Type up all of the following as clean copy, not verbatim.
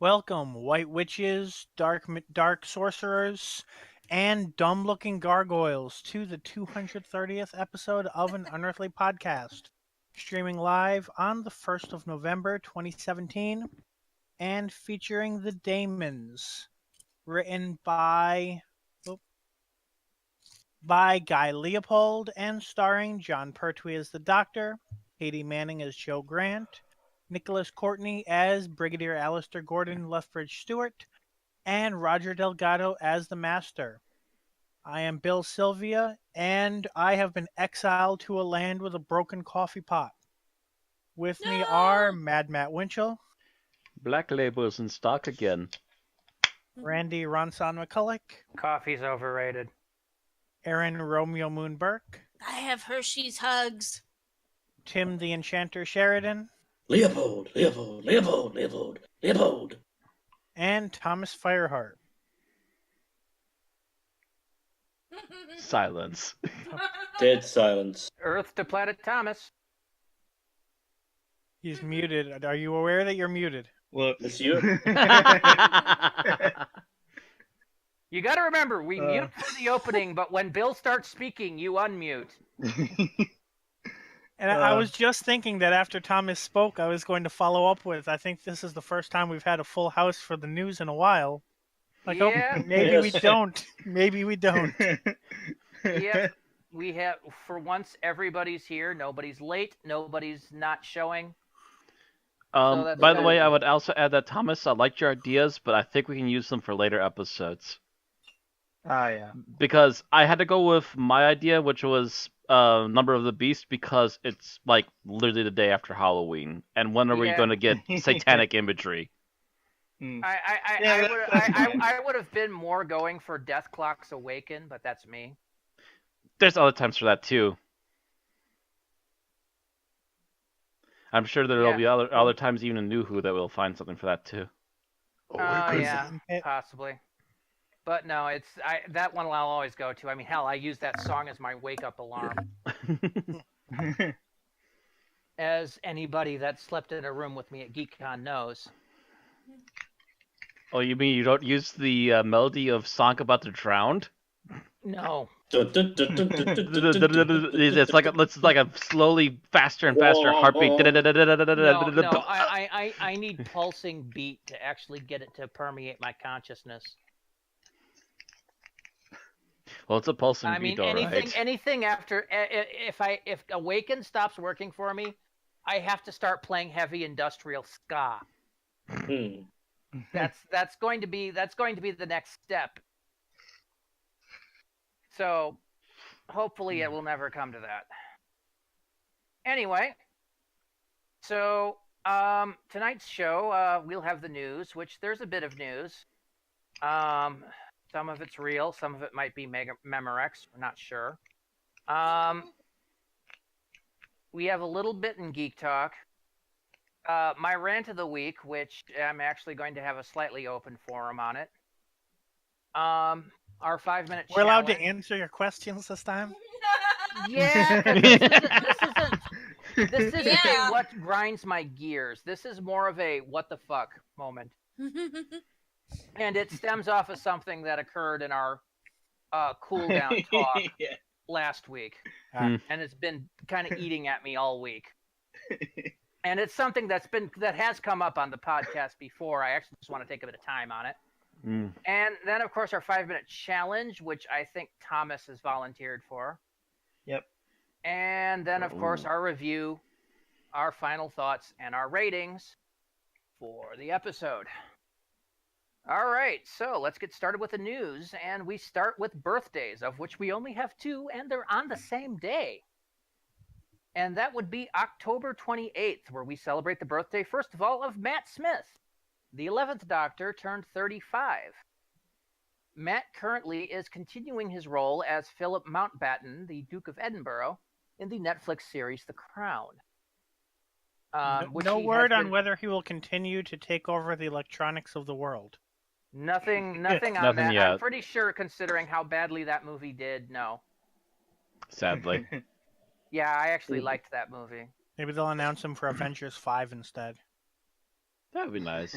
Welcome, white witches, dark sorcerers, and dumb-looking gargoyles to the 230th episode of an Unearthly Podcast, streaming live on the 1st of November 2017, and featuring the Daemons, written by Guy Leopold and starring John Pertwee as the Doctor, Katie Manning as Joe Grant, Nicholas Courtney as Brigadier Alistair Gordon Lethbridge Stewart, and Roger Delgado as the Master. I am Bill Sylvia, and I have been exiled to a land with a broken coffee pot. With me are Mad Matt Winchell, Black Label's in stock again. Randy Ronson McCulloch, Coffee's overrated. Aaron Romeo Moon Burke, I have Hershey's Hugs. Tim the Enchanter Sheridan, Leopold, and Thomas Fireheart. Silence. Dead silence. Earth to Planet Thomas. He's muted. Are you aware that you're muted? Look, It's you. You gotta remember, we mute for the opening, but when Bill starts speaking, you unmute. And I was just thinking that after Thomas spoke, I was going to follow up with, I think this is the first time we've had a full house for the news in a while. Like, Yeah. maybe we Yes. don't. Maybe we don't. Yep. We have, for once, everybody's here. Nobody's late. Nobody's not showing. that's By the good. way, I would also add that, Thomas, I liked your ideas, but I think we can use them for later episodes. yeah. Because I had to go with my idea, which was Number of the Beast, because it's like literally the day after Halloween. And when are we Yeah. going to get satanic imagery? I would have been more going for Death Clocks Awaken, but that's me. There's other times for that too. I'm sure there will be other times even in New Who that we'll find something for that too. Yeah, possibly. But no, that one I'll always go to. I mean, hell, I use that song as my wake-up alarm. As anybody that slept in a room with me at GeekCon knows. Oh, you mean you don't use the melody of Song About the Drowned? No. It's like a slowly faster and faster heartbeat. No, I need pulsing beat to actually get it to permeate my consciousness. Well, it's a pulsing I mean, beat, all right. anything after if Awaken stops working for me, I have to start playing heavy industrial ska. That's going to be the next step. So, hopefully, it will never come to that. Anyway, so tonight's show, we'll have the news, which there's a bit of news. Some of it's real, some of it might be Memorex, we're not sure. We have a little bit in Geek Talk. My rant of the week, which I'm actually going to have a slightly open forum on it. Our 5-minute We're allowed to challenge. answer your questions this time? Yeah, 'cause this isn't Yeah. a what grinds my gears. This is more of a what the fuck moment. And it stems off of something that occurred in our cool down talk last week. Hmm. And it's been kind of eating at me all week. And it's something that has come up on the podcast before. I actually just want to take a bit of time on it. And then, of course, our 5-minute challenge, which I think Thomas has volunteered for. Yep. And then, of course, our review, our final thoughts, and our ratings for the episode. All right, so let's get started with the news. And we start with birthdays, of which we only have 2, and they're on the same day. And that would be October 28th, where we celebrate the birthday, first of all, of Matt Smith. The 11th Doctor turned 35. Matt currently is continuing his role as Philip Mountbatten, the Duke of Edinburgh, in the Netflix series The Crown. No word on whether he will continue to take over the electronics of the world. Nothing on Nothing that. yet. I'm pretty sure, considering how badly that movie did, no. Sadly. Yeah, I actually liked that movie. Maybe they'll announce him for Avengers 5 instead. That would be nice.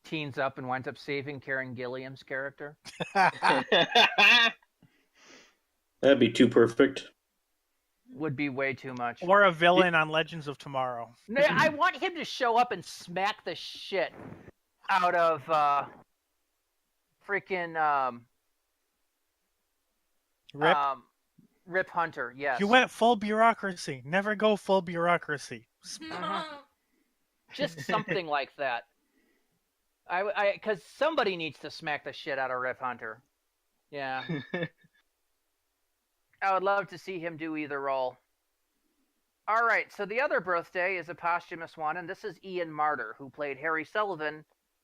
Teens up and winds up saving Karen Gilliam's character. That'd be too perfect. Would be way too much. Or a villain on Legends of Tomorrow. No, I want him to show up and smack the shit out of freaking Rip. Rip Hunter. Yes. You went full bureaucracy. Never go full bureaucracy. Just something like that. Because somebody needs to smack the shit out of Rip Hunter. Yeah. I would love to see him do either role. All right, so the other birthday is a posthumous one, and this is Ian Marter, who played Harry Sullivan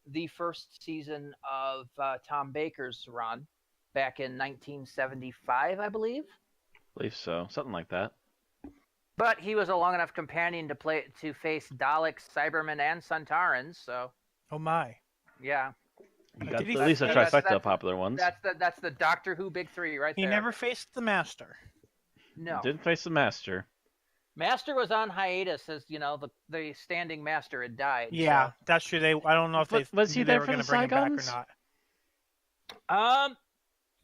the first season of Tom Baker's run back in 1975, I believe. I believe so. Something like that. But he was a long enough companion to face Daleks, Cybermen, and Suntarans, so... Oh my. Yeah. You got Did he- at least a that's- trifecta that's- of popular ones. That's the Doctor Who Big Three right He there. never faced the Master. No. Didn't face the Master. Master was on hiatus as, the standing Master had died. Yeah, so. that's true. I don't know if they Was he knew they there were for going the to bring him back or Zygons? not.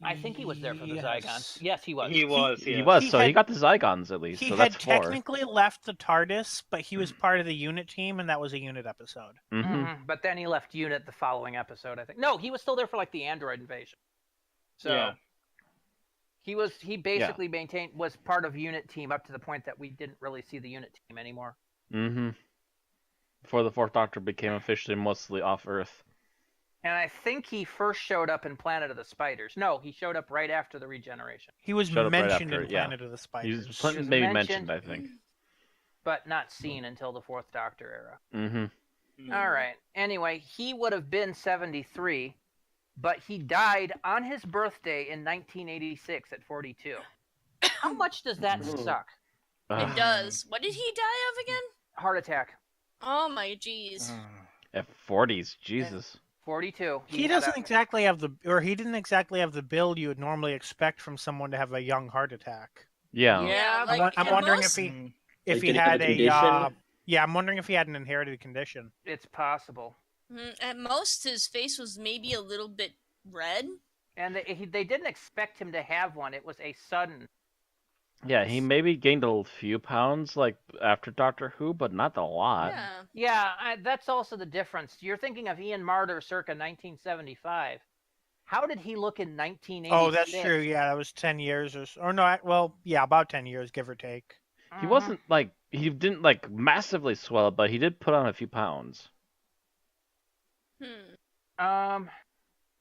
I think he was there for the Yes. Zygons. Yes, he was. He was. He Yeah. was, He so he had- got the Zygons at least. He so had that's four. technically left the TARDIS, but he was part of the unit team, and that was a unit episode. Mm-hmm. Mhm, but then he left unit the following episode, I think. No, he was still there for like the android invasion. So Yeah. he basically was part of unit team up to the point that we didn't really see the unit team anymore. Mm-hmm. Before the Fourth Doctor became officially mostly off Earth. And I think he first showed up in Planet of the Spiders. No, he showed up right after the regeneration, He was Showed up right mentioned after, in yeah. Planet of the He Spiders. was was maybe mentioned. mentioned, I think. but not seen until the Fourth Doctor era. Mm-hmm. All right. Anyway, he would have been 73, but he died on his birthday in 1986 at 42. How much does that suck? It does. What did he die of again? Heart attack. Oh my jeez. At 40s, Jesus. 42. He had doesn't a- exactly have he didn't exactly have the build you would normally expect from someone to have a young heart attack. Yeah. Yeah, I'm at wondering most- if Like, he did he have had a a condition? yeah, I'm wondering if he had an inherited condition. It's possible. At most, his face was maybe a little bit red. And they didn't expect him to have one. It was a sudden. Yeah, he maybe gained a few pounds like after Doctor Who, but not a lot. Yeah. Yeah, that's also the difference. You're thinking of Ian Marter circa 1975. How did he look in 1986? Oh, that's true. Yeah, that was 10 years or no, well, yeah, about 10 years, give or take. He wasn't like he didn't like massively swell, but he did put on a few pounds.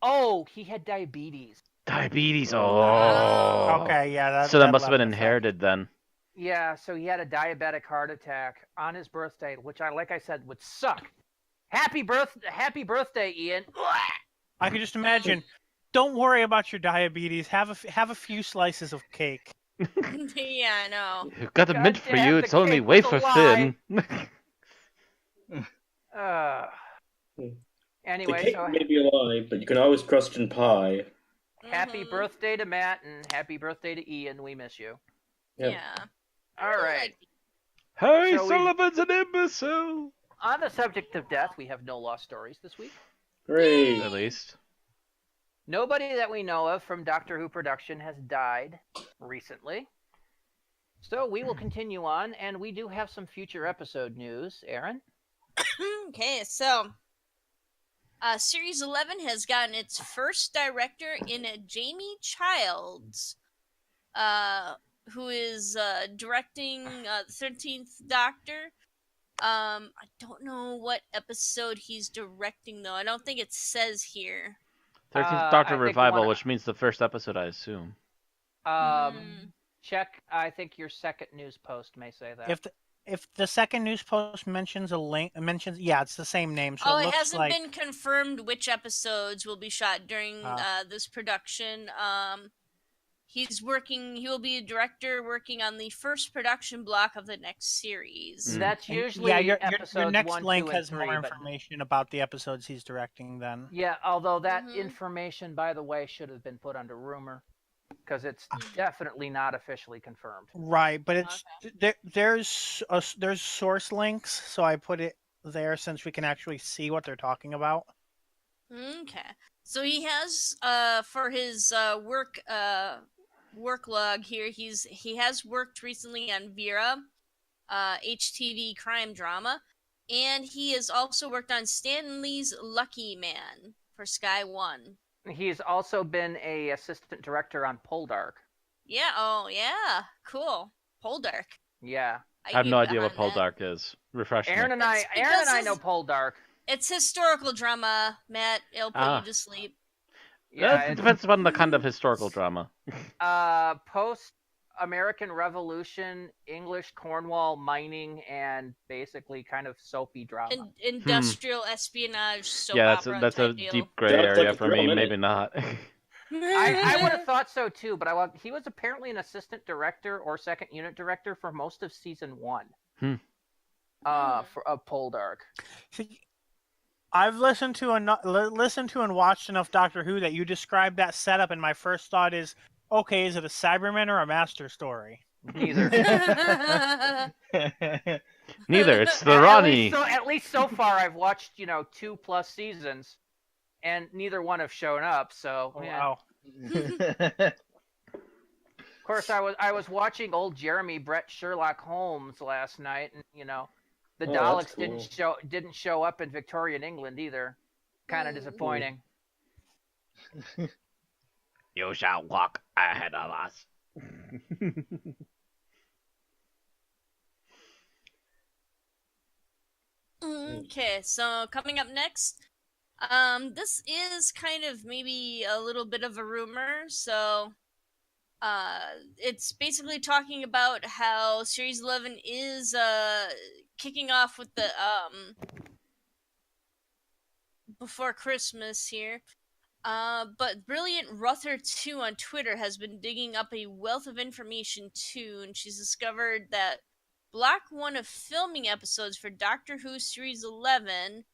Oh, he had diabetes. Diabetes. Oh. Okay, yeah. So that must have left been an effect. inherited then. Yeah, so he had a diabetic heart attack on his birthday, which like I said, would suck. Happy birthday, Ian. I could just imagine. Don't worry about your diabetes. Have a few slices of cake. Yeah, I know. We've got a mint for Goddamn, you. the It's only cake was a wafer lie. thin. The Anyway, cake so may be a lie, but you can always trust in pie. happy Mhm. birthday to Matt and happy birthday to Ian. We miss you. Yep. Yeah. All right. Hey, So we- Sullivan's an imbecile. On the subject of death, we have no lost stories this week. Hooray! At least. Nobody that we know of from Doctor Who production has died recently. So we will continue on, and we do have some future episode news. Aaron? Okay, so Series 11 has gotten its first director in Jamie Childs, who is directing the 13th Doctor. I don't know what episode he's directing, though. I don't think it says here. 13th I Doctor think Revival, one- which means the first episode, I assume. Check. I think your second news post may say that. If the second news post mentions yeah, it's the same name. So Oh, it it looks hasn't like been confirmed which episodes will be shot during this production. He will be a director working on the first production block of the next series. That's and- usually yeah. Your episodes next 1, link 2, has and 3, more but- information about the episodes he's directing. Then Yeah, although that Mhm. information, by the way, should have been put under rumor. because it's definitely not officially confirmed. Right, but it's there's source links, so I put it there since we can actually see what they're talking about. Okay. So he has for his work log here, he has worked recently on Vera, HTV crime drama, and he has also worked on Stan Lee's Lucky Man for Sky One. He's also been a assistant director on Poldark. Yeah, oh yeah. Cool. Poldark. Yeah. I have no idea what Poldark is. Refresh me. Aaron and I know Poldark. It's historical drama, Matt. It'll put you to sleep. Yeah, it depends upon the kind of historical drama. Post-American Revolution, English Cornwall mining, and basically kind of soapy drama. Industrial espionage soap opera. Yeah, that's a deal. deep gray area for me. Maybe not. I would have thought so too, but he was apparently an assistant director or second unit director for most of season 1. Of Poldark. See, I've listened to and watched enough Doctor Who that you described that setup, and my first thought is, okay, is it a Cyberman or a Master story? Neither. Neither. It's the Ronnie. At least so far, I've watched 2+ seasons, and neither one have shown up. So Wow. Of course, I was watching old Jeremy Brett Sherlock Holmes last night, and the Daleks cool. didn't show up in Victorian England either. Kind of disappointing. You shall walk ahead of us. Okay, so coming up next, this is kind of maybe a little bit of a rumor. So, it's basically talking about how Series 11 is kicking off with the before Christmas here. But Brilliant Ruther 2 on Twitter has been digging up a wealth of information too, and she's discovered that Block 1 of filming episodes for Doctor Who Series 11,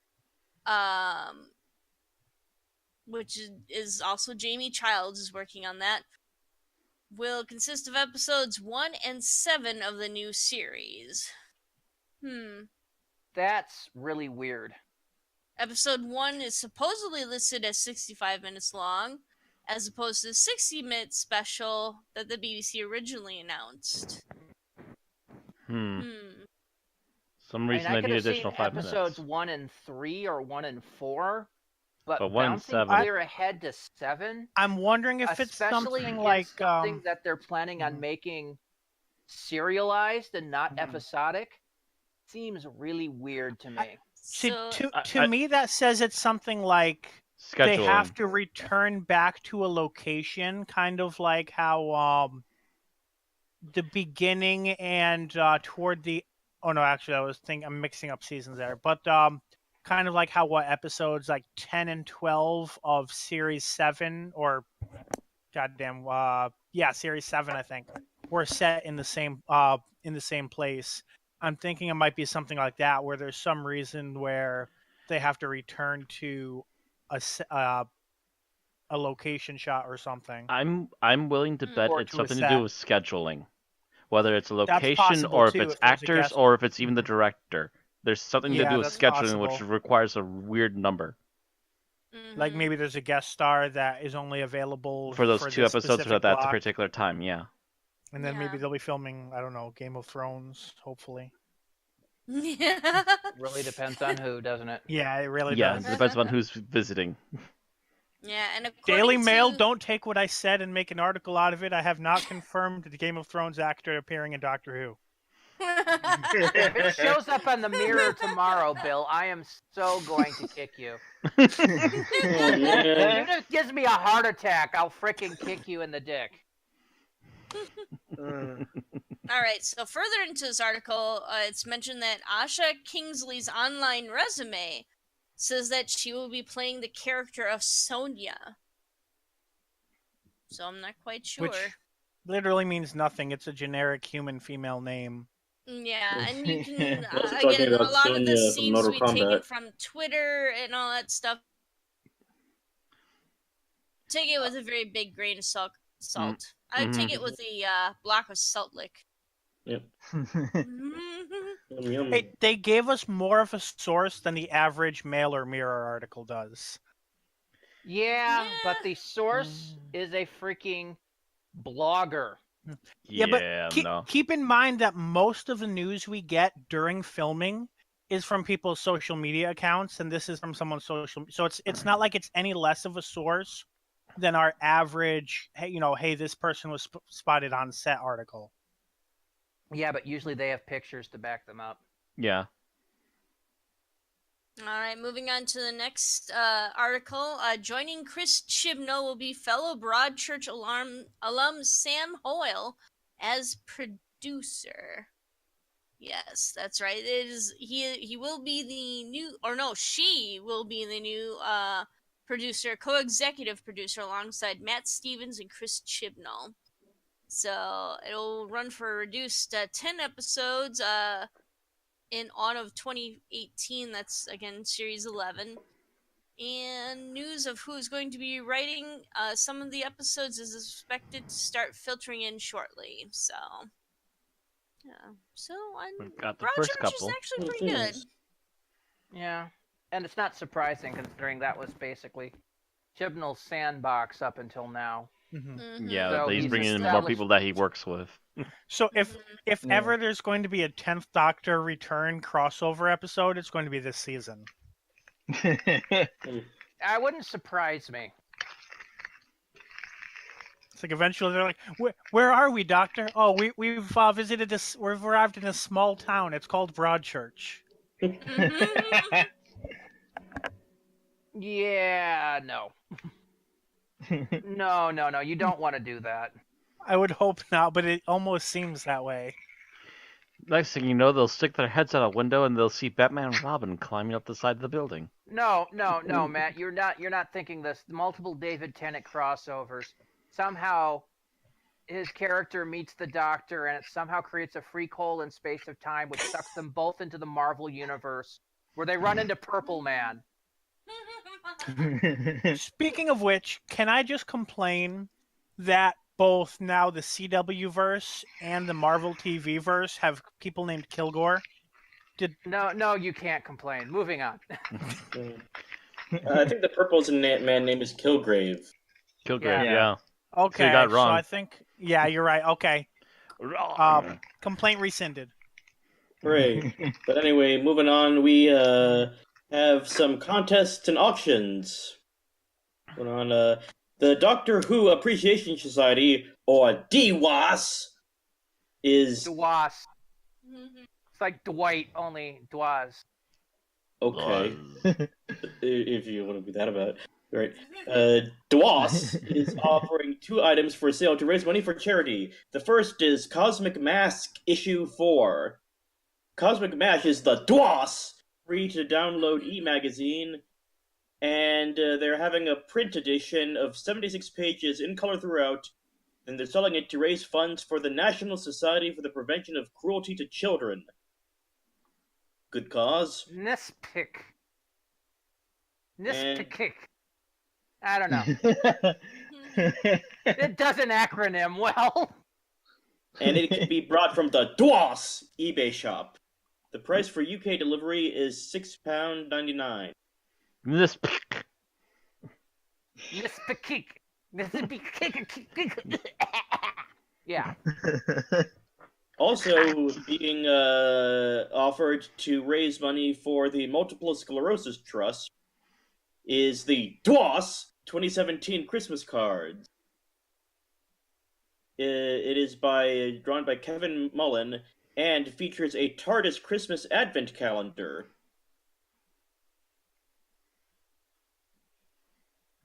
which is also Jamie Childs is working on that, will consist of episodes 1 and 7 of the new series. That's really weird. Episode 1 is supposedly listed as 65 minutes long, as opposed to the 60-minute special that the BBC originally announced. Some reason they need additional 5 minutes. Episodes 1 and 3 or 1 and 4, but 1 and bouncing 7. clear ahead to 7. I'm wondering if it's something like something that they're planning on making serialized and not episodic. Seems really weird to me. To me, that says it's something like scheduling. They have to return back to a location, kind of like how the beginning and toward the. Oh no, actually, I'm mixing up seasons there, but kind of like how episodes like 10 and 12 of Series 7 or Series 7, I think, were set in the same place. I'm thinking it might be something like that, where there's some reason where they have to return to a location shot or something. I'm willing to bet Or it's to a something to set. do with scheduling, whether it's a location possible, or if too, it's if there's a actors guest. or if it's even the director. There's something to Yeah, do with that's scheduling, which possible. requires a weird number Like maybe there's a guest star that is only available for those two this episodes specific at that block. particular time. Yeah. And then Yeah. maybe they'll be filming, I don't know, Game of Thrones, hopefully. Yeah. Really depends on who, doesn't it? Yeah, it really Yeah, does. it depends on who's visiting. Yeah, and Daily according Mail, to... don't take what I said and make an article out of it. I have not confirmed the Game of Thrones actor appearing in Doctor Who. If it shows up on the Mirror tomorrow, Bill, I am so going to kick you. Oh, Even man. if it gives me a heart attack, I'll frickin' kick you in the dick. All right, so further into this article, it's mentioned that Asha Kingsley's online resume says that she will be playing the character of Sonia. So I'm not quite sure. Which literally means nothing. It's a generic human female name. Yeah, and you can, Also talking again, a about lot of Sonya this from seems to Mortal be taken Kombat. from Twitter and all that stuff. Take it with a very big grain of salt. salt. I'd take it with a block of salt lick. Yep. Yum, yum. Hey, they gave us more of a source than the average Mail or Mirror article does. Yeah, Yeah. but the source is a freaking blogger. Yeah, but no. keep in mind that most of the news we get during filming is from people's social media accounts, and this is from someone's social. So it's not like it's any less of a source than our average. Hey, hey, this person was spotted on set article. Yeah, but usually they have pictures to back them up. Yeah. All right, moving on to the next article. Joining Chris Chibnall will be fellow Broadchurch alum Sam Hoyle as producer. Yes, that's right. It is he will be the new, or no, she will be the new producer, co-executive producer alongside Matt Stevens and Chris Chibnall. So it'll run for a reduced 10 episodes in autumn of 2018. That's, again, Series 11. And news of who's going to be writing some of the episodes is expected to start filtering in shortly. So, yeah. So, We've got the first Broadchurch is couple. actually pretty good. Yeah, and it's not surprising considering that was basically Chibnall's sandbox up until now. Mm-hmm. Yeah, So he's he's bringing in more established- people that he works with. So if Yeah. ever there's going to be a 10th Doctor return crossover episode, it's going to be this season. I wouldn't surprise me. It's like eventually they're like, "Where are we, Doctor? Oh, we've visited this. We've arrived in a small town. It's called Broadchurch." Yeah, no. No. You don't want to do that. I would hope not, but it almost seems that way. Next thing you know, they'll stick their heads out a window and they'll see Batman and Robin climbing up the side of the building. No, Matt. You're not thinking this. Multiple David Tennant crossovers. Somehow, his character meets the Doctor, and it somehow creates a freak hole in space of time, which sucks them both into the Marvel universe, where they run into Purple Man. Speaking of which, can I just complain that both now the CW verse and the Marvel TV verse have people named Kilgore? No, you can't complain. Moving on. I think the purple's man name is Kilgrave. Kilgrave, Yeah. yeah. Okay, you got it wrong. so I think you're right. Okay, complaint rescinded. Hooray. But anyway, moving on, we have some contests and auctions. Going on, the Doctor Who Appreciation Society, or DWAS, is... Dwas. It's like Dwight, only Dwas. Okay. If you want to be that about it. Right. DWAS is offering 2 items for sale to raise money for charity. The first is Cosmic Mask Issue 4. Cosmic Mask is the DWAS, free to download e-magazine, and they're having a print edition of 76 pages in color throughout, and they're selling it to raise funds for the National Society for the Prevention of Cruelty to Children. Good cause. Nispick. And- I don't know. It does an acronym well. And it can be brought from the DWAS eBay shop. The price for UK delivery is £6.99. This Nispick. Yeah. Also being offered to raise money for the Multiple Sclerosis Trust is the DWAS 2017 Christmas cards. It is drawn by Kevin Mullen and features a TARDIS Christmas Advent calendar.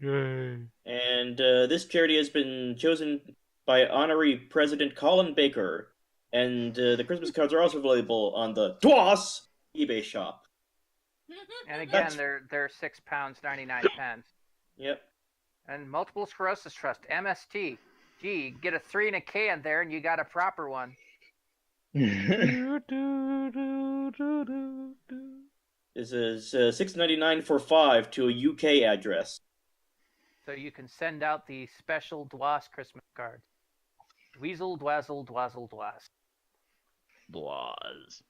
Yay. And this charity has been chosen by Honorary President Colin Baker. And the Christmas cards are also available on the DWAS eBay shop. And again, they're £6.99. Yep. And Multiple Sclerosis Trust, MST. Gee, get a 3 and a K in there, and you got a proper one. This is $6.99 for 5 to a UK address. So you can send out the special Dwas Christmas cards. Dweezil, Dwazzle, Dwazzle, Dwas. Blaz.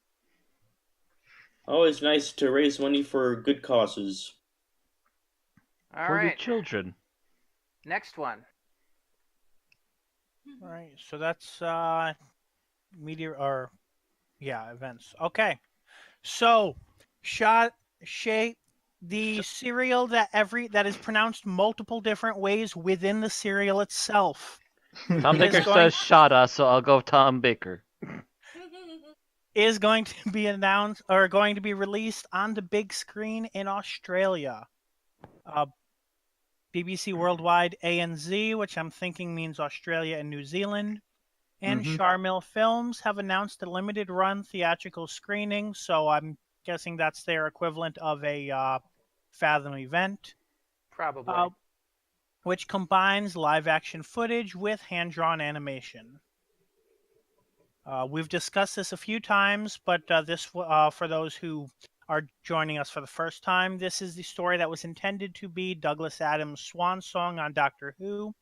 Always nice to raise money for good causes. All For the right. children. Next one. All right, so that's events. Okay, so the cereal that is pronounced multiple different ways within the cereal itself Tom It Baker is going- says Shada, so I'll go Tom Baker. is going to be announced or going to be released on the big screen in Australia. BBC Worldwide ANZ, which I'm thinking means Australia and New Zealand, and Mhm. Charmel Films have announced a limited run theatrical screening, so I'm guessing that's their equivalent of a Fathom event, Probably. which combines live action footage with hand-drawn animation. We've discussed this a few times, but for those who are joining us for the first time, this is the story that was intended to be Douglas Adams' swan song on Doctor Who,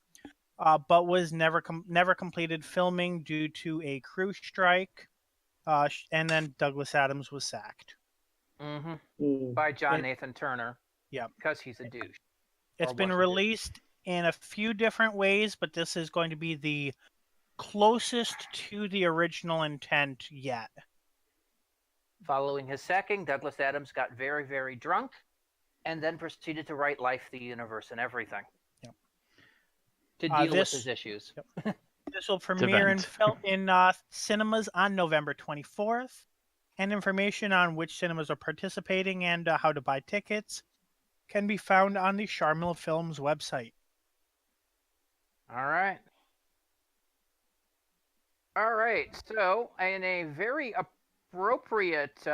but was never completed filming due to a crew strike, and then Douglas Adams was sacked. Mm-hmm. By John It- Nathan Turner. Yep. Because he's a douche. It's Or been was a douche. released in a few different ways, but this is going to be the closest to the original intent yet. Following his sacking, Douglas Adams got very, very drunk and then proceeded to write Life, the Universe, and Everything. Yep. To deal with this- his issues. This will premiere in vent. cinemas on November 24th, and information on which cinemas are participating and how to buy tickets can be found on the Charmel Films website. All right. All right. So, in a very appropriate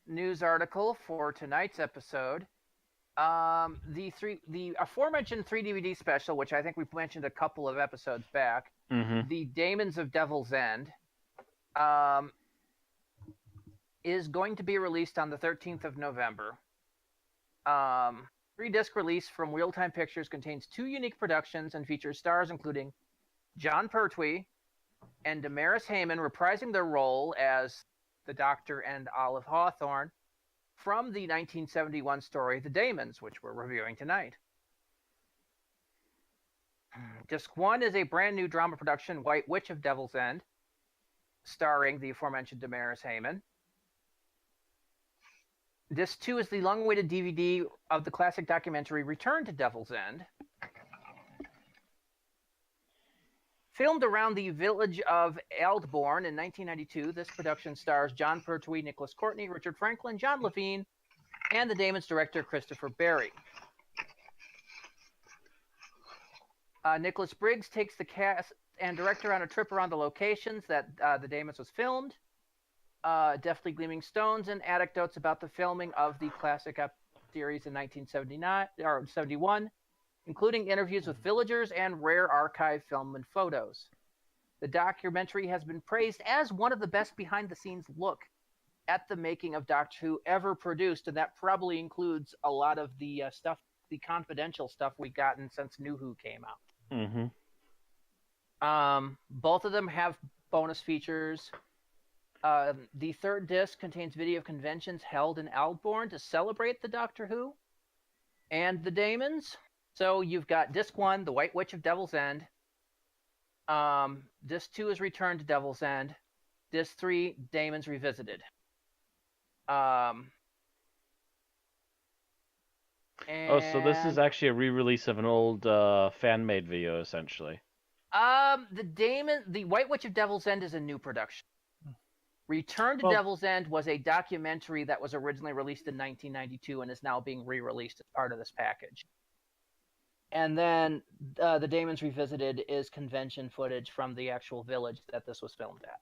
news article for tonight's episode, the aforementioned 3 DVD special, which I think we mentioned a couple of episodes back, Mm-hmm. the Daemons of Devil's End, is going to be released on the 13th of November. 3-disc release from Real Time Pictures contains 2 unique productions and features stars including John Pertwee and Damaris Heyman reprising their role as the Doctor and Olive Hawthorne from the 1971 story The Daemons, which we're reviewing tonight. Disc 1 is a brand new drama production, White Witch of Devil's End, starring the aforementioned Damaris Heyman. Disc 2 is the long-awaited DVD of the classic documentary Return to Devil's End. Filmed around the village of Aldbourne in 1992, this production stars John Pertwee, Nicholas Courtney, Richard Franklin, John Levine, and the Daemons director Christopher Barry. Nicholas Briggs takes the cast and director on a trip around the locations that the Daemons was filmed. Deftly gleaming stones and anecdotes about the filming of the classic series in 1979 or 71, including interviews with villagers and rare archive film and photos. The documentary has been praised as one of the best behind-the-scenes look at the making of Doctor Who ever produced, and that probably includes a lot of the stuff, the confidential stuff we've gotten since New Who came out. Mm-hmm. Both of them have bonus features. The third disc contains video of conventions held in Aldbourne to celebrate the Doctor Who and the Daemons. So you've got disc 1, The White Witch of Devil's End. Disc 2 is Return to Devil's End. Disc 3, Daemons Revisited. So this is actually a re-release of an old fan-made video, essentially. The White Witch of Devil's End is a new production. Return to Devil's End was a documentary that was originally released in 1992 and is now being re-released as part of this package. And then the Daemons Revisited is convention footage from the actual village that this was filmed at.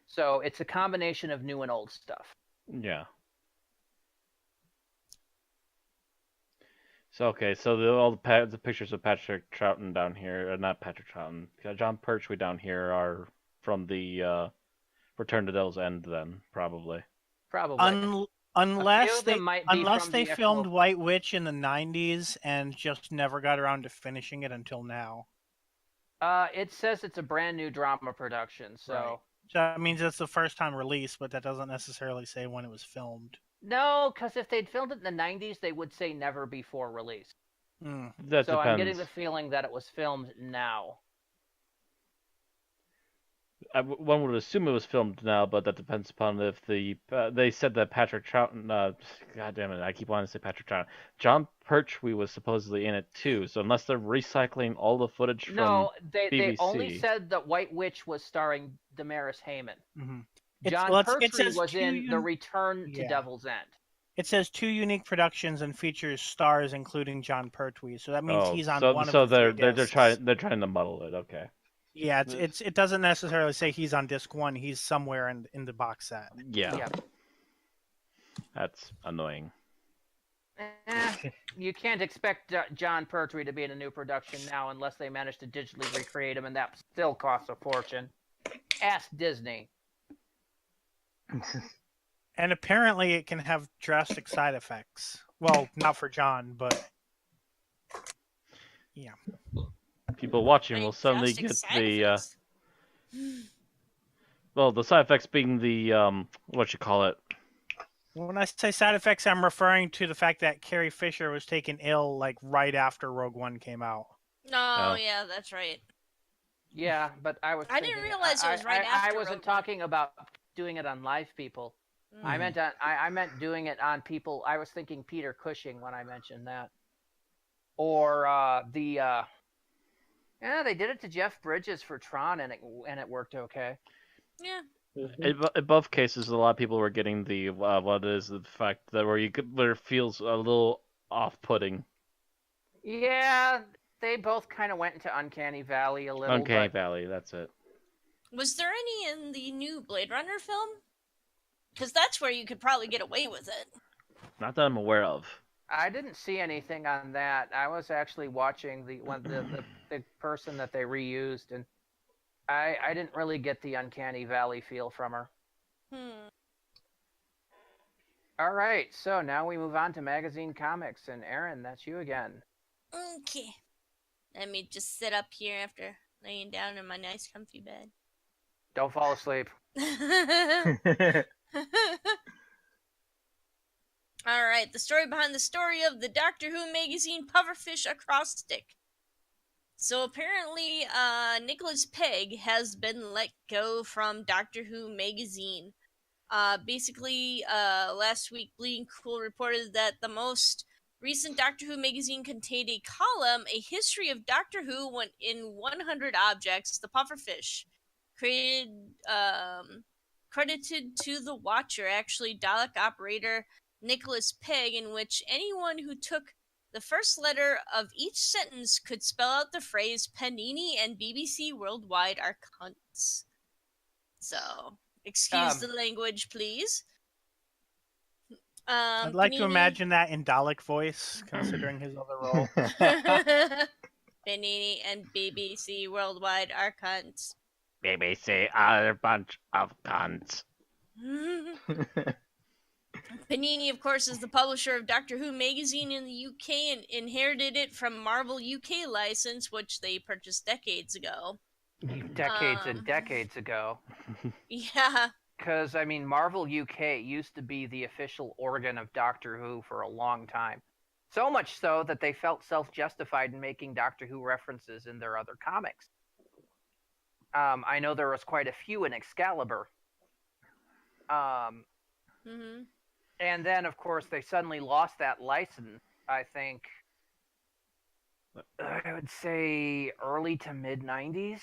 So it's a combination of new and old stuff. Yeah. So all the pictures of Patrick Troughton down here, not Patrick Troughton, John Pertwee down here are from the Return to Devil's End. Then probably. Unless them they might be from the filmed actual- White Witch in the 90s and just never got around to finishing it until now. It says it's a brand new drama production, so Right. So that means it's the first time release, but that doesn't necessarily say when it was filmed. no, because if they'd filmed it in the 90s, they would say never before release. Mm. That So depends. I'm getting the feeling that it was filmed now. One would assume it was filmed now, but that depends upon if they said that Patrick Troughton, God damn it, I keep wanting to say Patrick Troughton. John Pertwee was supposedly in it too, so unless they're recycling all the footage from No, they BBC. only said that White Witch was starring Damaris Heyman. Mm-hmm. John Pertwee was in The Return to Yeah. Devil's End. It says 2 unique productions and features stars including John Pertwee, so that means he's on one so of the they're discs. they're trying to muddle it. Okay. Yeah, it doesn't necessarily say he's on disc 1. He's somewhere in the box set. Yeah. Yep. That's annoying. You can't expect John Pertwee to be in a new production now unless they manage to digitally recreate him, and that still costs a fortune. Ask Disney. And apparently it can have drastic side effects. Well, not for John, but yeah. People watching Any will suddenly drastic get side the effects? well, the side effects being the what you call it. When I say side effects, I'm referring to the fact that Carrie Fisher was taken ill like right after Rogue One came out. Oh, yeah, that's right. Yeah, but I was. I didn't realize it was right I after wasn't Rogue One. talking about doing it on live people. I meant I meant doing it on people. I was thinking Peter Cushing when I mentioned that, or yeah, they did it to Jeff Bridges for Tron, and it worked okay. Yeah. In both cases, a lot of people were getting the what is the fact that where it feels a little off-putting. Yeah, they both kind of went into Uncanny Valley a little. Uncanny Valley, that's it. Was there any in the new Blade Runner film? Because that's where you could probably get away with it. Not that I'm aware of. I didn't see anything on that. I was actually watching the person that they reused, and I didn't really get the Uncanny Valley feel from her. All right, so now we move on to magazine comics, and Aaron, that's you again. Okay. Let me just sit up here after laying down in my nice comfy bed. Don't fall asleep. Alright, the story behind the story of the Doctor Who magazine Pufferfish Acrostic. So apparently, Nicholas Pegg has been let go from Doctor Who magazine. Basically, last week Bleeding Cool reported that the most recent Doctor Who magazine contained a column, A History of Doctor Who in 100 Objects, the Pufferfish, credited to the Watcher, actually Dalek operator Nicholas Pegg, in which anyone who took the first letter of each sentence could spell out the phrase Panini and BBC Worldwide are cunts. So, excuse the language, please. I'd like to Panini- imagine that in Dalek voice, considering his other role. Panini and BBC Worldwide are cunts. BBC are a bunch of cunts. Panini, of course, is the publisher of Doctor Who magazine in the UK and inherited it from Marvel UK license, which they purchased decades ago. Decades and decades ago. Yeah. Because, I mean, Marvel UK used to be the official organ of Doctor Who for a long time. So much so that they felt self-justified in making Doctor Who references in their other comics. I know there was quite a few in Excalibur. And then, of course, they suddenly lost that license, I think, I would say early to mid-90s.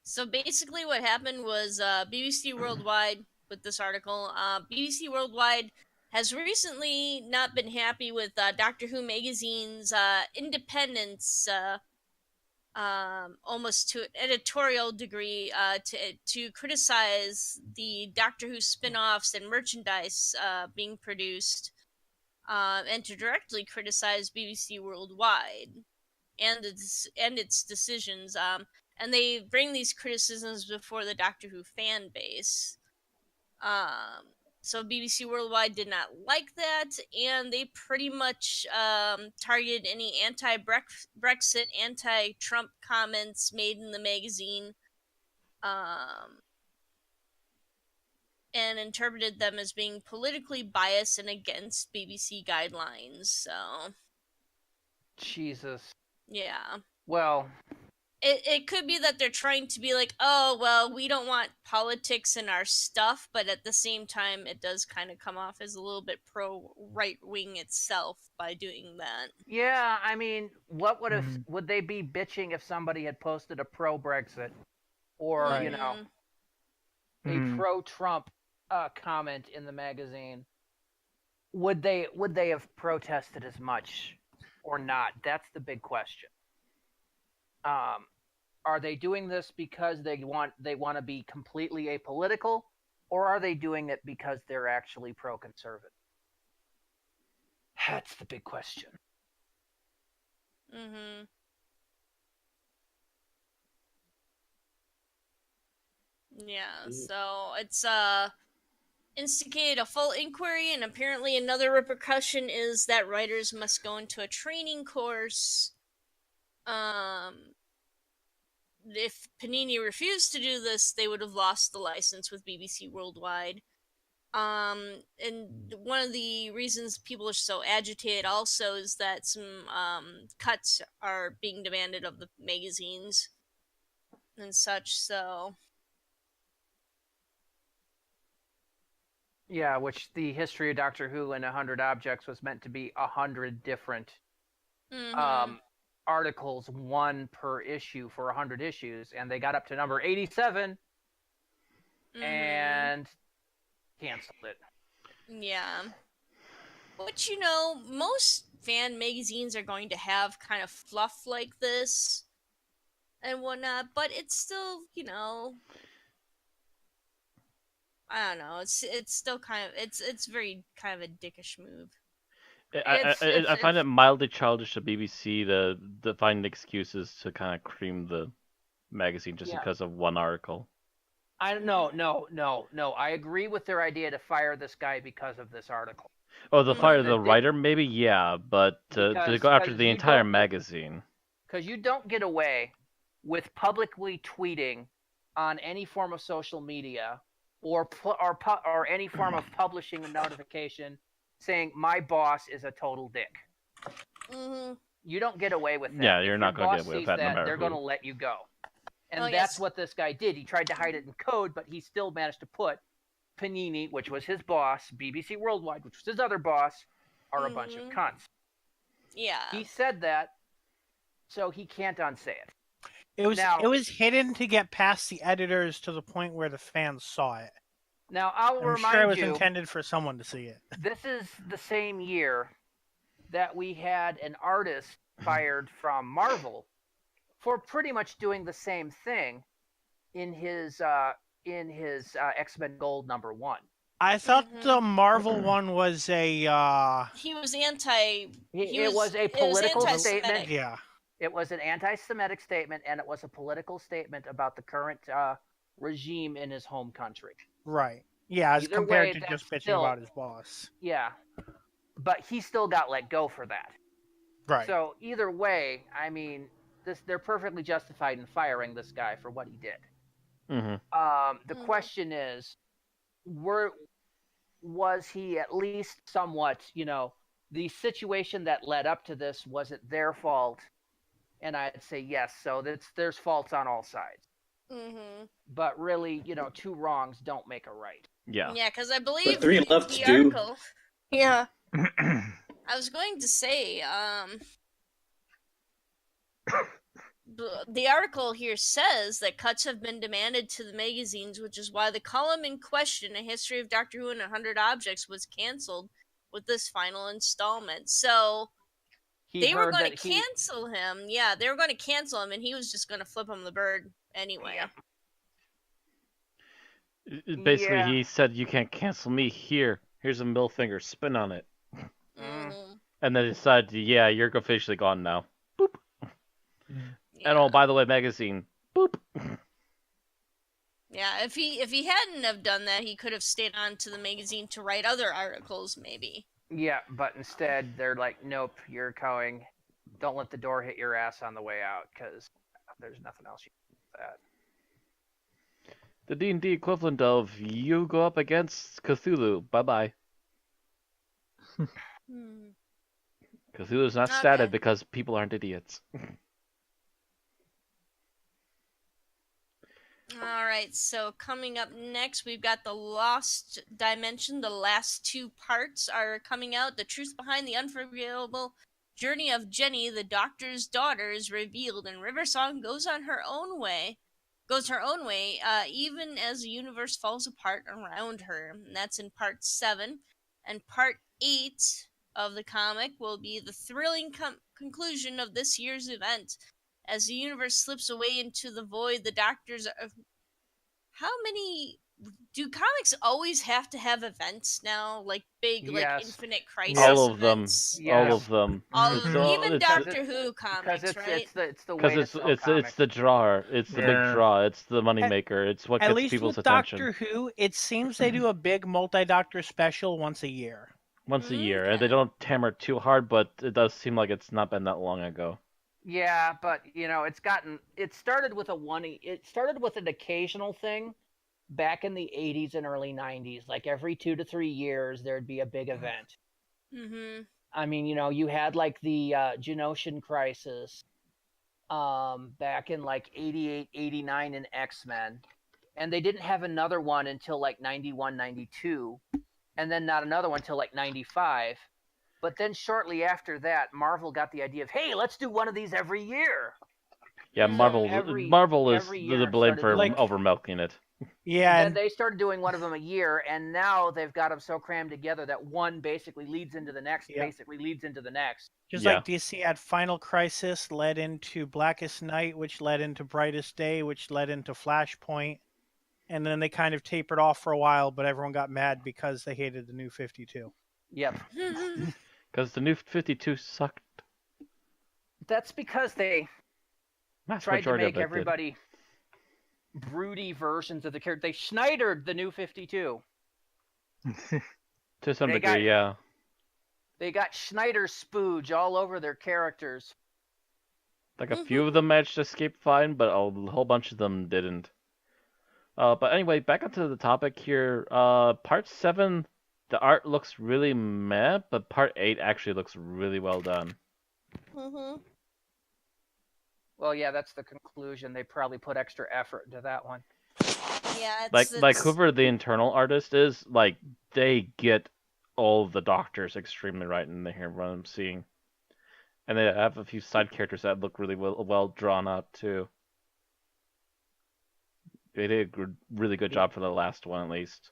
So basically what happened was BBC Worldwide, with this article, BBC Worldwide has recently not been happy with Doctor Who magazine's independence, almost to an editorial degree, to criticize the Doctor Who spin-offs and merchandise being produced, and to directly criticize BBC Worldwide and its decisions. And they bring these criticisms before the Doctor Who fan base. So BBC Worldwide did not like that, and they pretty much targeted any anti-Brexit, anti-Trump comments made in the magazine, and interpreted them as being politically biased and against BBC guidelines. So, Jesus. yeah. Well, it could be that they're trying to be like, oh, well, we don't want politics in our stuff, but at the same time, it does kind of come off as a little bit pro-right-wing itself by doing that. yeah, I mean, what would they be bitching if somebody had posted a pro-Brexit or, you know, a pro-Trump comment in the magazine? Would they have protested as much or not? That's the big question. Are they doing this because they want to be completely apolitical, or are they doing it because they're actually pro-conservative? That's the big question. Yeah, so it's instigated a full inquiry, and apparently another repercussion is that writers must go into a training course. If Panini refused to do this, they would have lost the license with BBC Worldwide. And one of the reasons people are so agitated also is that some cuts are being demanded of the magazines and such, so... Yeah, which the history of Doctor Who in 100 Objects was meant to be 100 different articles, one per issue for 100 issues, and they got up to number 87 and canceled it. Yeah. Which, you know, most fan magazines are going to have kind of fluff like this and whatnot, but it's still, you know... I don't know. It's still kind of it's very kind of a dickish move. I find it mildly childish of BBC to find excuses to kind of cream the magazine just because of one article. No. I agree with their idea to fire this guy because of this article. Oh, the fire the writer, maybe, yeah, but to go after the entire magazine. Because you don't get away with publicly tweeting on any form of social media or any form of publishing a notification saying my boss is a total dick. You don't get away with that. Yeah, you're not going to get away with that. No matter they're going to let you go. And that's what this guy did. He tried to hide it in code, but he still managed to put Panini, which was his boss, BBC Worldwide, which was his other boss, are a bunch of cunts. Yeah. He said that, so he can't unsay it. It was hidden to get past the editors to the point where the fans saw it. Now, I'll remind you... I'm sure it was intended for someone to see it. This is the same year that we had an artist fired from Marvel for pretty much doing the same thing in his X-Men Gold #1. I thought the Marvel one was a... He was anti... It was a political statement. Yeah. It was an anti-Semitic statement, and it was a political statement about the current regime in his home country. Right. Yeah, as Either compared way, to just bitching still, about his boss. Yeah. But he still got let go for that. Right. So either way, I mean, they're perfectly justified in firing this guy for what he did. The question is, was he at least somewhat, the situation that led up to this, was it their fault? And I'd say yes. So there's faults on all sides. But really, two wrongs don't make a right. Yeah. Yeah, because I believe three left the to do. article. Yeah. I was going to say, the article here says that cuts have been demanded to the magazines, which is why the column in question, A History of Doctor Who in 100 Objects, was canceled with this final installment. So they were going to cancel him. Yeah, they were going to cancel him, and he was just going to flip him the bird anyway. Yeah. Basically, he said, "You can't cancel me. Here's a middle finger. Spin on it." And then decided, "Yeah, you're officially gone now." Boop. Yeah. And oh, by the way, magazine. Boop. Yeah, if he hadn't have done that, he could have stayed on to the magazine to write other articles, maybe. Yeah, but instead they're like, nope, you're going. Don't let the door hit your ass on the way out, because there's nothing else you can do with that. The D&D equivalent of you go up against Cthulhu. Bye-bye. Cthulhu's not statted Okay. because people aren't idiots. All right, so coming up next, we've got the Lost Dimension. The last 2 parts are coming out. The truth behind the unforgettable journey of Jenny, the Doctor's daughter, is revealed, and Riversong goes her own way, even as the universe falls apart around her. And that's in part 7. And part 8 of the comic will be the thrilling conclusion of this year's event. As the universe slips away into the void, the Doctors are... How many... Do comics always have to have events now? Like big, like Yes. Infinite Crisis All of them. events? Yes. All of them. All of them. So Even it's- Doctor Who comics, Because right? it's the way Because to sell it's comics. the draw. It's the big Yeah. draw. It's the moneymaker. It's what At gets least people's with attention. Doctor Who, it seems they do a big multi-Doctor special once a year. Once a year, and they don't hammer too hard, but it does seem like it's not been that long ago. Yeah, but it started with an occasional thing back in the 80s and early 90s. Like every 2 to 3 years there'd be a big event. Mm-hmm. I mean, you had like the Genosian Crisis back in like 88, 89 in X-Men. And they didn't have another one until like 91, 92. And then not another one until like 95. But then shortly after that, Marvel got the idea of, hey, let's do one of these every year. Yeah, Marvel is every the year blame started for like- over milking it. Yeah, Then and they started doing one of them a year, and now they've got them so crammed together that one basically leads into the next, Yeah. basically leads into the next. just Yeah. like DC had Final Crisis, led into Blackest Night, which led into Brightest Day, which led into Flashpoint. And then they kind of tapered off for a while, but everyone got mad because they hated the New 52. Yep. Because the new 52 sucked. That's because they Mass tried to majority make of it everybody broody versions of the character. They Schneidered the New 52. did. To some they degree, got- yeah. They got Schneider spooge all over their characters. Like a few of them managed to escape fine, but a whole bunch of them didn't. But anyway, back onto the topic here. Part 7, the art looks really meh, but part 8 actually looks really well done. Mm-hmm. Well, yeah, that's the conclusion. They probably put extra effort into that one. Yeah, Like whoever the internal artist is, like they get all of the Doctors extremely right in here. What I'm seeing, and they have a few side characters that look really well drawn up too. They did a really good job for the last one, at least.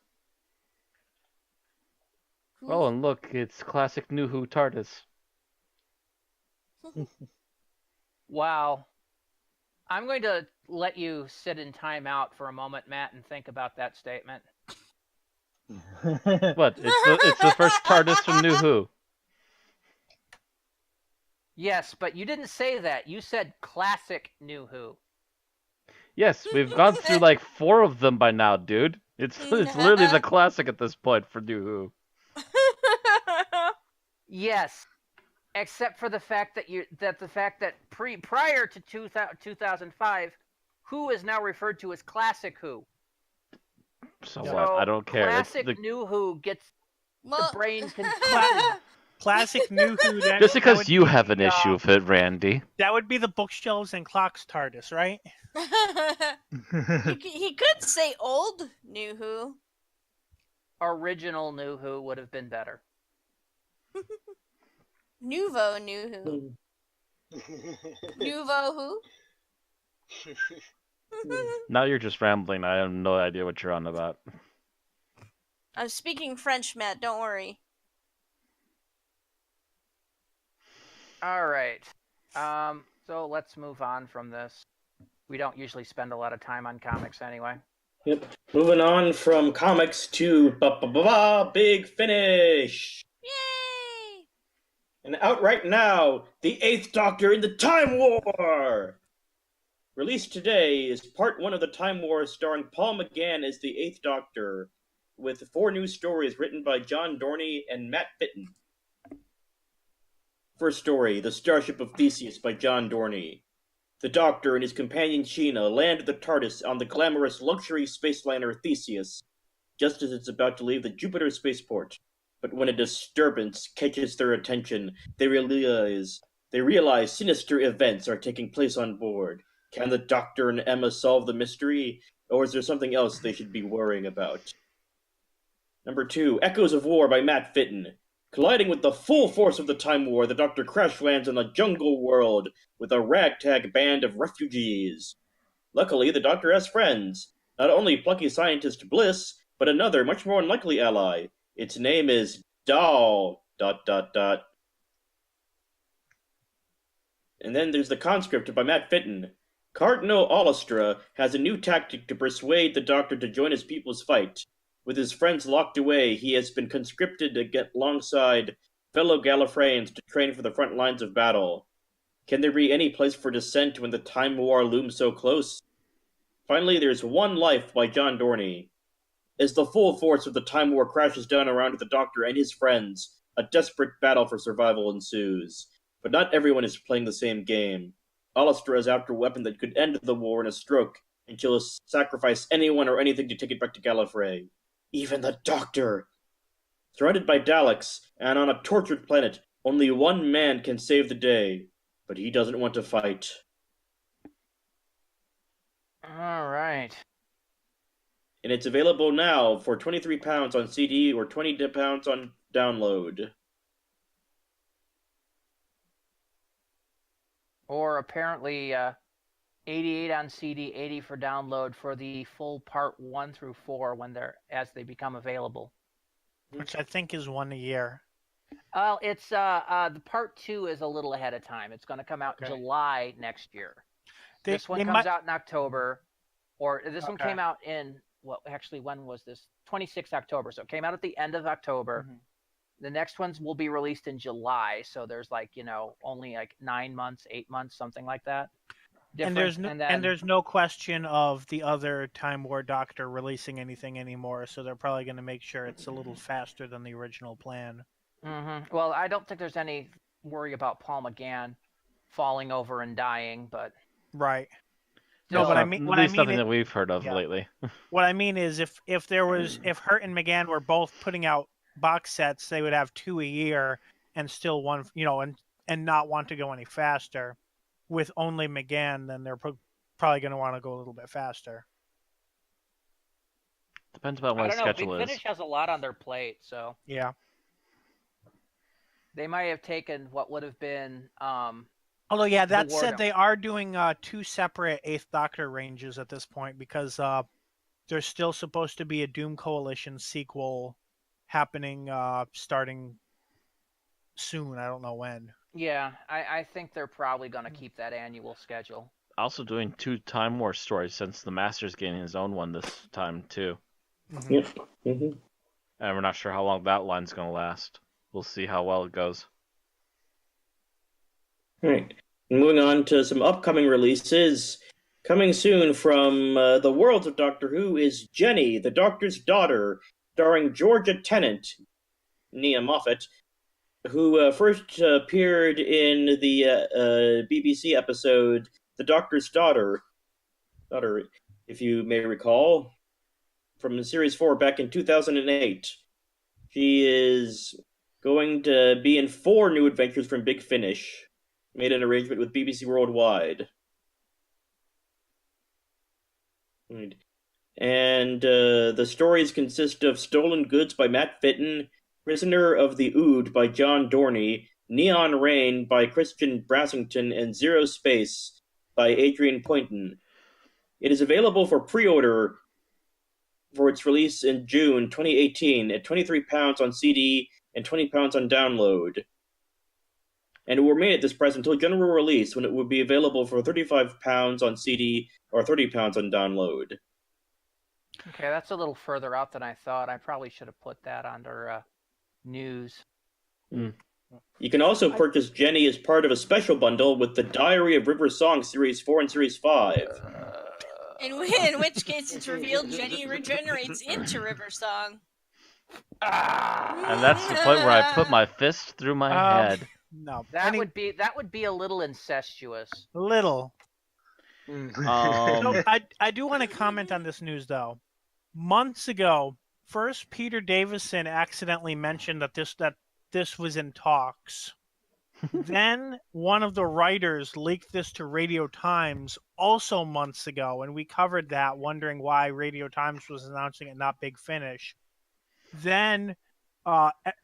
Oh, and look, it's classic New Who TARDIS. Wow. I'm going to let you sit in timeout for a moment, Matt, and think about that statement. What? It's the first TARDIS from New Who. Yes, but you didn't say that. You said classic New Who. Yes, we've gone through like 4 of them by now, dude. It's literally the classic at this point for New Who. Yes, except for the fact that prior to 2005, Who is now referred to as classic Who. So what? I don't care. It's Classic New Who gets the brain Classic New Who. Then, just that because would you be have an the, issue with it, Randy. That would be the bookshelves and clocks TARDIS, right? he could say old New Who. original New Who would have been better. Nouveau New Who. Nouveau Who? Now you're just rambling. I have no idea what you're on about. I'm speaking French, Matt. Don't worry. All right. So let's move on from this. We don't usually spend a lot of time on comics anyway. Yep. Moving on from comics to Big Finish. Yay! And out right now, the 8th Doctor in the Time War. Released today is part 1 of the Time War starring Paul McGann as the 8th Doctor, with 4 new stories written by John Dorney and Matt Fitton. First story, The Starship of Theseus by John Dorney. The Doctor and his companion Sheena land the TARDIS on the glamorous luxury space liner Theseus, just as it's about to leave the Jupiter spaceport. But when a disturbance catches their attention, they realize sinister events are taking place on board. Can the Doctor and Emma solve the mystery, or is there something else they should be worrying about? Number 2, Echoes of War by Matt Fitton. Colliding with the full force of the Time War, the Doctor crash lands on a jungle world with a ragtag band of refugees. Luckily, the Doctor has friends. Not only plucky scientist Bliss, but another, much more unlikely ally. Its name is Doll... ... And then there's The Conscript by Matt Fitton. Cardinal Olistra has a new tactic to persuade the Doctor to join his people's fight. With his friends locked away, he has been conscripted to get alongside fellow Gallifreyans to train for the front lines of battle. Can there be any place for dissent when the Time War looms so close? Finally, there's One Life by John Dorney. As the full force of the Time War crashes down around the Doctor and his friends, a desperate battle for survival ensues. But not everyone is playing the same game. Olistra is after a weapon that could end the war in a stroke, and she'll sacrifice anyone or anything to take it back to Gallifrey. Even the Doctor! Surrounded by Daleks, and on a tortured planet, only one man can save the day. But he doesn't want to fight. All right. And it's available now for £23 on CD or £20 on download. Or apparently 88 on CD, 80 for download for the full part 1 through 4 as they become available. Which I think is one a year. Well, it's the part 2 is a little ahead of time. It's going to come out July next year. This one comes out in October, or this one came out in when was this? 26th October. So it came out at the end of October. Mm-hmm. The next ones will be released in July, so there's only 9 months, 8 months, something like that. And there's no question of the other Time War Doctor releasing anything anymore, so they're probably going to make sure it's a little faster than the original plan. Mm-hmm. Well, I don't think there's any worry about Paul McGann falling over and dying, but right. No, but nothing that we've heard of lately. What I mean is, if Hurt and McGann were both putting out box sets, they would have 2 a year and still one, and not want to go any faster. With only McGann, then they're probably going to want to go a little bit faster. Depends about what his schedule is. Big Finish has a lot on their plate, so yeah, they might have taken what would have been. Although, yeah, that said, they are doing 2 separate 8th Doctor ranges at this point because there's still supposed to be a Doom Coalition sequel happening starting soon. I don't know when. Yeah, I think they're probably going to keep that annual schedule. Also doing 2 Time War stories since the Master's getting his own one this time, too. Mm-hmm. Yep. Mm-hmm. And we're not sure how long that line's going to last. We'll see how well it goes. All right. Moving on to some upcoming releases. Coming soon from the world of Doctor Who is Jenny, the Doctor's Daughter, starring Georgia Tennant, Nia Moffat, who first appeared in the BBC episode The Doctor's Daughter, if you may recall, from Series 4 back in 2008. She is going to be in 4 new adventures from Big Finish, made an arrangement with BBC Worldwide. Right. And the stories consist of Stolen Goods by Matt Fitton, Prisoner of the Ood by John Dorney, Neon Rain by Christian Brassington, and Zero Space by Adrian Poynton. It is available for pre-order for its release in June 2018 at £23 on CD and £20 on download. And it will remain at this price until general release, when it will be available for £35 on CD or £30 on download. Okay, that's a little further out than I thought. I probably should have put that under news. You can also purchase Jenny as part of a special bundle with the Diary of River Song Series 4 and Series 5. In which case, it's revealed Jenny regenerates into River Song. And that's the point where I put my fist through my head. No, That would be a little incestuous. little. Um, So I do want to comment on this news though. Months ago, first Peter Davison accidentally mentioned that this was in talks. Then one of the writers leaked this to Radio Times also months ago, and we covered that, wondering why Radio Times was announcing it, not Big Finish. Then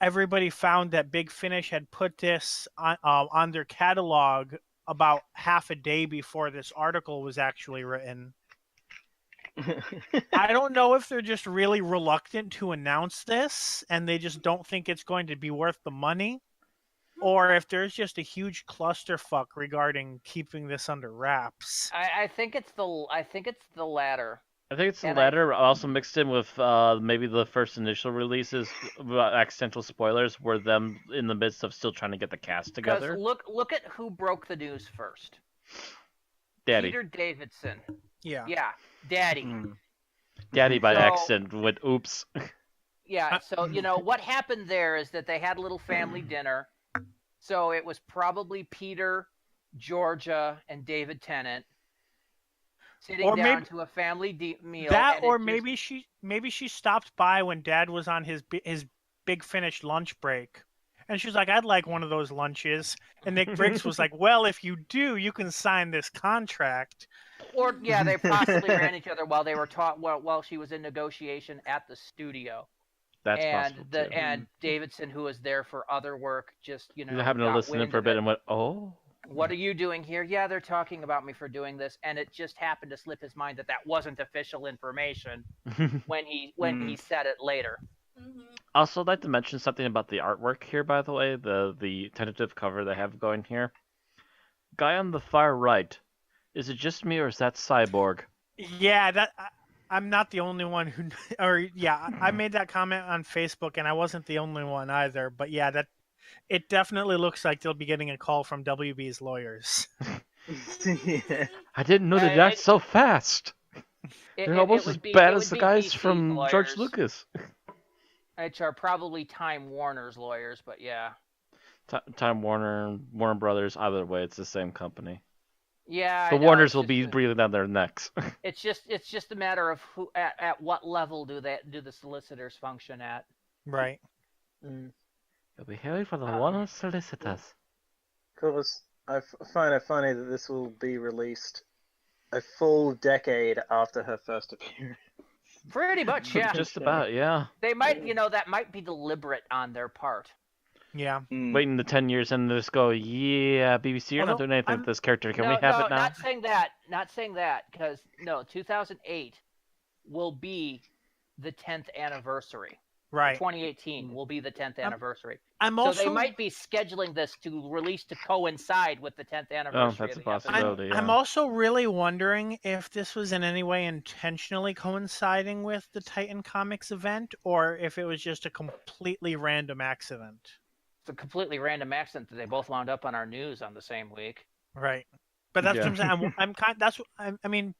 everybody found that Big Finish had put this on their catalog about half a day before this article was actually written. I don't know if they're just really reluctant to announce this and they just don't think it's going to be worth the money, or if there's just a huge clusterfuck regarding keeping this under wraps. I think it's the latter. I think it's the And latter, also mixed in with maybe the first initial releases, accidental spoilers, were them in the midst of still trying to get the cast together. Because look at who broke the news first. Daddy. Peter Davidson. Yeah. Yeah, Daddy. Daddy by So- accident went oops. Yeah, so what happened there is that they had a little family dinner. So it was probably Peter, Georgia, and David Tennant sitting Or down maybe- to a family meal. That, and or it just- maybe she stopped by when Dad was on his Big Finish lunch break, and she was like, "I'd like one of those lunches." And Nick Briggs was like, "Well, if you do, you can sign this contract." Or yeah, they possibly ran each other while they were while she was in negotiation at the studio. That's and possible too. and Davidson, who was there for other work, just You happened to got listen in wind for a of bit it. and went, oh. What are you doing here? Yeah, they're talking about me for doing this, and it just happened to slip his mind that wasn't official information when he said it later. Also, I'd like to mention something about the artwork here, by the way, the tentative cover they have going here. Guy on the far right, is it just me or is that Cyborg? Yeah, I'm not the only one who, I made that comment on Facebook, and I wasn't the only one either. But yeah, it definitely looks like they'll be getting a call from WB's lawyers. Yeah. I didn't know they'd act so fast. They're almost as bad as the guys from George Lucas. Which are probably Time Warner's lawyers, but yeah. Time Warner Brothers, either way, it's the same company. Yeah, I The know, Warners it's will just be breathing down their necks. It's just a matter of who at what level do the solicitors function at. Right. You'll be hearing from the Warner solicitors. Of course, I find it funny that this will be released a full decade after her first appearance. Pretty much, yeah. Just about, yeah. They might, that might be deliberate on their part. Yeah. Waiting the 10 years and just go, yeah, BBC, you're not Although, doing anything I'm- with this character. Can no, we have no, it now? Not saying that, because 2008 will be the 10th anniversary. Right. 2018 will be the 10th anniversary. I'm So also they might be scheduling this to release to coincide with the 10th anniversary. Oh, that's of a the episode. possibility. I'm yeah. also really wondering if this was in any way intentionally coinciding with the Titan Comics event, or if it was just a completely random accident. It's a completely random accident that they both wound up on our news on the same week. Right. But that's Yeah. what I'm saying. I'm kind. That's. I mean,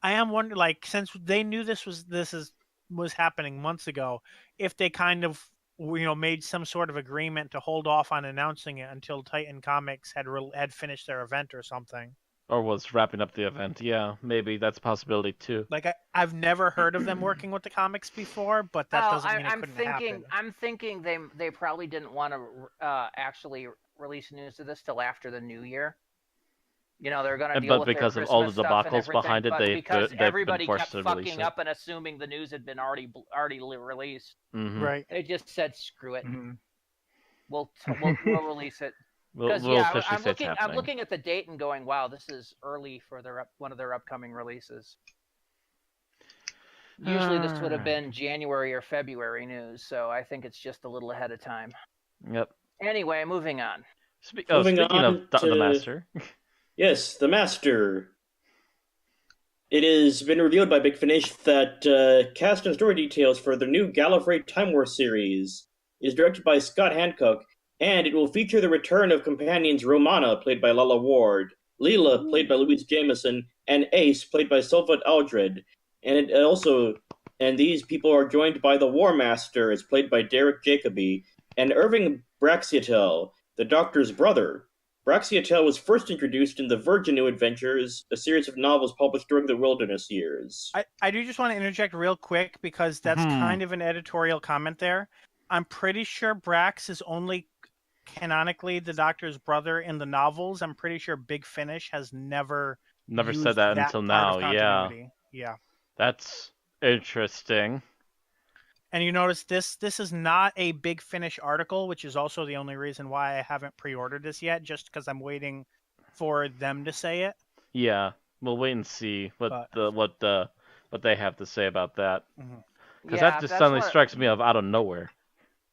I am wondering. Like, since they knew this was happening months ago, if they kind of made some sort of agreement to hold off on announcing it until Titan Comics had finished their event or something. Or was wrapping up the event. Yeah, maybe that's a possibility too. Like, I've never heard of them working with the comics before, but that doesn't mean it couldn't happen. I'm thinking they probably didn't want to actually release news of this till after the new year. They're going to deal But with because their of all the Christmas stuff and debacles behind it, everything, but because they've everybody been forced kept to release fucking it. up and assuming the news had been already released. Mhm. Right. They just said, "Screw it, Mhm. we'll release it." We'll Because officially I'm say it's looking. I'm happening. looking at the date and going, "Wow, this is early for one of their upcoming releases." Usually, this would have been January or February news, so I think it's just a little ahead of time. Yep. Anyway, moving on. Moving Speaking on of the to- Master. Yes, the Master. It has been revealed by Big Finish that cast and story details for the new Gallifrey Time War series is directed by Scott Hancock And it will feature the return of companions Romana, played by Lala Ward, Leela, played by Louise Jameson, and Ace, played by Sylva Aldred. And these people are joined by the War Master, as played by Derek Jacobi, and Irving Braxiatel, the Doctor's brother. Braxiatel was first introduced in the Virgin New Adventures, a series of novels published during the Wilderness years. I do just want to interject real quick, because that's kind of an editorial comment there. I'm pretty sure Brax is only canonically the Doctor's brother in the novels. I'm pretty sure Big Finish has never said that until now. Yeah. That's interesting. And you notice this is not a Big Finish article, which is also the only reason why I haven't pre-ordered this yet, just because I'm waiting for them to say it. Yeah, we'll wait and see what they have to say about that. Because that just suddenly strikes me out of nowhere.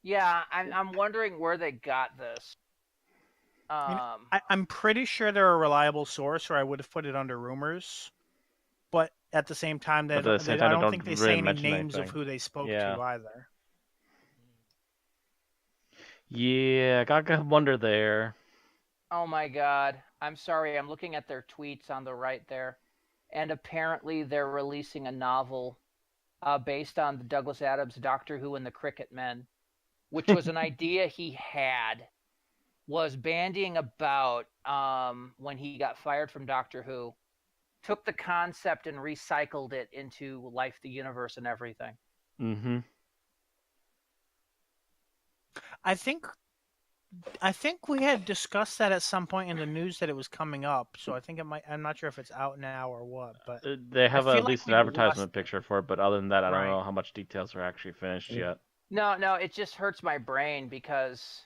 Yeah, I'm wondering where they got this. I'm pretty sure they're a reliable source, or I would have put it under rumors. But at the same time, I don't think they say any names of who they spoke to either. Yeah, gotta wonder there. Oh my god. I'm sorry, I'm looking at their tweets on the right there. And apparently they're releasing a novel based on the Douglas Adams Doctor Who and the Cricket Men, which was an idea he had, was bandying about when he got fired from Doctor Who. Took the concept and recycled it into Life, the Universe, and everything. Mm-hmm. I think we had discussed that at some point in the news that it was coming up. So I think it might. I'm not sure if it's out now or what, but they have at least an advertisement picture for it. But other than that, I don't know how much details are actually finished yet. No, it just hurts my brain because,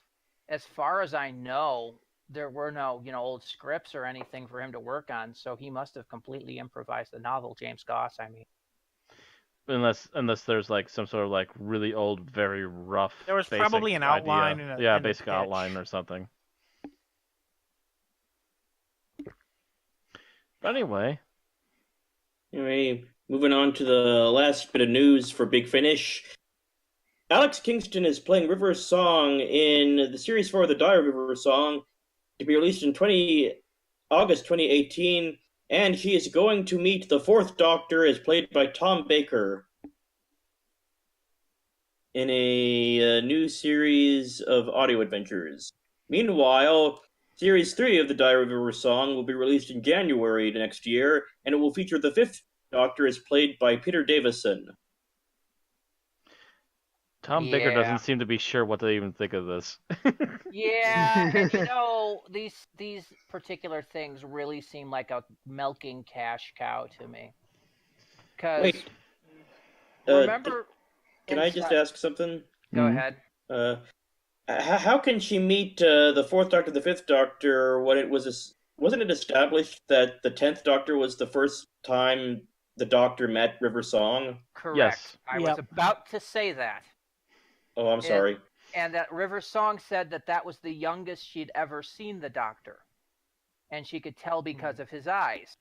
as far as I know, there were no, old scripts or anything for him to work on, so he must have completely improvised the novel, James Goss, I mean. Unless there's like some sort of like really old, very rough. There was probably an outline. Basic outline or something. But anyway, moving on to the last bit of news for Big Finish. Alex Kingston is playing River Song in the Series 4 of the Diary of River Song, to be released in August 2018, and she is going to meet the Fourth Doctor, as played by Tom Baker, in a new series of audio adventures. Meanwhile, Series 3 of the Diary of River Song will be released in January next year, and it will feature the Fifth Doctor, as played by Peter Davison. Tom Baker doesn't seem to be sure what to even think of this. Yeah, and these particular things really seem like a milking cash cow to me. Because remember, can I just ask something? Go ahead. How can she meet the Fourth Doctor, the Fifth Doctor, when wasn't it established that the 10th Doctor was the first time the Doctor met River Song? Correct. Yes. I was about to say that. Oh, I'm sorry. And that River Song said that was the youngest she'd ever seen the Doctor. And she could tell because of his eyes.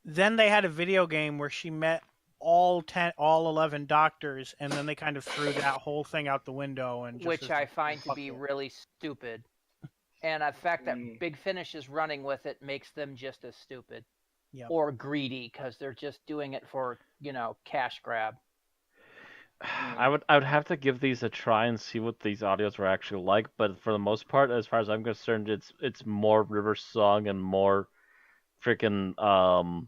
Then they had a video game where she met all 11 Doctors, and then they kind of threw that whole thing out the window. Which I find to be really stupid. And the fact that Big Finish is running with it makes them just as stupid. Yep. Or greedy, because they're just doing it for, cash grab. I would have to give these a try and see what these audios were actually like, but for the most part, as far as I'm concerned, it's more River Song and more freaking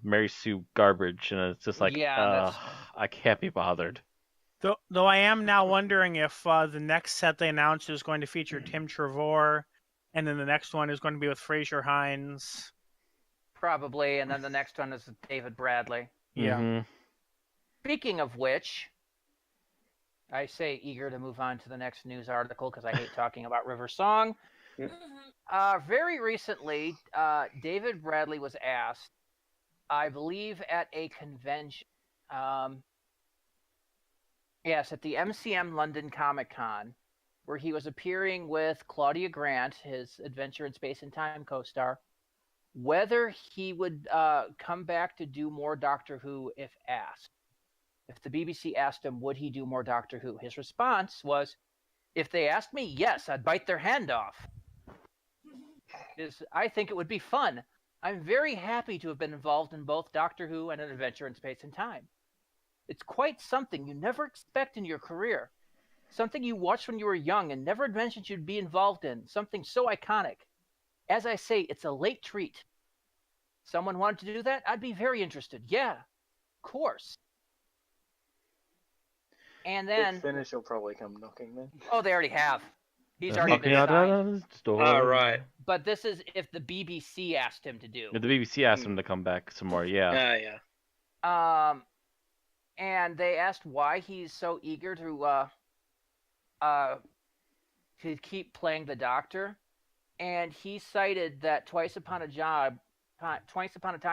Mary Sue garbage, and it's just like I can't be bothered. Though I am now wondering if the next set they announced is going to feature Tim Trevor, and then the next one is going to be with Fraser Hines. Probably, and then the next one is David Bradley. Yeah. Mm-hmm. Speaking of which, I say eager to move on to the next news article because I hate talking about River Song. Very recently, David Bradley was asked, I believe at a convention, yes, at the MCM London Comic Con, where he was appearing with Claudia Grant, his Adventure in Space and Time co-star, whether he would come back to do more Doctor Who if asked. If the BBC asked him, would he do more Doctor Who? His response was, If they asked me, yes, I'd bite their hand off. I think it would be fun. I'm very happy to have been involved in both Doctor Who and An Adventure in Space and Time. It's quite something you never expect in your career. Something you watched when you were young and never imagined you'd be involved in. Something so iconic. As I say, it's a late treat. Someone wanted to do that? I'd be very interested. Yeah, of course. And then... Finish will probably come knocking then. Oh, they already have. He's already been Knocking out signed. the door. Oh, right. But this is if the BBC asked him to do. The BBC asked him to come back some more, yeah. Yeah. And they asked why he's so eager to keep playing the Doctor, and he cited that Twice Upon a Time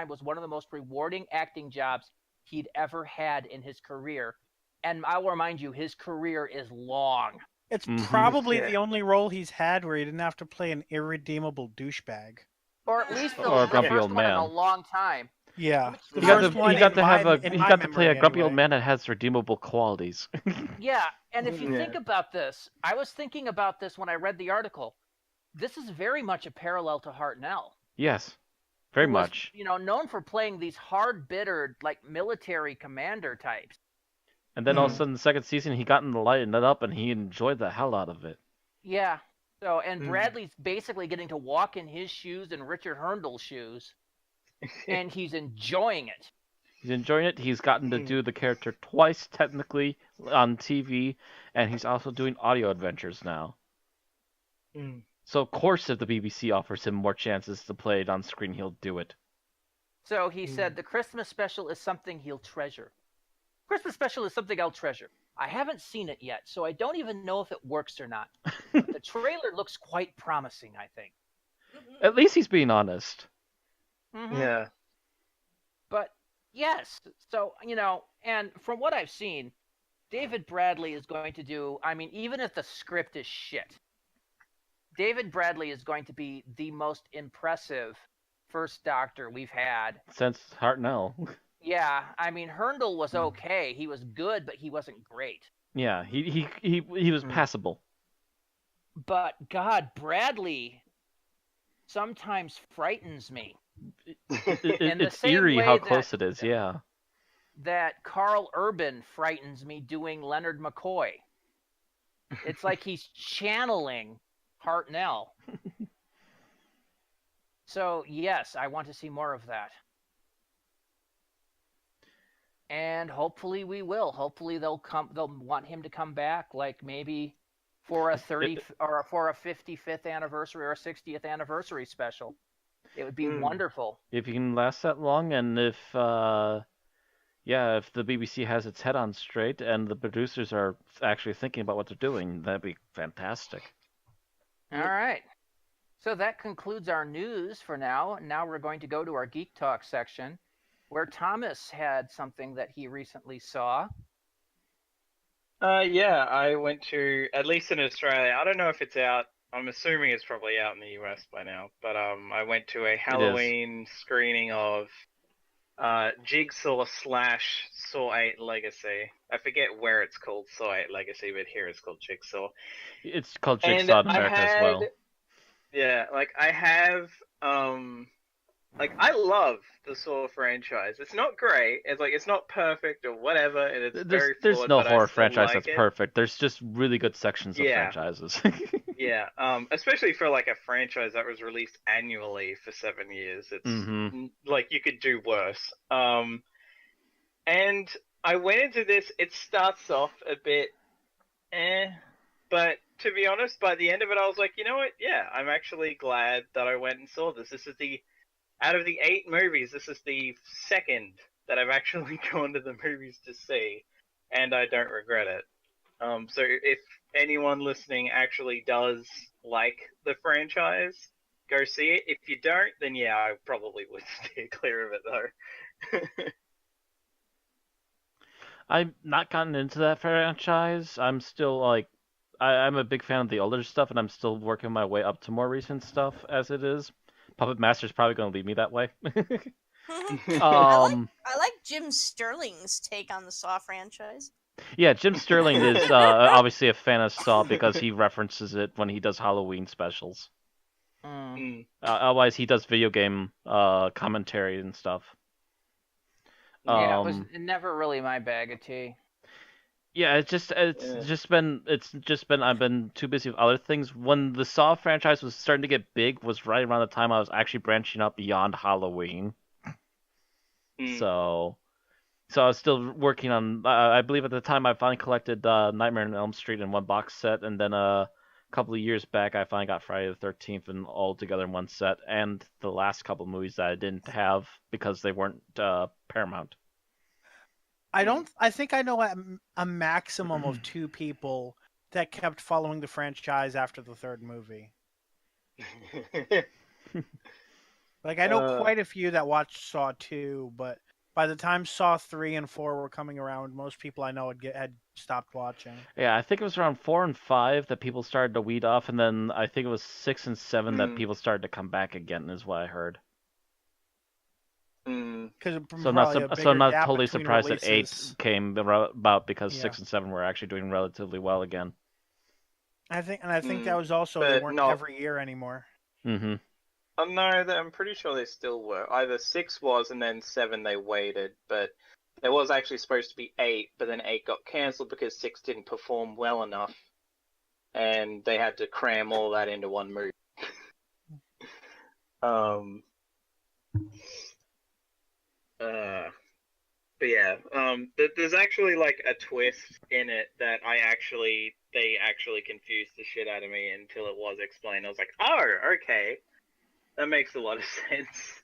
was one of the most rewarding acting jobs he'd ever had in his career. And I'll remind you, his career is long. It's probably the only role he's had where he didn't have to play an irredeemable douchebag. Or at least the grumpy first old one in man. a long time. Yeah. He got to play a grumpy old man that has redeemable qualities. Yeah, and if you think about this, I was thinking about this when I read the article. This is very much a parallel to Hartnell. Yes, very much. You know, known for playing these hard-bittered, like, military commander types. And then all of a sudden, the second season, he got in the light and up, and he enjoyed the hell out of it. Yeah. So, and Bradley's basically getting to walk in his shoes and Richard Hurndall's shoes, and he's enjoying it. He's enjoying it. He's gotten to do the character twice, technically, on TV, and he's also doing audio adventures now. So, of course, if the BBC offers him more chances to play it on screen, he'll do it. So he said the Christmas special is something he'll treasure. Christmas special is something I'll treasure. I haven't seen it yet, so I don't even know if it works or not. But the trailer looks quite promising, I think. At least he's being honest. Yeah. But, yes, so, you know, and from what I've seen, David Bradley is going to do, I mean, even if the script is shit, David Bradley is going to be the most impressive first Doctor we've had. Since Hartnell. Yeah, I mean, Hurndall was okay. He was good, but he wasn't great. Yeah, he was passable. But, God, Bradley sometimes frightens me. It's eerie how close it is, yeah. That Carl Urban frightens me doing Leonard McCoy. It's like he's channeling Hartnell. So, yes, I want to see more of that. And hopefully we will. Hopefully they'll want him to come back, like maybe for a 55th anniversary or a 60th anniversary special. It would be wonderful. If you can last that long, and if the BBC has its head on straight and the producers are actually thinking about what they're doing, that'd be fantastic. All right. So that concludes our news for now. Now we're going to go to our Geek Talk section, where Thomas had something that he recently saw. Yeah, I went to, at least in Australia, I don't know if it's out, I'm assuming it's probably out in the US by now, but I went to a Halloween screening of Jigsaw / Saw 8 Legacy. I forget where it's called Saw 8 Legacy, but here it's called Jigsaw. It's called Jigsaw in America as well. Yeah, like I have, like I love the Saw franchise. It's not great. It's like it's not perfect or whatever, and it's very flawed. There's no horror franchise like that's perfect. There's just really good sections of franchises. Yeah, especially for like a franchise that was released annually for 7 years. It's like you could do worse. And I went into this. It starts off a bit, but to be honest, by the end of it, I was like, you know what? Yeah, I'm actually glad that I went and saw this. This is out of the 8 movies, this is the second that I've actually gone to the movies to see, and I don't regret it. So if anyone listening actually does like the franchise, go see it. If you don't, then yeah, I probably would steer clear of it though. I've not gotten into that franchise. I'm still like, I'm a big fan of the older stuff, and I'm still working my way up to more recent stuff as it is. Puppet Master's probably going to lead me that way. I like Jim Sterling's take on the Saw franchise. Yeah, Jim Sterling is obviously a fan of Saw because he references it when he does Halloween specials. Otherwise, he does video game commentary and stuff. Yeah, it was never really my bag of tea. Yeah, it's just been I've been too busy with other things. When the Saw franchise was starting to get big was right around the time I was actually branching out beyond Halloween. So I was still working on. I believe at the time I finally collected Nightmare on Elm Street in one box set, and then a couple of years back I finally got Friday the 13th and all together in one set, and the last couple of movies that I didn't have because they weren't Paramount. I think I know a maximum of 2 people that kept following the franchise after the 3rd movie. Like, I know quite a few that watched Saw 2, but by the time Saw 3 and 4 were coming around, most people I know had stopped watching. Yeah, I think it was around 4 and 5 that people started to weed off, and then I think it was 6 and 7 that people started to come back again, is what I heard. So I'm not totally surprised that 8 came about because 6 and 7 were actually doing relatively well again. I think that was also they weren't every year anymore. Mm-hmm. No, I'm pretty sure they still were. Either 6 was and then 7 they waited, but there was actually supposed to be 8, but then 8 got cancelled because 6 didn't perform well enough, and they had to cram all that into one movie. But yeah, there's actually like a twist in it that they actually confused the shit out of me until it was explained. I was like, oh, okay, that makes a lot of sense.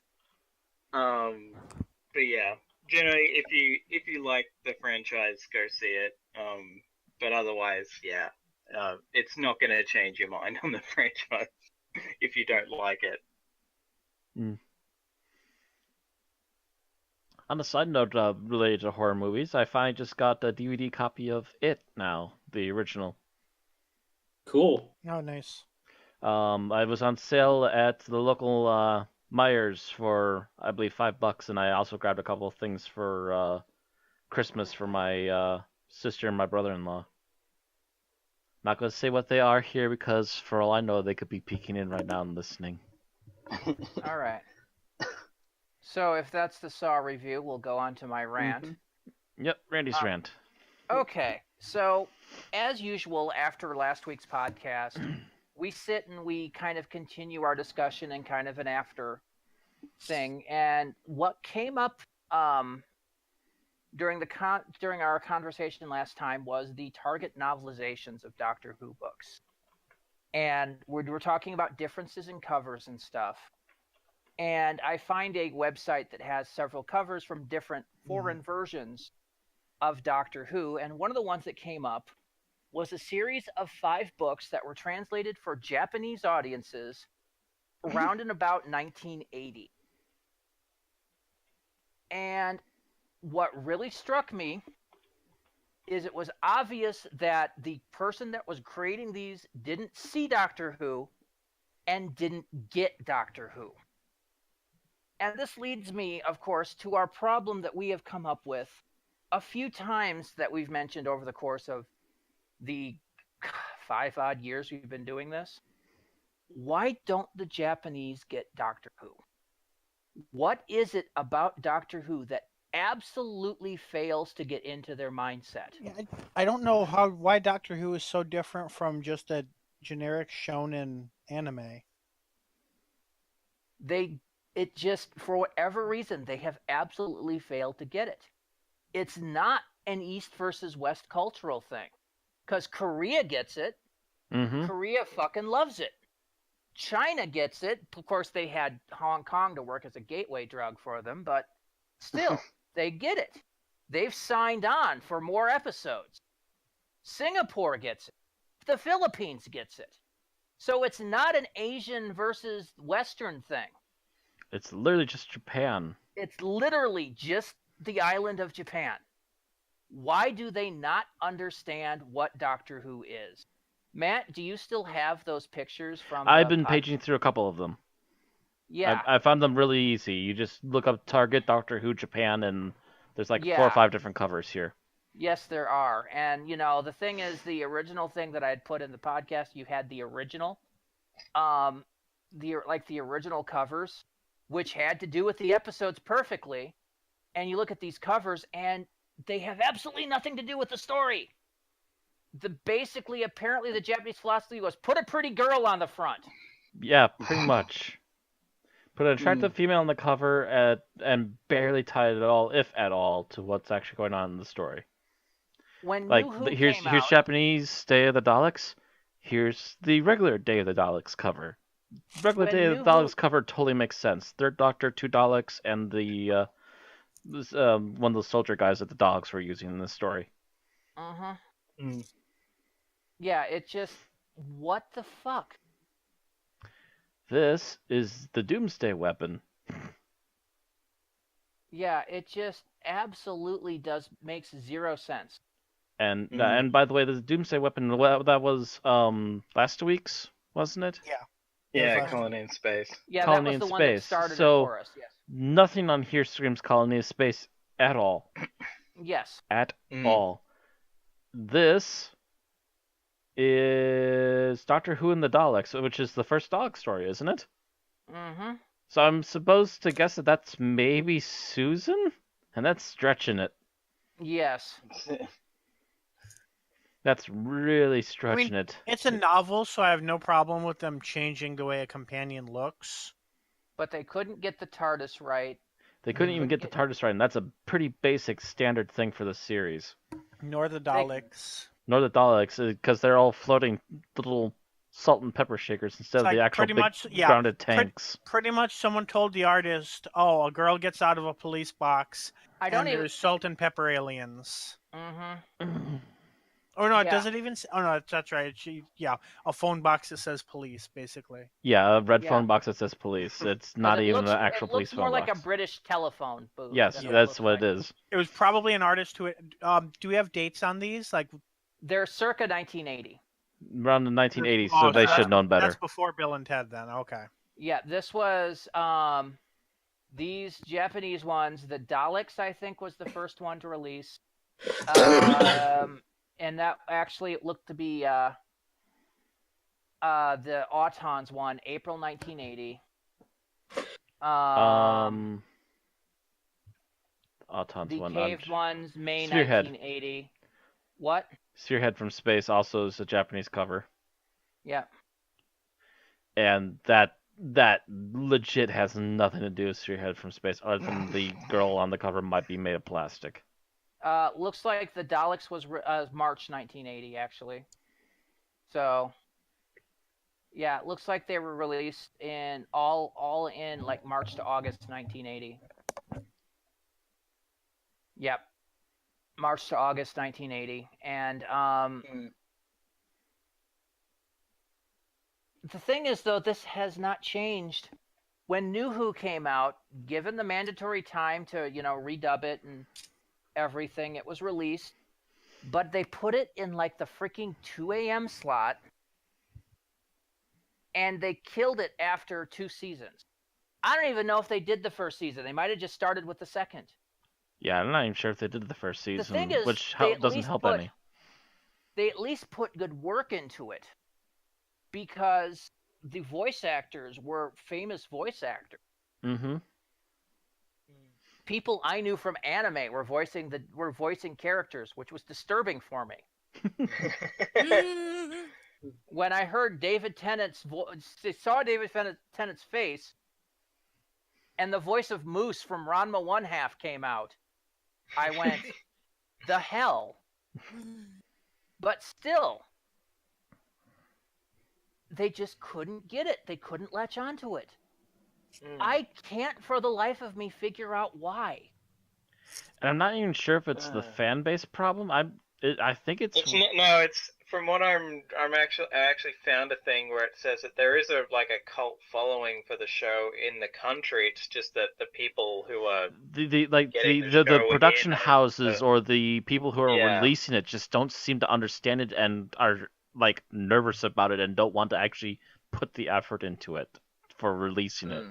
But yeah, generally, if you like the franchise, go see it. But otherwise, yeah, it's not gonna change your mind on the franchise if you don't like it. On a side note related to horror movies, I finally just got a DVD copy of It now, the original. Cool. Oh, nice. I was on sale at the local Myers for, I believe, $5, and I also grabbed a couple of things for Christmas for my sister and my brother-in-law. Not going to say what they are here because, for all I know, they could be peeking in right now and listening. All right. So if that's the Saw review, we'll go on to my rant. Yep, Randy's rant. Okay, so as usual, after last week's podcast, we sit and we kind of continue our discussion in kind of an after thing. And what came up during our conversation last time was the Target novelizations of Doctor Who books. And we're talking about differences in covers and stuff. And I find a website that has several covers from different foreign versions of Doctor Who. And one of the ones that came up was a series of 5 books that were translated for Japanese audiences around and about 1980. And what really struck me is it was obvious that the person that was creating these didn't see Doctor Who and didn't get Doctor Who. And this leads me, of course, to our problem that we have come up with a few times that we've mentioned over the course of the 5-odd years we've been doing this. Why don't the Japanese get Doctor Who? What is it about Doctor Who that absolutely fails to get into their mindset? Yeah, I don't know why Doctor Who is so different from just a generic shonen anime. It just, for whatever reason, they have absolutely failed to get it. It's not an East versus West cultural thing. Because Korea gets it. Korea fucking loves it. China gets it. Of course, they had Hong Kong to work as a gateway drug for them, but still, they get it. They've signed on for more episodes. Singapore gets it. The Philippines gets it. So it's not an Asian versus Western thing. It's literally just Japan. It's literally just the island of Japan. Why do they not understand what Doctor Who is? Matt, do you still have those pictures from... I've been paging through a couple of them. Yeah. I found them really easy. You just look up Target, Doctor Who, Japan, and there's like 4 or 5 different covers here. Yes, there are. And, the thing is, the original thing that I had put in the podcast, you had the original, the original covers, which had to do with the episodes perfectly. And you look at these covers, and they have absolutely nothing to do with the story. Basically, apparently, the Japanese philosophy was put a pretty girl on the front. Yeah, pretty much. Put an attractive female on the cover and barely tie it at all, if at all, to what's actually going on in the story. When Like, New Who here's came out, Japanese Day of the Daleks. Here's the regular Day of the Daleks cover. Regular Day of the Daleks cover totally makes sense. Third Doctor, 2 Daleks, and the one of the soldier guys that the Daleks were using in this story. Yeah, it just, what the fuck? This is the Doomsday Weapon. Yeah, it just absolutely makes zero sense. And by the way, the Doomsday Weapon, that was last week's, wasn't it? Yeah. Yeah, Colony in Space. Yeah, Colony that was in the one Space. that started So, it for us, yes. Nothing on here screams Colony in Space at all. Yes. At all. This is Doctor Who and the Daleks, which is the first Dalek story, isn't it? Mm-hmm. So I'm supposed to guess that that's maybe Susan? And that's stretching it. Yes. That's really stretching it. It's a novel, so I have no problem with them changing the way a companion looks. But they couldn't get the TARDIS right. They couldn't even get the TARDIS right, and that's a pretty basic standard thing for the series. Nor the Daleks. Nor the Daleks, because they're all floating little salt and pepper shakers instead of the actual grounded tanks. Pretty much someone told the artist, oh, a girl gets out of a police box, there's salt and pepper aliens. Mm-hmm. Oh, no, does it even... Oh, no, that's right. A phone box that says police, basically. Yeah, a red phone box that says police. It's not even an actual police phone box. It looks more like a British telephone booth. Yes, that's what it is. It was probably an artist who... do we have dates on these? They're circa 1980. Around the 1980s, so they should have known better. That's before Bill and Ted, then. Okay. Yeah, this was... these Japanese ones, the Daleks, I think, was the first one to release. And that actually looked to be the Autons one, April 1980. Autons the one. The Cave ones, May Spearhead. 1980. What? Spearhead from Space also is a Japanese cover. Yeah. And that legit has nothing to do with Spearhead from Space, other than the girl on the cover might be made of plastic. Looks like the Daleks was March 1980, actually. So, yeah, it looks like they were released in all in like March to August 1980. Yep, March to August 1980, and the thing is, though, this has not changed. When New Who came out, given the mandatory time to redub it and everything, it was released, but they put it in like the freaking 2 a.m. slot, and they killed it after 2 seasons. I don't even know if they did the first season. They might have just started with the second. Yeah, I'm not even sure if they did the first season, the thing is, which doesn't help any. They at least put good work into it, because the voice actors were famous voice actors. Mm-hmm. People I knew from anime were voicing characters, which was disturbing for me. When I heard David Tennant's saw David Tennant's face, and the voice of Moose from Ranma 1/2 came out, I went, the hell? But still, they just couldn't get it. They couldn't latch onto it. I can't for the life of me figure out why. And I'm not even sure if it's the fan base problem. I think it's from what I actually found a thing where it says that there is a cult following for the show in the country. It's just that the people who are the production houses or the people who are releasing it just don't seem to understand it and are nervous about it and don't want to actually put the effort into it for releasing it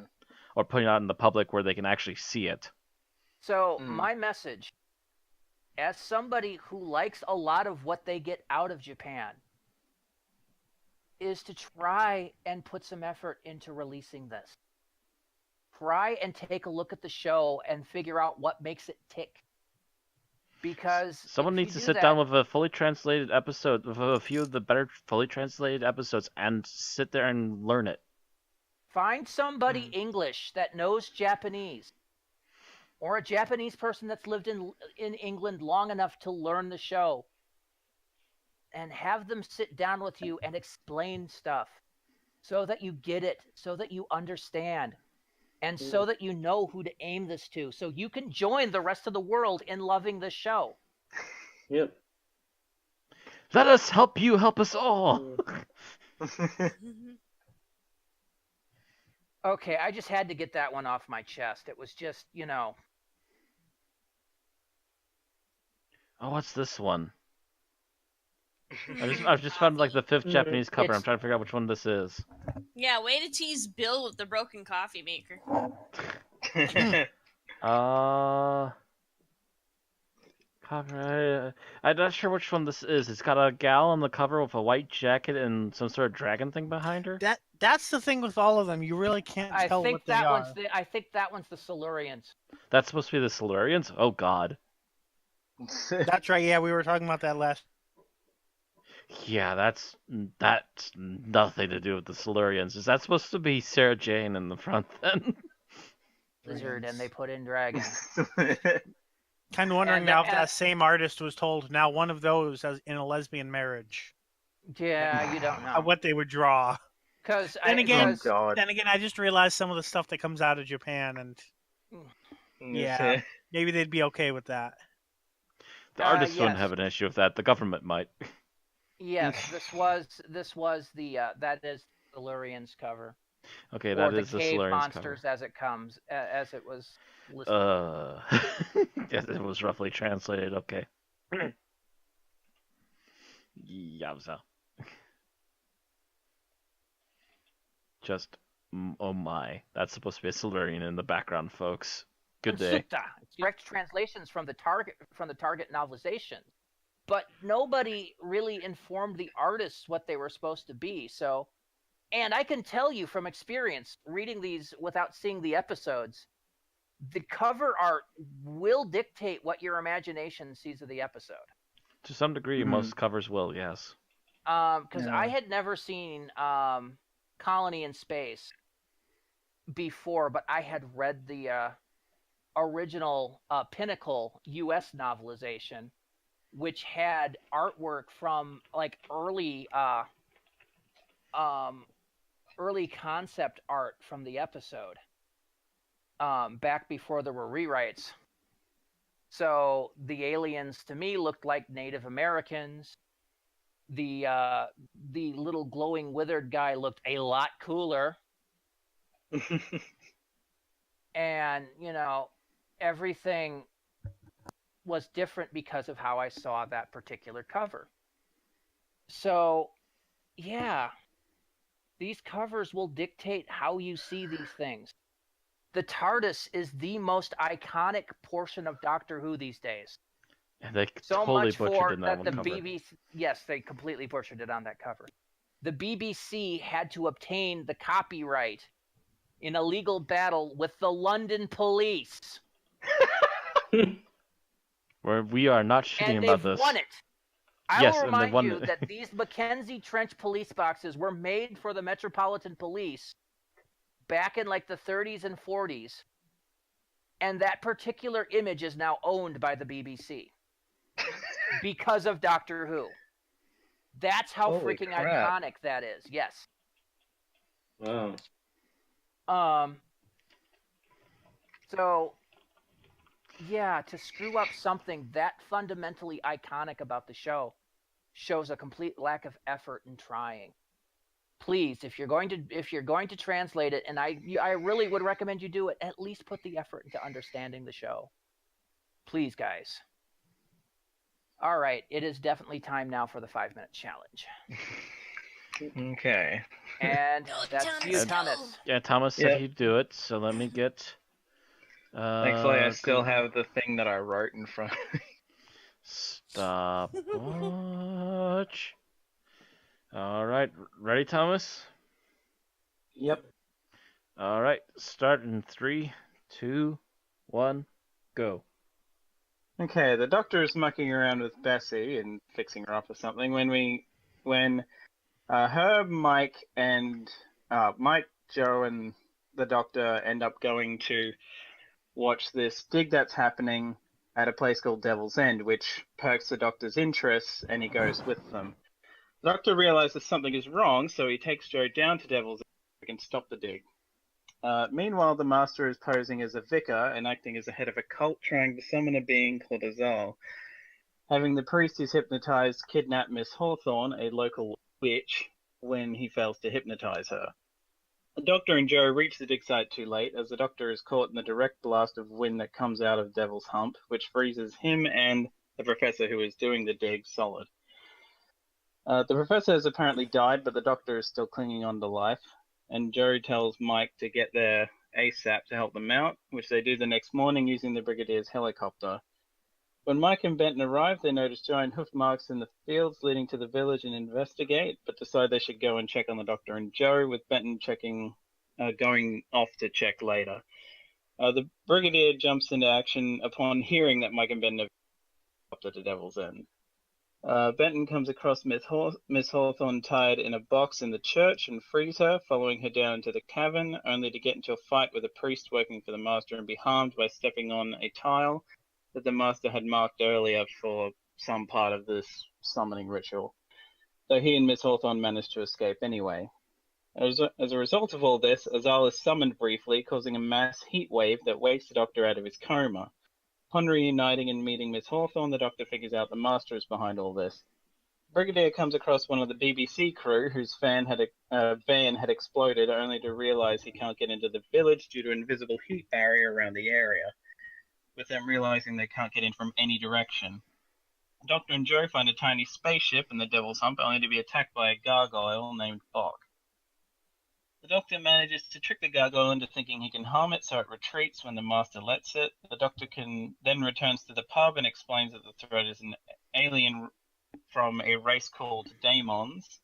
or putting it out in the public where they can actually see it. So my message as somebody who likes a lot of what they get out of Japan, is to try and put some effort into releasing this. Try and take a look at the show and figure out what makes it tick. Because someone needs to sit down with a fully translated episode, with a few of the better fully translated episodes, and sit there and learn it. Find somebody English that knows Japanese, or a Japanese person that's lived in England long enough to learn the show, and have them sit down with you and explain stuff so that you get it, so that you understand, and so that you know who to aim this to, so you can join the rest of the world in loving the show. Yep. Let us help you help us all. Okay, I just had to get that one off my chest. It was just, you know. Oh, what's this one? I've just found like the 5th Japanese cover. I'm trying to figure out which one this is. Yeah, way to tease Bill with the broken coffee maker. Cover. I'm not sure which one this is. It's got a gal on the cover with a white jacket and some sort of dragon thing behind her. That's the thing with all of them. You really can't tell what they are. I think that one's the Silurians. That's supposed to be the Silurians? Oh God. That's right. Yeah, we were talking about that last. Yeah, that's nothing to do with the Silurians. Is that supposed to be Sarah Jane in the front then? Lizard, and they put in dragon. Kind of wondering now if that same artist was told now one of those as in a lesbian marriage. Yeah, you don't know what they would draw. Then again, oh I just realized some of the stuff that comes out of Japan, and yeah, maybe they'd be okay with that. The artists wouldn't have an issue with that. The government might. Yes, this was the that is the Silurians cover. Okay, that is the Cave Silurians Monsters cover. as it comes, as it was listed. Yes, it was roughly translated. Okay. Yowza. Just, oh my. That's supposed to be a Silurian in the background, folks. Good day. Direct translations from the Target novelization, but nobody really informed the artists what they were supposed to be. So, and I can tell you from experience, reading these without seeing the episodes, the cover art will dictate what your imagination sees of the episode. To some degree, most covers will, yes. Because I had never seen Colony in Space before, but I had read the original Pinnacle U.S. novelization, which had artwork from like early concept art from the episode, back before there were rewrites. So the aliens to me looked like Native Americans. The little glowing withered guy looked a lot cooler. And, you know, everything was different because of how I saw that particular cover. So, yeah, these covers will dictate how you see these things. The TARDIS is the most iconic portion of Doctor Who these days. And they So totally much butchered for in that that one the cover. BBC, yes, they completely butchered it on that cover. The BBC had to obtain the copyright in a legal battle with the London police. Where we are not shitting And about they've this. won it. I Yes, will and they remind won you it. that these Mackenzie Trench police boxes were made for the Metropolitan Police back in like the 30s and 40s. And that particular image is now owned by the BBC because of Doctor Who. That's how Holy freaking crap. iconic that is. Yes. Wow. So, yeah, to screw up something that fundamentally iconic about the show shows a complete lack of effort in trying. Please, if you're going to translate it, and I really would recommend you do it, at least put the effort into understanding the show. Please, guys. All right, it is definitely time now for the 5-minute challenge. Okay. And Go, that's Thomas, you, go. Thomas. Yeah, Thomas said Yep. he'd do it, so let me get... Thankfully, I still have the thing that I wrote in front of me. Stopwatch. All right, ready, Thomas? Yep. All right, start in 3, 2, 1, go. Okay, the doctor is mucking around with Bessie and fixing her up or something when her, Mike, and Mike, Joe, and the doctor end up going to watch this dig that's happening at a place called Devil's End, which perks the doctor's interest, and he goes with them. The doctor realizes something is wrong, so he takes Joe down to Devil's End so he can stop the dig. Meanwhile, the master is posing as a vicar and acting as the head of a cult trying to summon a being called Azal. Having the priest who's hypnotized kidnap Miss Hawthorne, a local witch, when he fails to hypnotize her. The doctor and Joe reach the dig site too late, as the doctor is caught in the direct blast of wind that comes out of Devil's Hump, which freezes him and the professor who is doing the dig solid. The professor has apparently died, but the doctor is still clinging on to life, and Joe tells Mike to get there ASAP to help them out, which they do the next morning using the Brigadier's helicopter. When Mike and Benton arrive, they notice giant hoof marks in the fields leading to the village and investigate, but decide they should go and check on the doctor and Joe, with Benton going off to check later. The Brigadier jumps into action upon hearing that Mike and Benton have up to the Devil's End. Benton comes across Miss Hawthorne tied in a box in the church and frees her, following her down into the cavern, only to get into a fight with a priest working for the master and be harmed by stepping on a tile that the master had marked earlier for some part of this summoning ritual, though he and Miss Hawthorne managed to escape anyway. As a result of all this, Azal is summoned briefly, causing a mass heat wave that wakes the doctor out of his coma. Upon reuniting and meeting Miss Hawthorne, the doctor figures out the master is behind all this. Brigadier comes across one of the BBC crew whose van had exploded, only to realize he can't get into the village due to an invisible heat barrier around the area, with them realizing they can't get in from any direction. The doctor and Joe find a tiny spaceship in the Devil's Hump, only to be attacked by a gargoyle named Bok. The doctor manages to trick the gargoyle into thinking he can harm it, so it retreats when the master lets it. The doctor then returns to the pub and explains that the threat is an alien from a race called Daemons,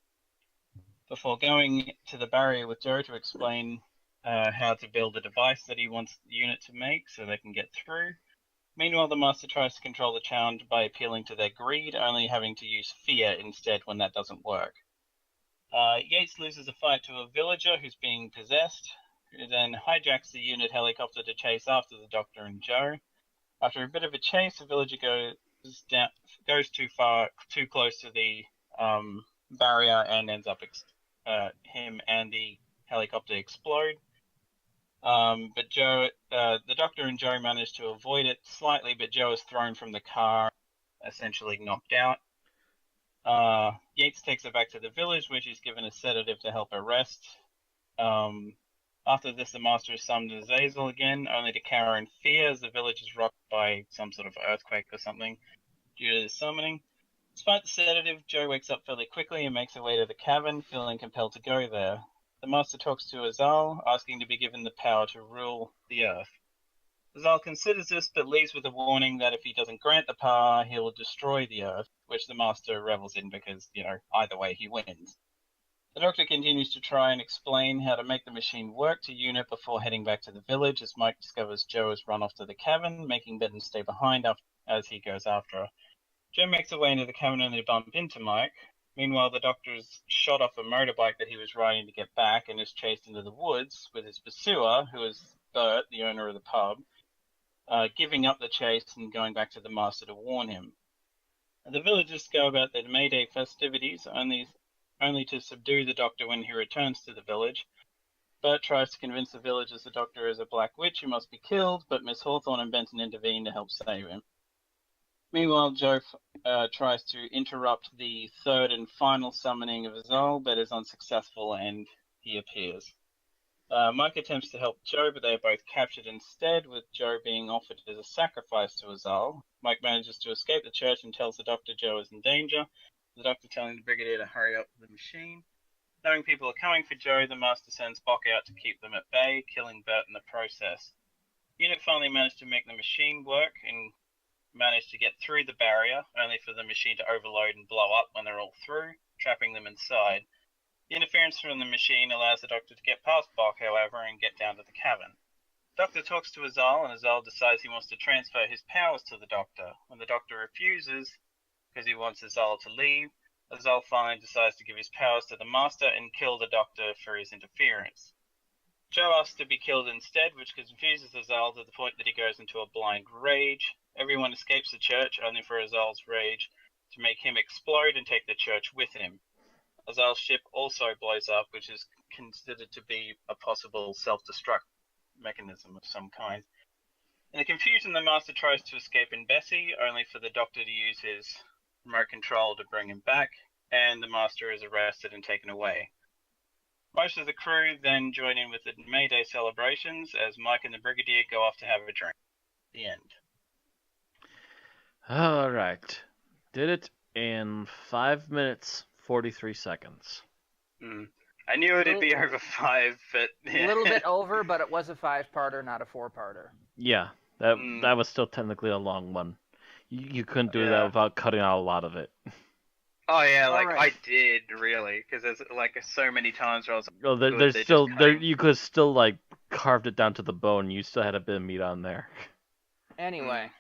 before going to the barrier with Joe to explain how to build a device that he wants the unit to make so they can get through. Meanwhile, the master tries to control the challenge by appealing to their greed, only having to use fear instead when that doesn't work. Yates loses a fight to a villager who's being possessed, who then hijacks the unit helicopter to chase after the doctor and Joe. After a bit of a chase, the villager goes too close to the barrier and ends up him and the helicopter explode. But Joe, the doctor and Joe manage to avoid it slightly, but Joe is thrown from the car, essentially knocked out. Yates takes her back to the village, where she's given a sedative to help her rest. After this, the master is summoned as Azazel again, only to cower in fear as the village is rocked by some sort of earthquake or something due to the summoning. Despite the sedative, Joe wakes up fairly quickly and makes her way to the cavern, feeling compelled to go there. The master talks to Azal, asking to be given the power to rule the earth. Azal considers this, but leaves with a warning that if he doesn't grant the power, he will destroy the earth, which the master revels in because, either way he wins. The doctor continues to try and explain how to make the machine work to UNIT before heading back to the village, as Mike discovers Joe has run off to the cavern, making Benton stay behind as he goes after her. Joe makes her way into the cavern only to bump into Mike. Meanwhile, the doctor is shot off a motorbike that he was riding to get back and is chased into the woods, with his pursuer, who is Bert, the owner of the pub, giving up the chase and going back to the master to warn him. The villagers go about their May Day festivities, only to subdue the doctor when he returns to the village. Bert tries to convince the villagers the doctor is a black witch who must be killed, but Miss Hawthorne and Benton intervene to help save him. Meanwhile, Joe tries to interrupt the third and final summoning of Azal, but is unsuccessful, and he appears. Mike attempts to help Joe, but they are both captured instead, with Joe being offered as a sacrifice to Azal. Mike manages to escape the church and tells the doctor Joe is in danger, the doctor telling the Brigadier to hurry up the machine. Knowing people are coming for Joe, the master sends Bok out to keep them at bay, killing Bert in the process. Unit finally managed to make the machine work, and manage to get through the barrier, only for the machine to overload and blow up when they're all through, trapping them inside. The interference from the machine allows the Doctor to get past Bok, however, and get down to the cavern. The Doctor talks to Azal, and Azal decides he wants to transfer his powers to the Doctor. When the Doctor refuses, because he wants Azal to leave, Azal finally decides to give his powers to the Master and kill the Doctor for his interference. Joe asks to be killed instead, which confuses Azal to the point that he goes into a blind rage. Everyone escapes the church, only for Azal's rage to make him explode and take the church with him. Azal's ship also blows up, which is considered to be a possible self-destruct mechanism of some kind. In the confusion, the Master tries to escape in Bessie, only for the Doctor to use his remote control to bring him back, and the Master is arrested and taken away. Most of the crew then join in with the May Day celebrations as Mike and the Brigadier go off to have a drink. The end. All right. Did it in 5 minutes, 43 seconds. I knew it'd be over 5, but... A little bit over, but it was a 5-parter, not a 4-parter. Yeah, that was still technically a long one. You couldn't do that without cutting out a lot of it. Oh yeah, like right. I did really, because there's like so many times where I was like, Well, there's still you could still like carved it down to the bone. You still had a bit of meat on there. Anyway.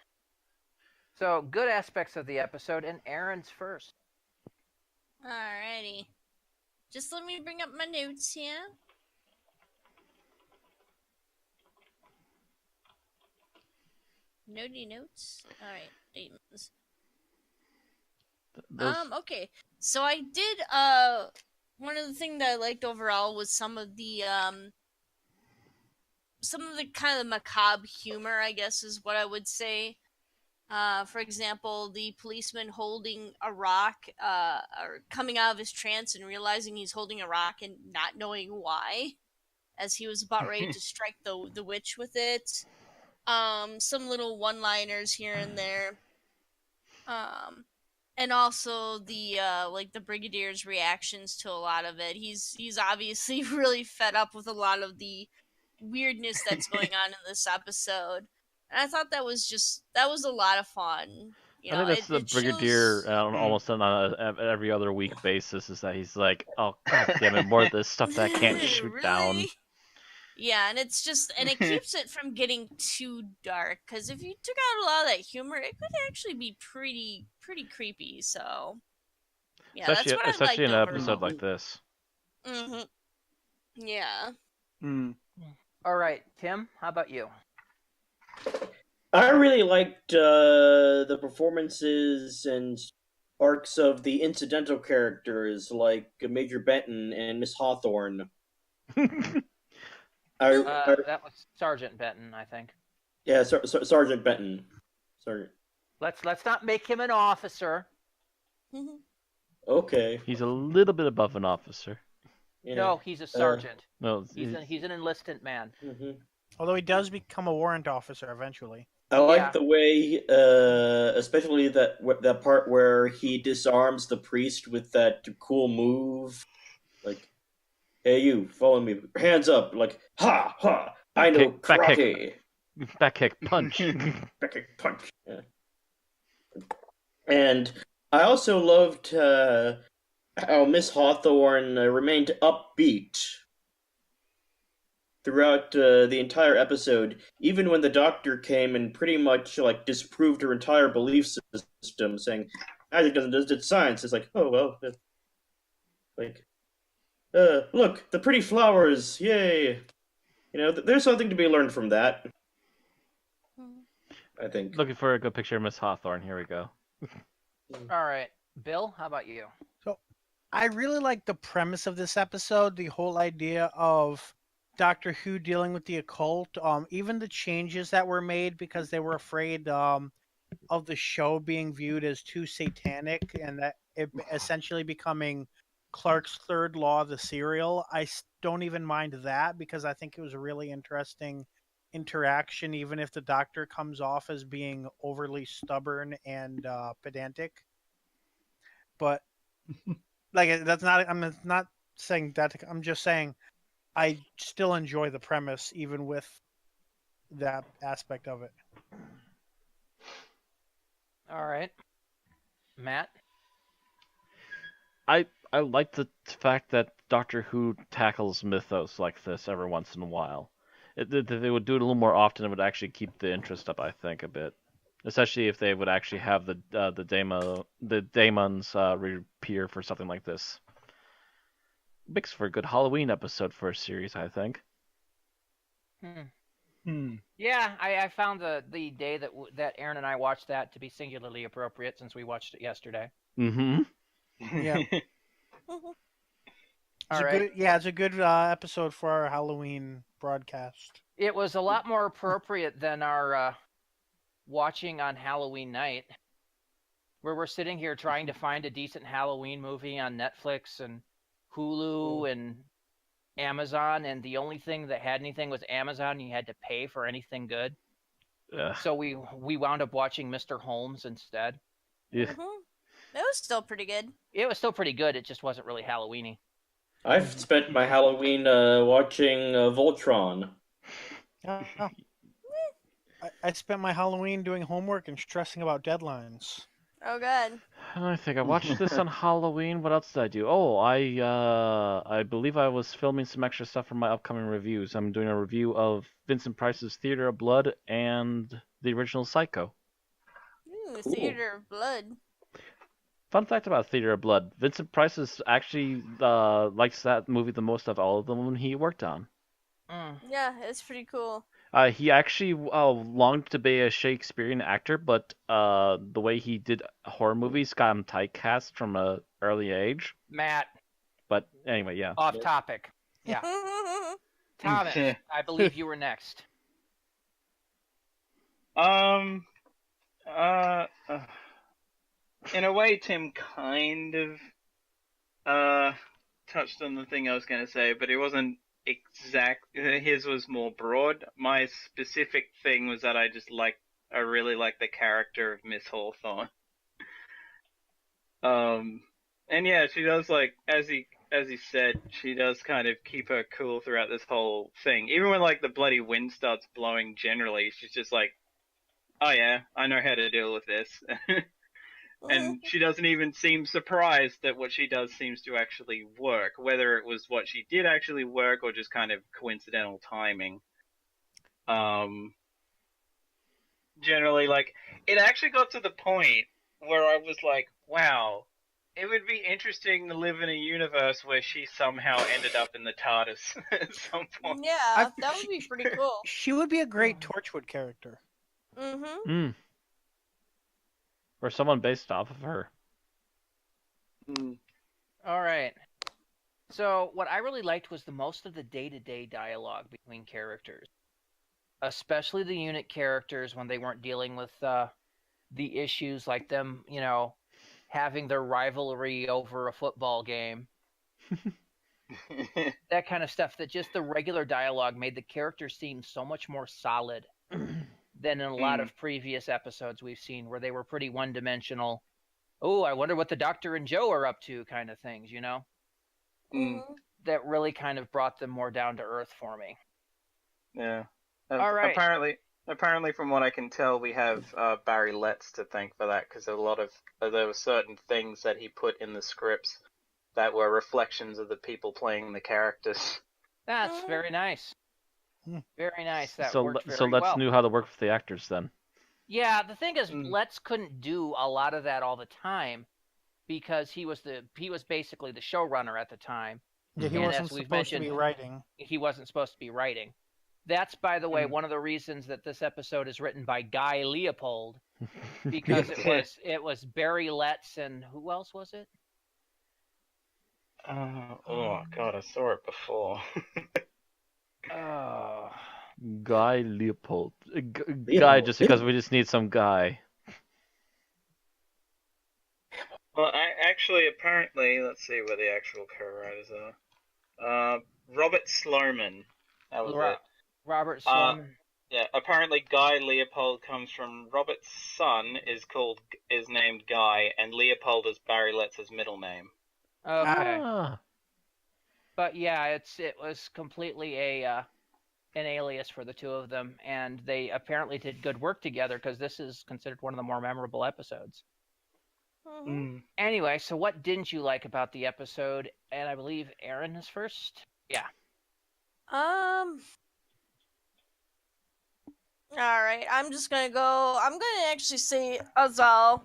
So, good aspects of the episode, and Aaron's first. Alrighty. Just let me bring up my notes here. Notey notes. Alright, Daemons. Okay. So I did, one of the things that I liked overall was some of the kind of macabre humor, I guess is what I would say. For example, the policeman holding a rock, or coming out of his trance and realizing he's holding a rock and not knowing why, as he was about ready to strike the witch with it. Some little one-liners here and there. And also the the Brigadier's reactions to a lot of it. He's obviously really fed up with a lot of the weirdness that's going on in this episode. And I thought that was a lot of fun. You know, I think that's the Brigadier almost on every other week basis, is that he's like, oh god damn it, more of this stuff that I can't shoot really? down. Yeah, and it keeps it from getting too dark, because if you took out a lot of that humor, it could actually be pretty creepy. So yeah, especially, that's what especially I liked in an overall. episode like this. Yeah. All right, Tim, how about you? I really liked the performances and arcs of the incidental characters like Major Benton and Miss Hawthorne. That was Sergeant Benton, I think. Yeah, Sergeant Benton. Sergeant. Let's not make him an officer. Okay. He's a little bit above an officer. Yeah. No, he's a sergeant. No, he's an enlisted man. Although he does become a warrant officer eventually. I like the way, especially that part where he disarms the priest with that cool move, like, "Hey, you, follow me, hands up!" Like, "Ha ha, I know karate." Back kick, punch. Back kick, punch. Yeah. And I also loved how Miss Hawthorne remained upbeat throughout the entire episode, even when the Doctor came and pretty much like disproved her entire belief system, saying magic doesn't do science. It's like, oh well, like, look, the pretty flowers, yay! You know, there's something to be learned from that. I think. Looking for a good picture of Miss Hawthorne. Here we go. All right, Bill, how about you? So, I really like the premise of this episode. The whole idea of Doctor Who dealing with the occult, even the changes that were made because they were afraid of the show being viewed as too satanic, and that it essentially becoming Clark's third law of the serial. I don't even mind that, because I think it was a really interesting interaction, even if the Doctor comes off as being overly stubborn and pedantic. But like, that's not, I'm not saying that, I'm just saying I still enjoy the premise, even with that aspect of it. All right. Matt? I like the fact that Doctor Who tackles mythos like this every once in a while. If they would do it a little more often, it would actually keep the interest up, I think, a bit. Especially if they would actually have the Daemons reappear for something like this. Makes for a good Halloween episode for a series, I think. Yeah, I found the day that Aaron and I watched that to be singularly appropriate since we watched it yesterday. Mm-hmm. Yeah. All right. It's a good episode for our Halloween broadcast. It was a lot more appropriate than our watching on Halloween night, where we're sitting here trying to find a decent Halloween movie on Netflix and Hulu and Amazon, and the only thing that had anything was Amazon, and you had to pay for anything good. So we wound up watching Mr. Holmes instead. Yeah. It was still pretty good. It was still pretty good. It just wasn't really Halloween-y. I've spent my Halloween watching Voltron. Oh. I spent my Halloween doing homework and stressing about deadlines. Oh god. I think I watched this on Halloween. What else did I do? Oh, I believe I was filming some extra stuff for my upcoming reviews. I'm doing a review of Vincent Price's Theater of Blood and the original Psycho. Ooh, Theater of Blood. Fun fact about Theater of Blood: Vincent Price actually likes that movie the most of all of them he worked on. Yeah, it's pretty cool. He actually longed to be a Shakespearean actor, but the way he did horror movies got him typecast from an early age. Matt. But anyway, yeah. Off topic. Yeah. Thomas, I believe you were next. In a way, Tim kind of touched on the thing I was going to say, but it wasn't exact. His was more broad. My specific thing was that I really like the character of Miss Hawthorne. And yeah, she does, like, as he said, she does kind of keep her cool throughout this whole thing. Even when, like, the bloody wind starts blowing generally, she's just like, oh yeah, I know how to deal with this. And she doesn't even seem surprised that what she does seems to actually work, whether it was what she did actually work or just kind of coincidental timing. Generally, like, it actually got to the point where I was like, wow, it would be interesting to live in a universe where she somehow ended up in the TARDIS at some point. Yeah, that would be pretty cool. She would be a great Torchwood character. Or someone based off of her. All right. So what I really liked was the most of the day-to-day dialogue between characters, especially the unit characters when they weren't dealing with the issues like them, having their rivalry over a football game. That kind of stuff, that just the regular dialogue made the characters seem so much more solid than in a lot of previous episodes we've seen, where they were pretty one-dimensional. Oh, I wonder what the Doctor and Joe are up to kind of things, That really kind of brought them more down to earth for me. Yeah. All right. Apparently, from what I can tell, we have Barry Letts to thank for that, because there were certain things that he put in the scripts that were reflections of the people playing the characters. That's very nice. Very nice. That worked very so Letts well. knew how to work with the actors then. Yeah, the thing is, Letts couldn't do a lot of that all the time because he was basically the showrunner at the time. Yeah, he wasn't supposed to be writing. He wasn't supposed to be writing. That's, by the way, one of the reasons that this episode is written by Guy Leopold, because it was Barry Letts and who else was it? Oh God, I saw it before. Guy Leopold. Guy, just because we just need some guy. Well, apparently, let's see where the actual co-writers are. Robert Sloman. That was it. Robert Sloman. Yeah, apparently Guy Leopold comes from Robert's son is named Guy, and Leopold is Barry Letts' middle name. Okay. But yeah, it was completely a an alias for the two of them, and they apparently did good work together because this is considered one of the more memorable episodes. Anyway, so what didn't you like about the episode? And I believe Aaron is first. Yeah. All right, I'm gonna actually say Azal.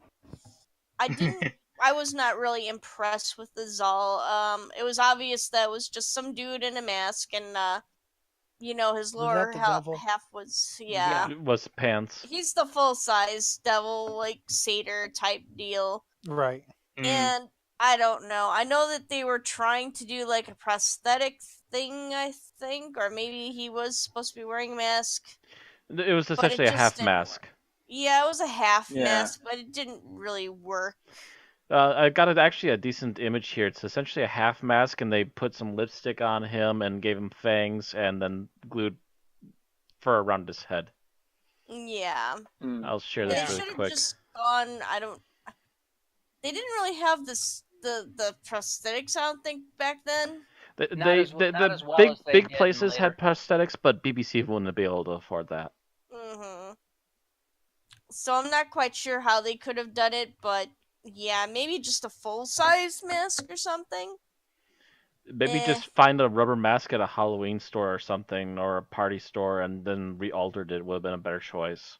I was not really impressed with Azal. It was obvious that it was just some dude in a mask, and his lower the half devil? was Yeah. It was pants. He's the full size devil, like satyr type deal. Right. And I don't know. I know that they were trying to do like a prosthetic thing, I think, or maybe he was supposed to be wearing a mask. It was But essentially a just half didn't mask. work. Yeah, it was a half Yeah. mask, but it didn't really work. I got actually a decent image here. It's essentially a half mask, and they put some lipstick on him and gave him fangs, and then glued fur around his head. Yeah. I'll share They this should really have quick. just gone. They didn't really have the prosthetics. I don't think back then. The Not as well big as they big did places had later. prosthetics, but BBC wouldn't be able to afford that. So I'm not quite sure how they could have done it, but yeah, maybe just a full size mask or something. Maybe just find a rubber mask at a Halloween store or something, or a party store, and then re-altered it would have been a better choice.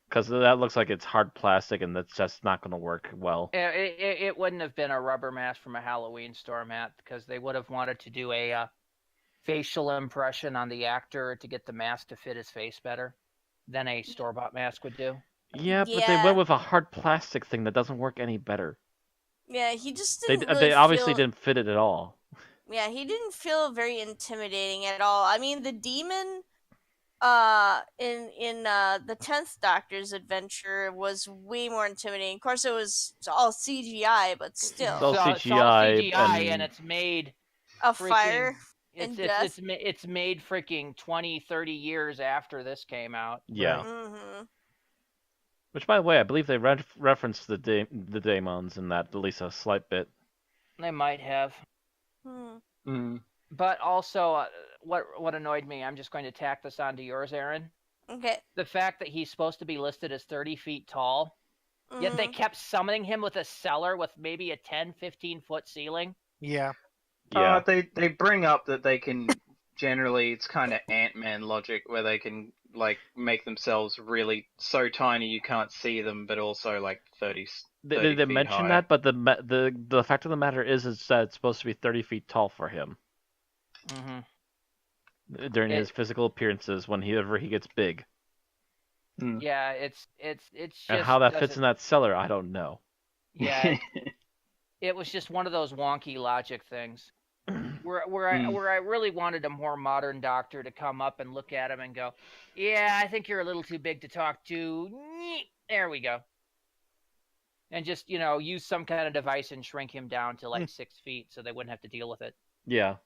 Because that looks like it's hard plastic, and that's just not going to work well. It wouldn't have been a rubber mask from a Halloween store, Matt, because they would have wanted to do a facial impression on the actor to get the mask to fit his face better than a store-bought mask would do. Yeah, but they went with a hard plastic thing that doesn't work any better. Yeah, he just didn't really They obviously feel... didn't fit it at all. Yeah, he didn't feel very intimidating at all. I mean, the demon in the 10th Doctor's adventure was way more intimidating. Of course, it was all CGI, but still. It's all It's all CGI, and it's made A freaking- fire and death. It's made freaking 20, 30 years after this came out. Yeah. Mm-hmm. Which, by the way, I believe they referenced the Daemons in that, at least a slight bit. They might have. But also, what annoyed me, I'm just going to tack this onto yours, Aaron. Okay. The fact that he's supposed to be listed as 30 feet tall, yet they kept summoning him with a cellar with maybe a 10, 15-foot ceiling. Yeah. Yeah. They bring up that they can generally, it's kind of Ant-Man logic where they can like make themselves really so tiny you can't see them, but also like 30 They feet mention high. that, but the fact of the matter is that it's supposed to be 30 feet tall for him during his physical appearances whenever he gets big. Yeah, it's just, And how that fits in that cellar, I don't know. Yeah, it was just one of those wonky logic things. Where I really wanted a more modern doctor to come up and look at him and go, yeah, I think you're a little too big to talk to. There we go. And just, use some kind of device and shrink him down to like 6 feet so they wouldn't have to deal with it. Yeah.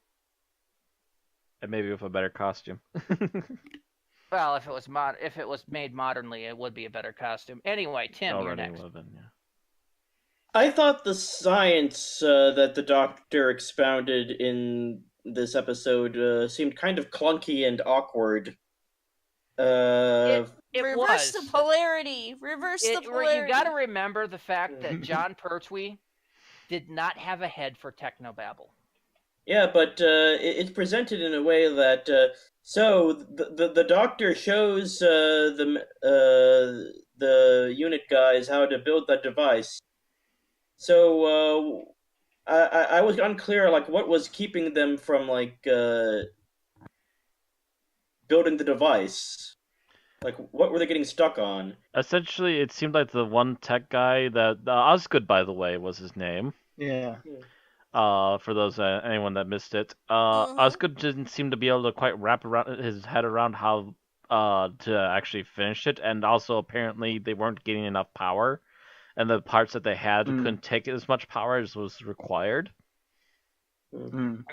And maybe with a better costume. Well, if it was made modernly, it would be a better costume. Anyway, Tim, you're next. I thought the science that the Doctor expounded in this episode seemed kind of clunky and awkward. It Reverse was. the polarity. Reverse the polarity. You got to remember the fact that John Pertwee did not have a head for technobabble. Yeah, but it's presented in a way that so the Doctor shows the unit guys how to build that device. So I was unclear, like, what was keeping them from like building the device. Like, what were they getting stuck on? Essentially, it seemed like the one tech guy that Osgood, by the way, was his name. Yeah. For those anyone that missed it, Osgood didn't seem to be able to quite wrap around his head around how to actually finish it, and also apparently they weren't getting enough power, and the parts that they had couldn't take as much power as was required. The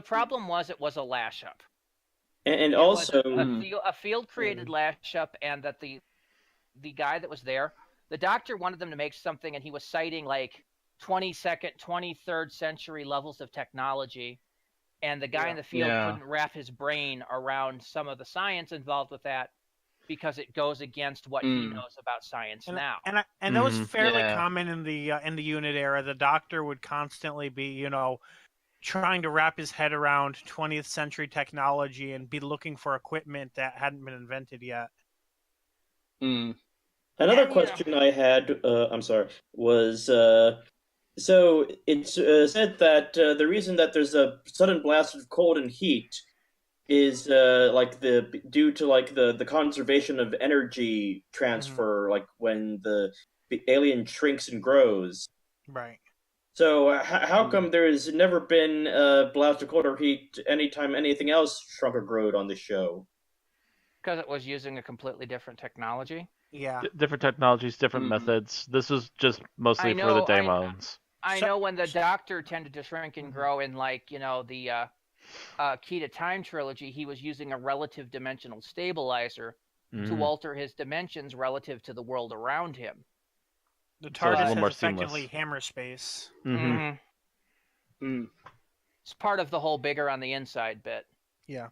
problem was it was a lash up. And also a field created lash up, and that the guy that was there, the Doctor wanted them to make something, and he was citing like 22nd, 23rd century levels of technology, and the guy in the field Yeah. couldn't wrap his brain around some of the science involved with that because it goes against what he knows about science now. And that was fairly Yeah. common in the unit era. The Doctor would constantly be, trying to wrap his head around 20th century technology and be looking for equipment that hadn't been invented yet. Mm. Another And, question I had, I'm sorry, was so it's said that the reason that there's a sudden blast of cold and heat is due to the conservation of energy transfer, like when the alien shrinks and grows. Right. So how come there's never been a blast of cold or heat anytime anything else shrunk or growed on the show? Because it was using a completely different technology. Yeah. Different technologies, different methods. This was just mostly for the Daemons. I know when the Doctor tended to shrink and grow in, the Key to Time trilogy, he was using a relative dimensional stabilizer to alter his dimensions relative to the world around him. The So it's a TARDIS little more has effectively seamless. hammer space. It's part of the whole bigger on the inside bit. Yeah.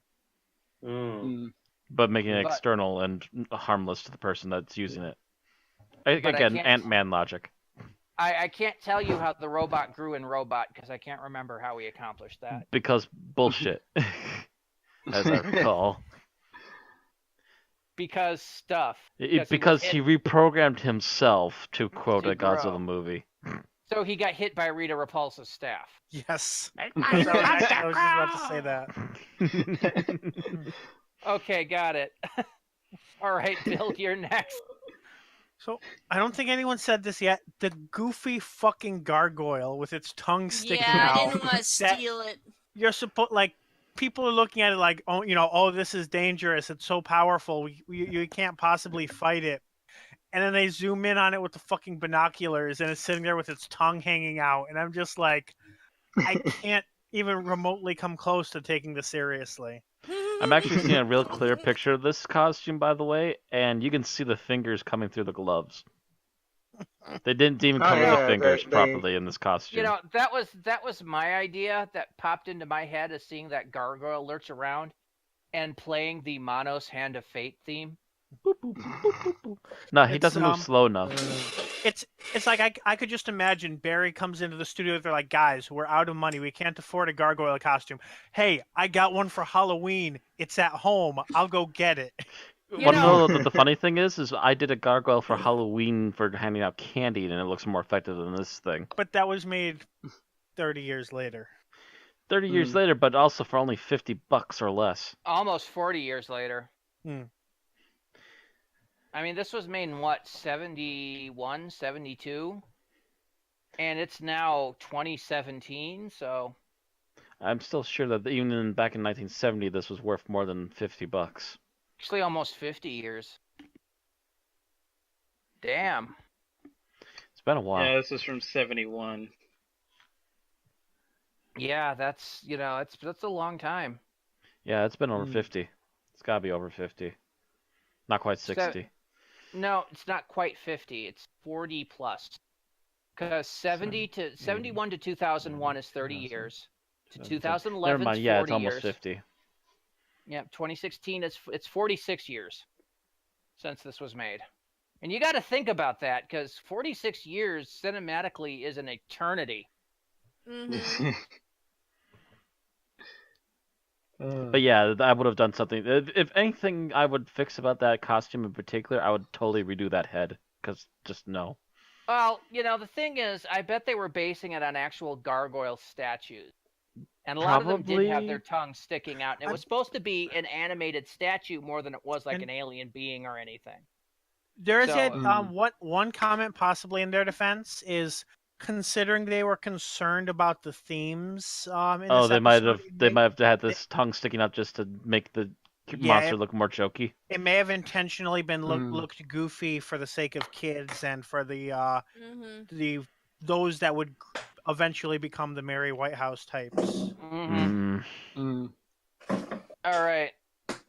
But making it But- external and harmless to the person that's using it. I Again, can't- Ant-Man logic. I can't tell you how the robot grew in Robot because I can't remember how he accomplished that. Because bullshit, as I recall. Because stuff. Because he reprogrammed himself, to quote To a Godzilla grow. movie. So he got hit by Rita Repulsa's staff. Yes. I was just about to say that. Okay, got it. All right, Bill, you're next. So I don't think anyone said this yet. The goofy fucking gargoyle with its tongue sticking Yeah, out. I didn't want to steal it. You're supposed people are looking at it like, oh, this is dangerous. It's so powerful. You can't possibly fight it. And then they zoom in on it with the fucking binoculars, and it's sitting there with its tongue hanging out. And I'm just like, I can't even remotely come close to taking this seriously. I'm actually seeing a real clear picture of this costume, by the way, and you can see the fingers coming through the gloves. They didn't even cover the fingers properly in this costume. That was my idea that popped into my head as seeing that gargoyle lurch around and playing the Manos Hand of Fate theme. Boop, boop, boop, boop, boop. No, he doesn't move slow enough. It's like I could just imagine Barry comes into the studio. They're like, guys, we're out of money. We can't afford a gargoyle costume. Hey, I got one for Halloween. It's at home. I'll go get it. Want to know what the funny thing is I did a gargoyle for Halloween for handing out candy, and it looks more effective than this thing. But that was made 30 years later. 30 years later, but also for only $50 or less. Almost 40 years later. Hmm. I mean, this was made in what, 71, 72? And it's now 2017, so... I'm still sure that even back in 1970, this was worth more than $50. Actually, almost 50 years. Damn. It's been a while. Yeah, this is from 71. Yeah, that's a long time. Yeah, it's been over 50. It's got to be over 50. Not quite 60. No, it's not quite 50. It's 40 plus. Because 71 to 2001 is 30 years. To 2011 Never mind. is 40 Yeah, it's almost years. 50. Yeah, 2016 it's 46 years since this was made. And you got to think about that because 46 years cinematically is an eternity. Mm-hmm. But yeah, I would have done something. If anything I would fix about that costume in particular, I would totally redo that head. Because just no. Well, the thing is, I bet they were basing it on actual gargoyle statues. And a lot of them did have their tongues sticking out. And it was supposed to be an animated statue more than it was like an alien being or anything. There is So, one comment possibly in their defense is considering they were concerned about the themes. They might have had this tongue sticking out just to make the monster look more jokey. It may have intentionally been looked goofy for the sake of kids and for the those that would eventually become the Mary Whitehouse types. All right.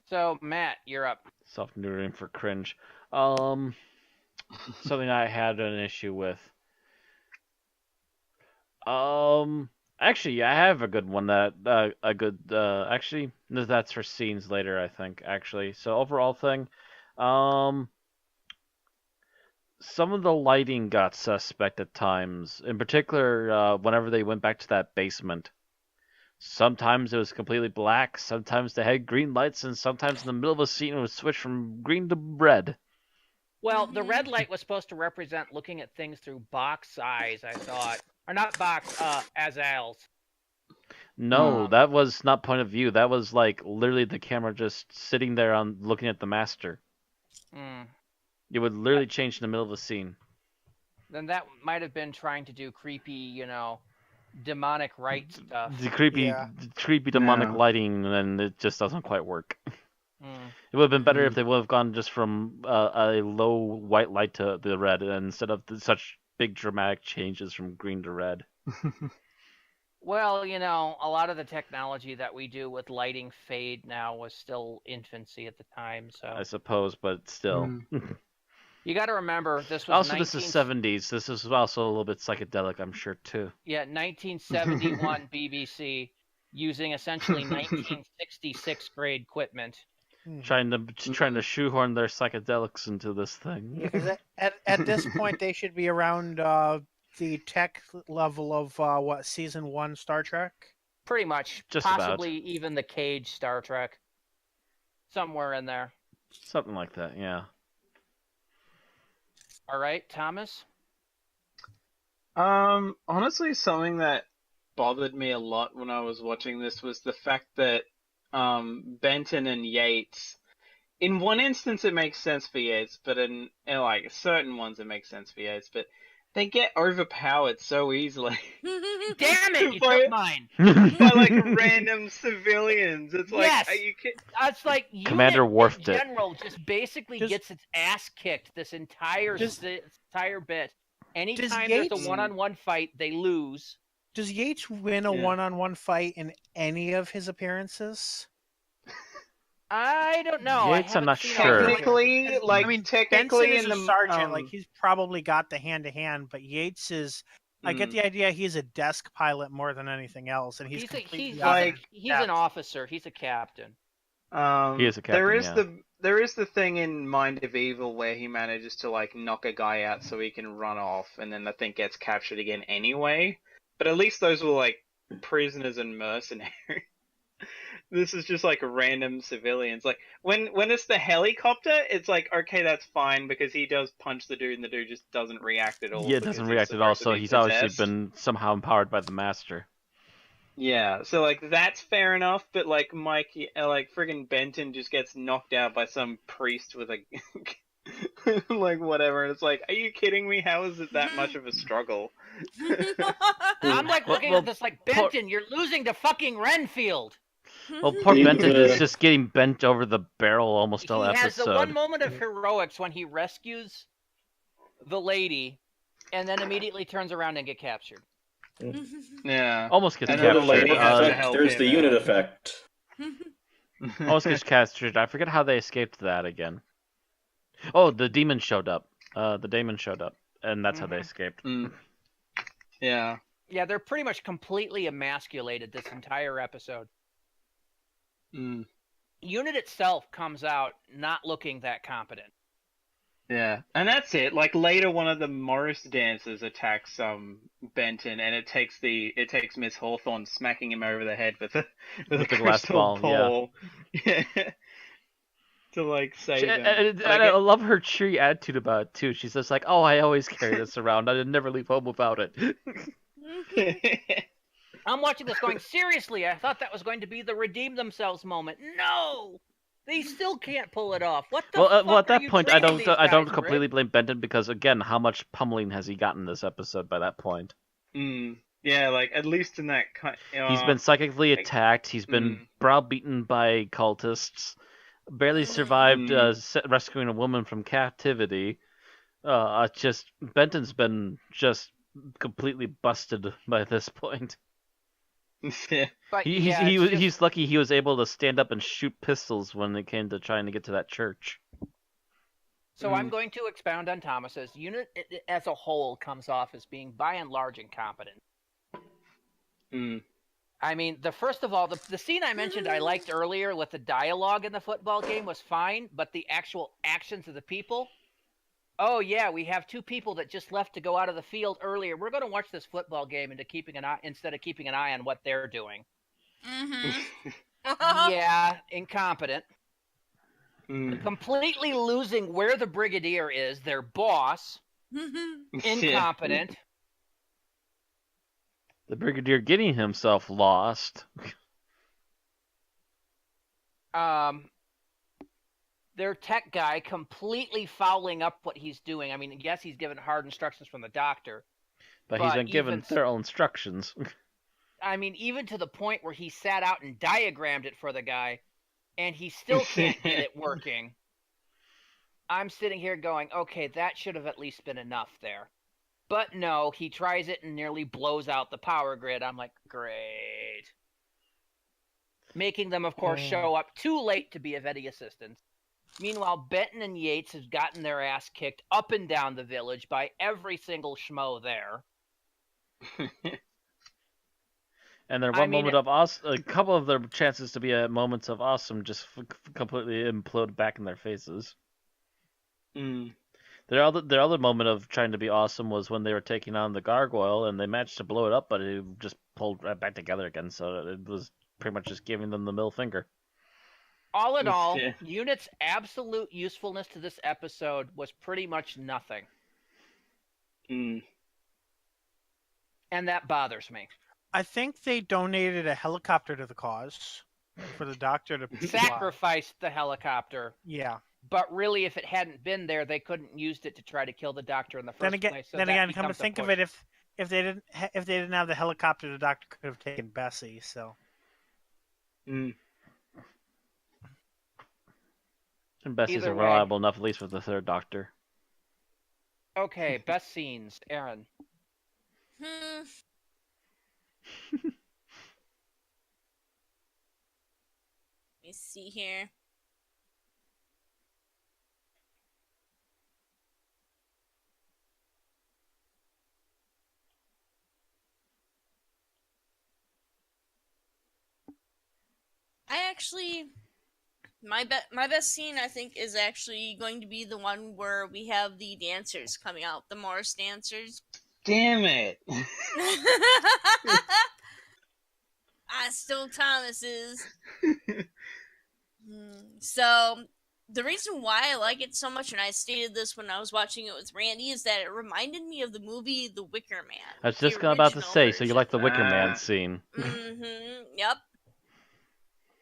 So Matt, you're up. Self-neutering for cringe. Something I had an issue with. Actually, I have a good one that actually that's for scenes later, I think, actually. So overall thing, um some of the lighting got suspect at times. In particular, whenever they went back to that basement. Sometimes it was completely black, sometimes they had green lights, and sometimes in the middle of a scene it would switch from green to red. Well, the red light was supposed to represent looking at things through box eyes, I thought. Or not box, Azal's. No, that was not point of view. That was like literally the camera just sitting there on looking at the master. Mm. It would literally change in the middle of a scene. Then that might have been trying to do creepy, demonic right stuff. The creepy demonic lighting, and it just doesn't quite work. It would have been better if they would have gone just from a low white light to the red instead of such big dramatic changes from green to red. Well, a lot of the technology that we do with lighting fade now was still infancy at the time, so I suppose, but still. You got to remember this was this is 70s. This is also a little bit psychedelic, I'm sure too. Yeah, 1971 BBC using essentially 1966 grade equipment. Trying to shoehorn their psychedelics into this thing. Because at this point they should be around the tech level of season 1 Star Trek? Pretty much. Just possibly about. Even the Cage Star Trek. Somewhere in there. Something like that, yeah. All right, Thomas? Honestly, something that bothered me a lot when I was watching this was the fact that Benton and Yates, in one instance it makes sense for Yates, but in like certain ones it makes sense for Yates, but they get overpowered so easily. Damn it, you took mine. By like random civilians. It's like, yes. It's like Commander Worf in general just basically gets its ass kicked this entire bit. Anytime there's a one-on-one fight, they lose. Does Yates win a one-on-one fight in any of his appearances? I don't know. Yates, I'm not sure. Technically, technically Benson is a sergeant, he's probably got the hand-to-hand, but Yates is. I get the idea he's a desk pilot more than anything else, and he's an officer. He's a captain. He is a captain. There is the thing in Mind of Evil where he manages to knock a guy out so he can run off, and then the thing gets captured again anyway. But at least those were prisoners and mercenaries. This is just random civilians. When it's the helicopter, it's okay, that's fine because he does punch the dude and the dude just doesn't react at all. Yeah, it doesn't react at all. So he's obviously been somehow empowered by the master. Yeah, so that's fair enough. But Mike, friggin' Benton just gets knocked out by some priest with a whatever. And it's are you kidding me? How is it that much of a struggle? I'm looking at this Benton, you're losing to fucking Renfield. Well, poor Benton is just getting bent over the barrel almost all episode. He has the one moment of heroics when he rescues the lady, and then immediately turns around and get captured. Yeah, almost gets captured. There's the unit effect. Almost gets captured. I forget how they escaped that again. Oh, the demon showed up. The Daemons showed up, and that's how they escaped. Yeah. Yeah, they're pretty much completely emasculated this entire episode. Unit itself comes out not looking that competent. Yeah, and that's it. Later, one of the Morris dancers attacks Benton, and it takes Miss Hawthorne smacking him over the head with a glass ball. Yeah. To save him. And I love her cheery attitude about it too. She's just "Oh, I always carry this around. I never leave home without it." I'm watching this going, seriously, I thought that was going to be the redeem themselves moment. No! They still can't pull it off. What the fuck at that point, I don't guys, completely blame Benton because, again, how much pummeling has he gotten this episode by that point? Yeah, at least in that... he's been psychically attacked. He's been browbeaten by cultists. Barely survived rescuing a woman from captivity. Benton's been just completely busted by this point. But, he's lucky he was able to stand up and shoot pistols when it came to trying to get to that church. So I'm going to expound on Thomas's. Unit as a whole comes off as being by and large incompetent. I mean, first of all, the scene I mentioned I liked earlier with the dialogue in the football game was fine, but the actual actions of the people. Oh yeah, we have 2 people that just left to go out of the field earlier. We're going to watch this football game instead of keeping an eye on what they're doing. Yeah, incompetent. Completely losing where the brigadier is, their boss. Incompetent. The brigadier getting himself lost. Their tech guy completely fouling up what he's doing. I mean, yes, he's given hard instructions from the doctor. But he's been given thorough instructions. I mean, even to the point where he sat out and diagrammed it for the guy, and he still can't get it working. I'm sitting here going, okay, that should have at least been enough there. But no, he tries it and nearly blows out the power grid. I'm like, great. Making them, of course, show up too late to be of any assistance. Meanwhile, Benton and Yates have gotten their ass kicked up and down the village by every single schmo there. And their moment of awesome, a couple of their chances to be moments of awesome just completely implode back in their faces. Their other moment of trying to be awesome was when they were taking on the gargoyle, and they managed to blow it up, but it just pulled right back together again, so it was pretty much just giving them the middle finger. All in all, Unit's absolute usefulness to this episode was pretty much nothing. And that bothers me. I think they donated a helicopter to the cause for the doctor to sacrifice the helicopter. Yeah. But really, if it hadn't been there, they couldn't used it to try to kill the doctor in the first place. So then again, come to think of it, if they didn't have the helicopter, the doctor could have taken Bessie. So. And Bessie's reliable enough, at least for the third doctor. Okay, best scenes, Aaron. Let me see here. My best scene, I think, is actually going to be the one where we have the dancers coming out, the Morris dancers. Damn it! Still Thomas's. So, the reason why I like it so much, and I stated this when I was watching it with Randy, is that it reminded me of the movie The Wicker Man. I was just about to say, so you like the Wicker Man scene. Yep.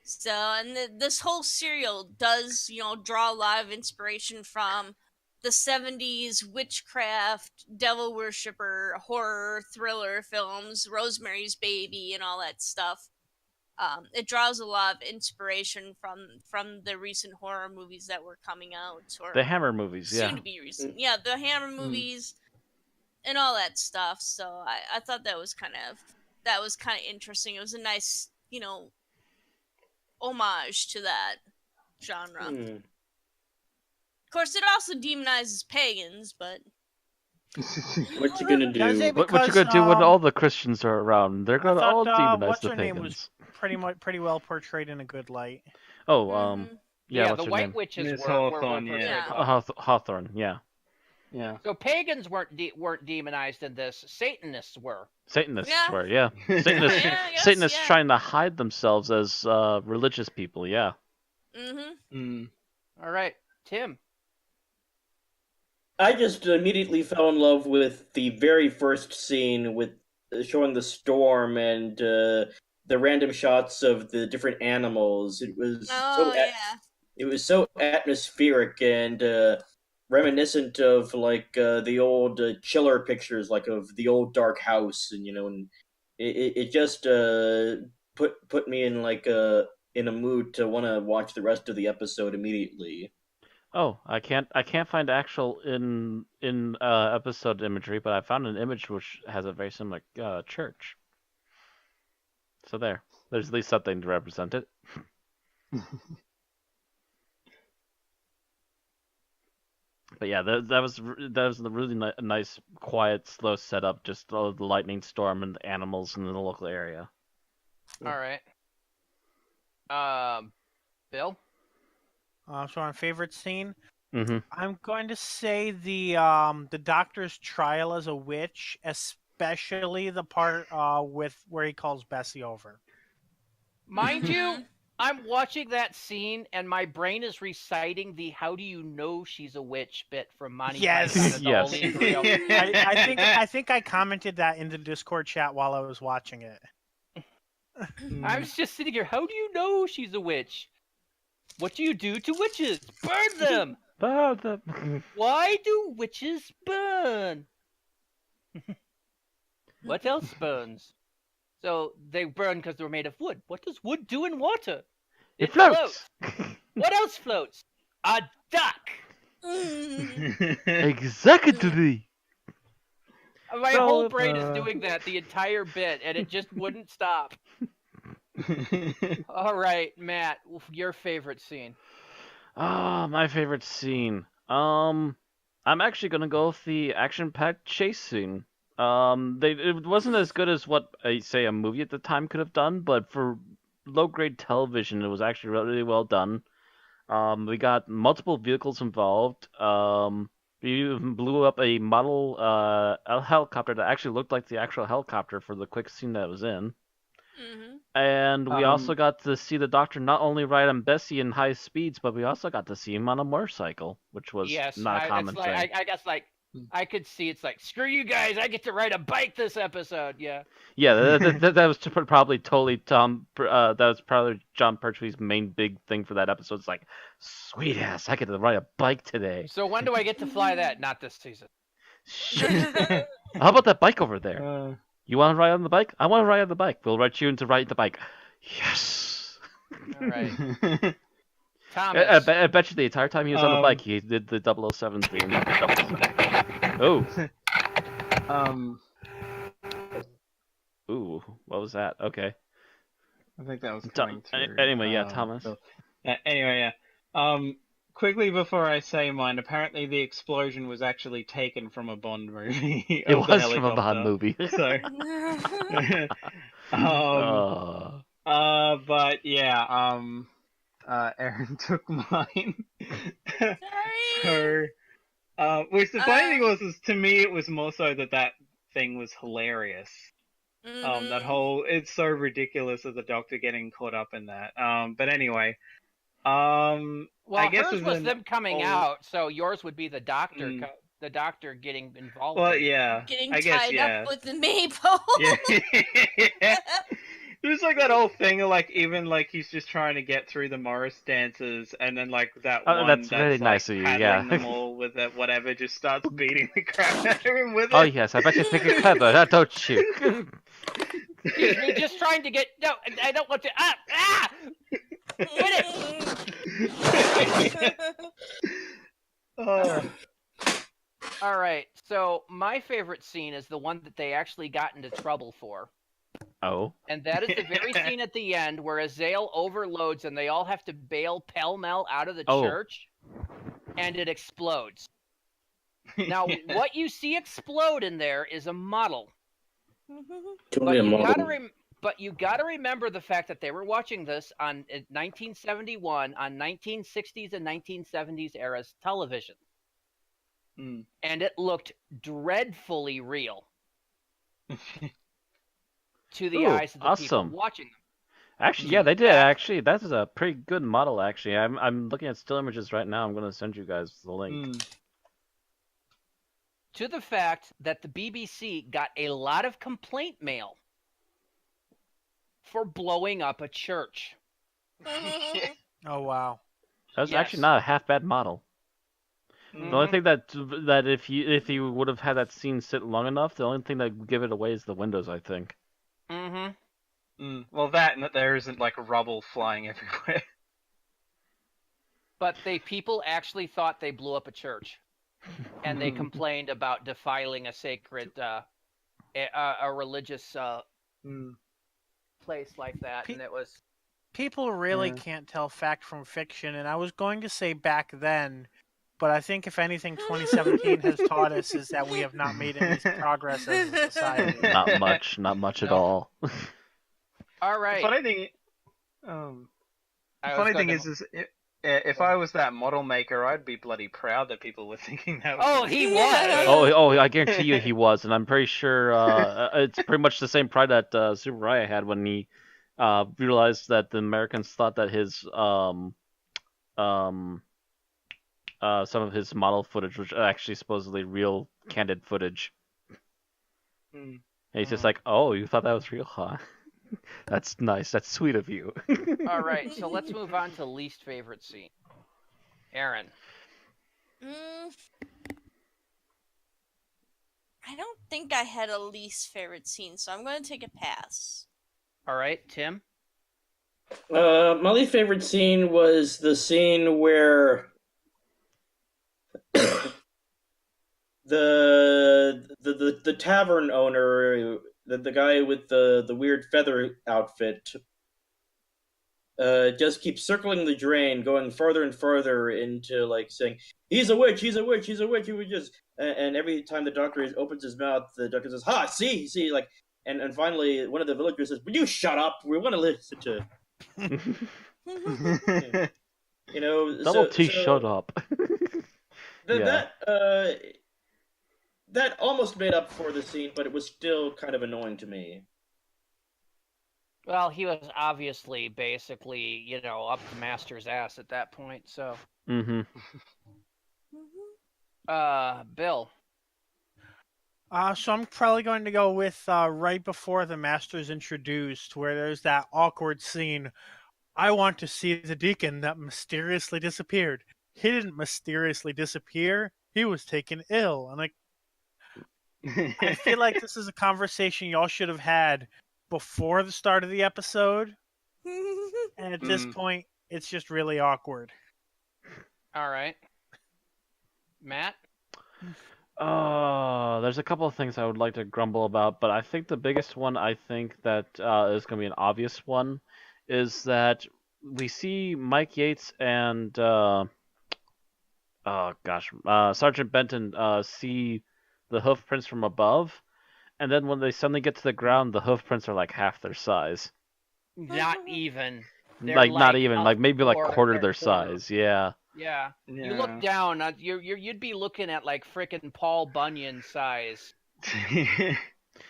So, and this whole serial does, draw a lot of inspiration from the 70s witchcraft, devil worshipper, horror, thriller films, Rosemary's Baby, and all that stuff. It draws a lot of inspiration from the recent horror movies that were coming out. Or the Hammer movies, soon to be recent. Yeah, the Hammer movies and all that stuff. So I thought that was kind of interesting. It was a nice, homage to that genre. Of course, it also demonizes pagans, but what you gonna do? What you gonna do when all the Christians are around? They're gonna all demonize what's the her pagans. Name was pretty well portrayed in a good light. Oh, yeah, what's the her White name? Witches were Hawthorne, Hawthorne, yeah. Yeah. So pagans weren't demonized in this. Satanists were. Satanists were, yeah. Satanists trying to hide themselves as religious people, yeah. All right, Tim. I just immediately fell in love with the very first scene with showing the storm and the random shots of the different animals. It was it was so atmospheric and reminiscent of like the old chiller pictures, like of the old dark house, and and it just put me in like in a mood to want to watch the rest of the episode immediately. Oh, I can't find actual in episode imagery, but I found an image which has a very similar church. So there's at least something to represent it. But yeah, that was a really nice, quiet, slow setup. Just the lightning storm and the animals in the local area. All right. Bill? So on favorite scene, Mm-hmm. I'm going to say the doctor's trial as a witch, especially the part with where he calls Bessie over. Mind you, Mhm. I'm watching that scene and my brain is reciting the "How do you know she's a witch" bit from Monty Yes. Python and the Yes. Holy Grail. I think I commented that in the Discord chat while I was watching it. I was just sitting here. How do you know she's a witch? What do you do to witches? Burn them. Why do witches burn? What else burns? So they burn because they're made of wood. What does wood do in water? It floats. What else floats? A duck. Exactly. My So, whole brain is doing that the entire bit, and it just wouldn't stop. All right, Matt, your favorite scene. Oh, my favorite scene. I'm actually gonna go with the action-packed chase scene. It wasn't as good as what say a movie at the time could have done, but for low-grade television, it was actually really well done. We got multiple vehicles involved. We even blew up a model a helicopter that actually looked like the actual helicopter for the quick scene that it was in. Mhm. And we also got to see the Doctor not only ride on Bessie in high speeds, but we also got to see him on a motorcycle, which was not a common it's like, thing. I guess like I could see it's like screw you guys, I get to ride a bike this episode. Yeah. Yeah, that was probably totally that was probably John Pertwee's main big thing for that episode. It's like, sweet ass, I get to ride a bike today. So when do I get to fly that? Not this season. Shit. How about that bike over there? You want to ride on the bike? I want to ride on the bike. We'll write you into riding the bike. Yes. All right. Thomas. I bet you the entire time he was on the bike, he did the 007 theme. Oh. Ooh, what was that? Okay. I think that was coming through. Anyway, yeah, Thomas. Anyway, yeah. Quickly before I say mine, apparently the explosion was actually taken from a Bond movie. It was from a Bond movie. So, but yeah, Aaron took mine. Sorry. So, which the funny thing was to me, it was more so that thing was hilarious. That whole, it's so ridiculous of the Doctor getting caught up in that. But anyway, well, I guess hers was them coming out, so yours would be the Doctor, the Doctor getting involved. Well, yeah, Getting I guess, tied yeah. up with the maple. Yeah. There's like that whole thing of like even like he's just trying to get through the Morris dancers, and then like that one that's really nice of you, yeah. them all with that whatever just starts beating the crap out of him with it. Oh yes, I bet you think you're clever, don't you? Excuse me, just trying to get. No, I don't want to. Quit it! All right, so my favorite scene is the one that they actually got into trouble for. Oh. And that is the very scene at the end where Azale overloads and they all have to bail pell-mell out of the church, and it explodes. Now, what you see explode in there is a model. But you gotta remember the fact that they were watching this on 1971 on 1960s and 1970s era's television. And it looked dreadfully real to the eyes of the people watching them. Actually, yeah, they did. Actually, that is a pretty good model. Actually, I'm looking at still images right now. I'm going to send you guys the link. To the fact that the BBC got a lot of complaint mail for blowing up a church. Oh wow, that was actually not a half bad model. The only thing that if you would have had that scene sit long enough, the only thing that would give it away is the windows, I think. Well, that and that there isn't like rubble flying everywhere. But people actually thought they blew up a church, and they complained about defiling a sacred, a religious place like that, and it was. People really can't tell fact from fiction, and I was going to say back then, but I think if anything 2017 has taught us is that we have not made any progress as a society. Not much at No. all. All The right. funny thing, is if I was that model maker, I'd be bloody proud that people were thinking that. Oh, Was he Yeah. was. Oh, I guarantee you he was, and I'm pretty sure it's pretty much the same pride that Super Raya had when he realized that the Americans thought that his some of his model footage was actually supposedly real candid footage. Hmm. And he's just like, "Oh, you thought that was real, huh? That's nice. That's sweet of you." All right, so let's move on to least favorite scene. Aaron. I don't think I had a least favorite scene, so I'm going to take a pass. All right, Tim. My least favorite scene was the scene where the tavern owner, the guy with the weird feather outfit, just keeps circling the drain, going further and further into like saying, "He's a witch, he's a witch, he's a witch." He would just, and every time the doctor opens his mouth, the doctor says, "Ha, see," like, and finally one of the villagers says, "Will you shut up? We want to listen to." You know, Double T, shut up. Yeah. That almost made up for the scene, but it was still kind of annoying to me. Well, he was obviously basically, up the master's ass at that point. So, Mm-hmm. Bill. So I'm probably going to go with right before the master's introduced, where there's that awkward scene. I want to see the deacon that mysteriously disappeared. He didn't mysteriously disappear. He was taken ill. And I feel like this is a conversation y'all should have had before the start of the episode. And at this point, it's just really awkward. All right. Matt? There's a couple of things I would like to grumble about, but I think the biggest one I think that is going to be an obvious one is that we see Mike Yates and Sergeant Benton see the hoof prints from above, and then when they suddenly get to the ground, the hoof prints are like half their size. Not even. Like not even, a like maybe like quarter their their size. Yeah. Yeah. You look down, you'd be looking at like frickin' Paul Bunyan size.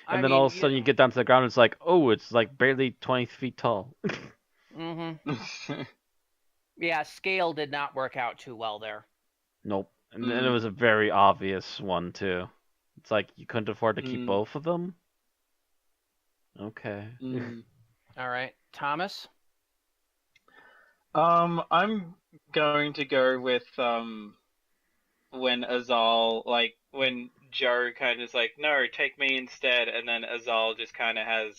And then all of a sudden you get down to the ground, it's like, oh, it's like barely 20 feet tall. Mm-hmm. Yeah, scale did not work out too well there. Nope. And then it was a very obvious one too. It's like you couldn't afford to keep both of them. Okay. All right, Thomas. I'm going to go with when Azal, like when Joe kind of is like, "No, take me instead," and then Azal just kind of has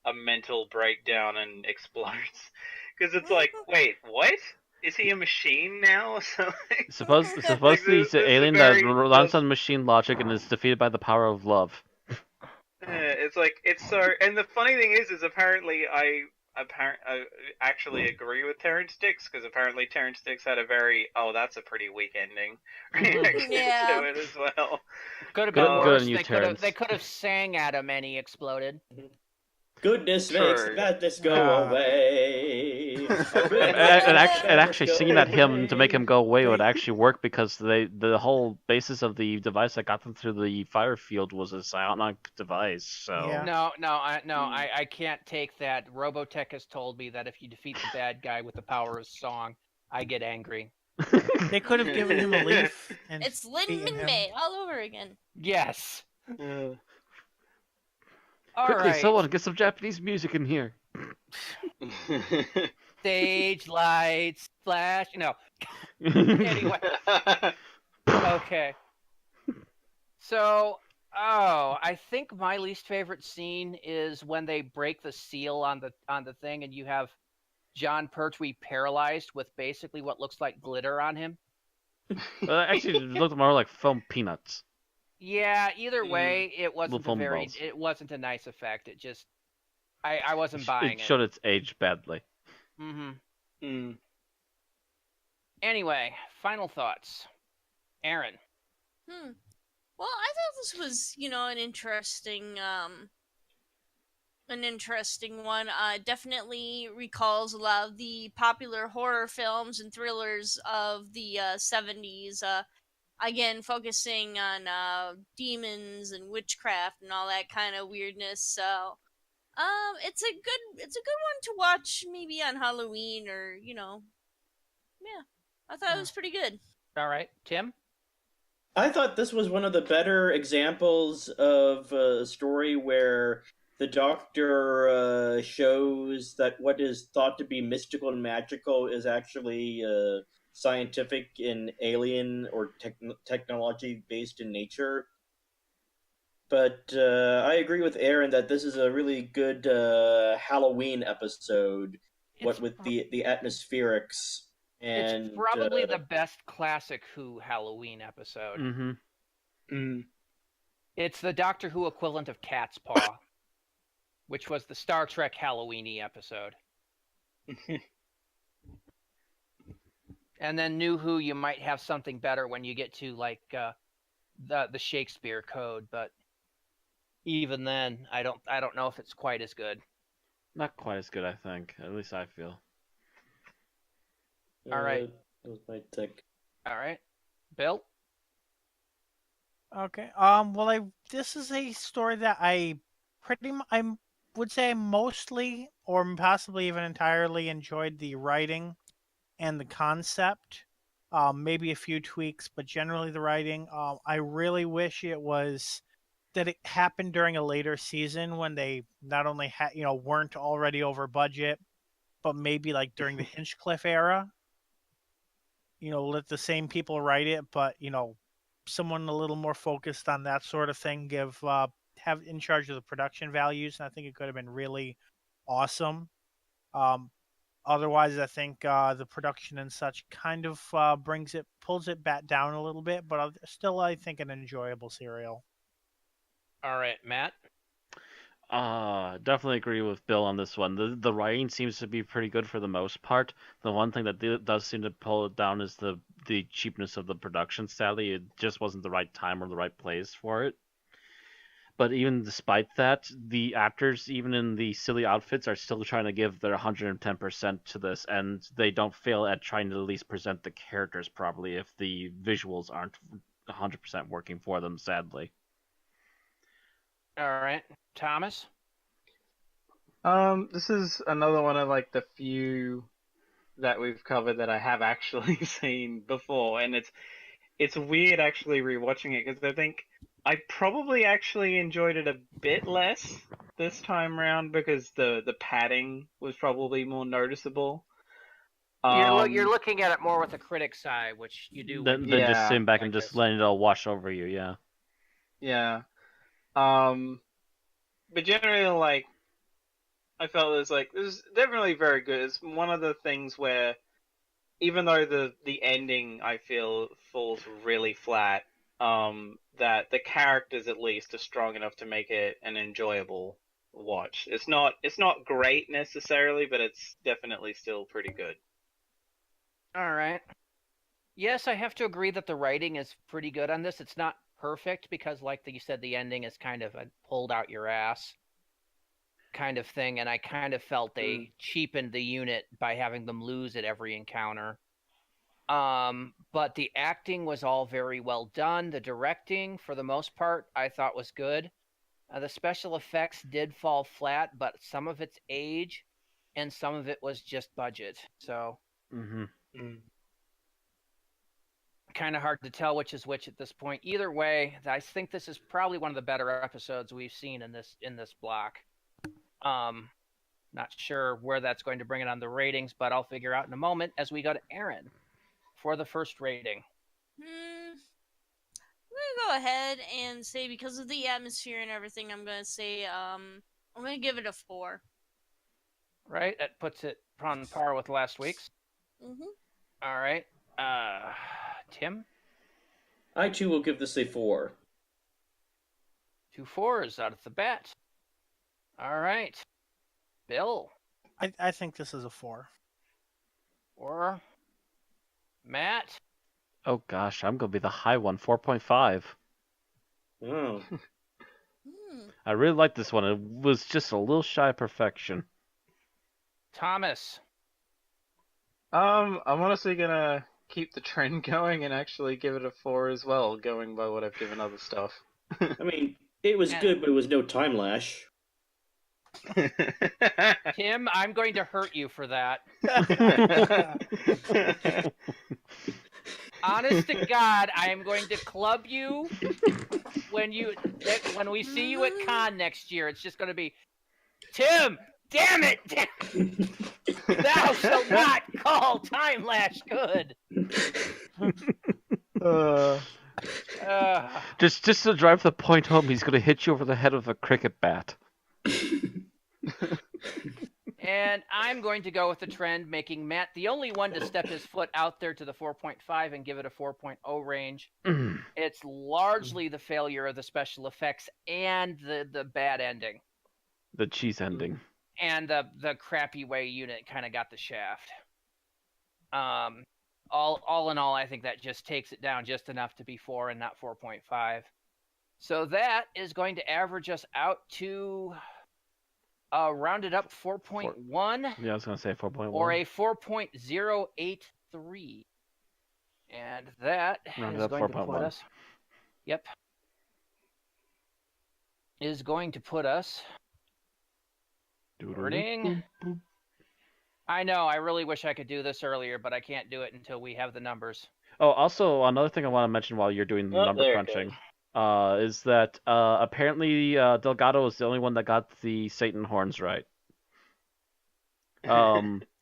a mental breakdown and explodes. Because it's like, wait, what? Is he a machine now or something? Supposedly he's an alien that runs on machine logic and is defeated by the power of love. It's like, it's so... And the funny thing is apparently I actually agree with Terrence Dix, because apparently Terrence Dix had a very, that's a pretty weak ending reaction to it as well. Could have been worse. Good They could have sang at him and he exploded. Goodness makes the madness go away. And actually singing at him to make him go away would actually work, because the whole basis of the device that got them through the fire field was a psionic device. So Yeah. I can't take that. Robotech has told me that if you defeat the bad guy with the power of song, I get angry. They could have given him a leaf. And It's Lin beaten him. Min all over again. Yes. All quickly, right. someone get some Japanese music in here. Stage lights, flash. Anyway. Okay. So, I think my least favorite scene is when they break the seal on the thing, and you have John Pertwee paralyzed with basically what looks like glitter on him. Actually, it looked more like foam peanuts. Yeah. Either way, it wasn't foam balls. It wasn't a nice effect. It just, I wasn't buying it. It showed its age badly. Mm-hmm. Anyway, final thoughts. Aaron. Well, I thought this was, an interesting one. Definitely recalls a lot of the popular horror films and thrillers of the 70s. Again, focusing on demons and witchcraft and all that kind of weirdness. So, it's a good one to watch maybe on Halloween or yeah. I thought it was pretty good. All right, Tim. I thought this was one of the better examples of a story where the Doctor shows that what is thought to be mystical and magical is actually scientific and alien or technology based in nature. But I agree with Aaron that this is a really good Halloween episode. What with the atmospherics and it's probably the best classic Who Halloween episode. Mm-hmm. It's the Doctor Who equivalent of Cat's Paw, which was the Star Trek Halloween-y episode. And then New Who, you might have something better when you get to like the Shakespeare Code, but even then, I don't know if it's quite as good. Not quite as good, I think. At least I feel. All right. That was my take. All right, Bill. Okay. Well, this is a story that I would say mostly or possibly even entirely enjoyed the writing and the concept. Maybe a few tweaks, but generally the writing. I really wish that it happened during a later season when they not only weren't already over budget, but maybe like during the Hinchcliffe era. Let the same people write it, but someone a little more focused on that sort of thing have in charge of the production values, and I think it could have been really awesome. Otherwise, I think the production and such kind of pulls it back down a little bit, but still, I think an enjoyable serial. All right, Matt. Definitely agree with Bill on this one. The writing seems to be pretty good for the most part. The one thing that does seem to pull it down is the cheapness of the production. Sadly, it just wasn't the right time or the right place for it. But even despite that, the actors, even in the silly outfits, are still trying to give their 110% to this, and they don't fail at trying to at least present the characters properly if the visuals aren't 100% working for them, sadly. All right, Thomas. This is another one of like the few that we've covered that I have actually seen before, and it's weird actually rewatching it because I think I probably actually enjoyed it a bit less this time round because the padding was probably more noticeable. You're looking at it more with a critic's eye, which you do. Then just sitting back and just letting it all wash over you, yeah. Yeah. But generally, like, I felt this is definitely very good. It's one of the things where, even though the ending I feel falls really flat, that the characters at least are strong enough to make it an enjoyable watch. It's not great necessarily, but it's definitely still pretty good. All right. Yes, I have to agree that the writing is pretty good on this. It's not perfect because, like you said, the ending is kind of a pulled out your ass kind of thing, and I kind of felt they cheapened the unit by having them lose at every encounter. But the acting was all very well done. The directing, for the most part, I thought was good. The special effects did fall flat, but some of it's age, and some of it was just budget. So, kind of hard to tell which is which at this point. Either way, I think this is probably one of the better episodes we've seen in this block. Not sure where that's going to bring it on the ratings, but I'll figure out in a moment as we go to Aaron for the first rating. I'm gonna go ahead and say, because of the atmosphere and everything, I'm gonna say I'm gonna give it a 4. Right, that puts it on par with last week's. All right, Tim. I too will give this a 4. 2 4s out of the bat. All right, Bill. I think this is a 4. Or Matt. Oh gosh, I'm gonna be the high one, 4.5. Oh. I really like this one. It was just a little shy of perfection. Thomas. I'm honestly gonna keep the trend going and actually give it a 4 as well, going by what I've given other stuff. I mean, it was good, but it was no time lash. Tim, I'm going to hurt you for that. Honest to God, I am going to club you when we see you at con next year. It's just going to be, Tim, damn it! Thou shalt not call time lash good. Just to drive the point home, he's gonna hit you over the head with a cricket bat. And I'm going to go with the trend, making Matt the only one to step his foot out there to the 4.5 and give it a 4.0 range. It's largely the failure of the special effects and the bad ending. The cheese ending. And the crappy way unit kind of got the shaft. All in all, I think that just takes it down just enough to be 4 and not 4.5. So that is going to average us out to rounded up 4.1. Yeah, I was gonna say 4.1. Or a 4.083. And that Rounded is up going to 4.1. put us. Yep. Is going to put us. Wording. I know, I really wish I could do this earlier, but I can't do it until we have the numbers. Oh, also, another thing I want to mention while you're doing the number crunching is that apparently Delgado is the only one that got the Satan horns right.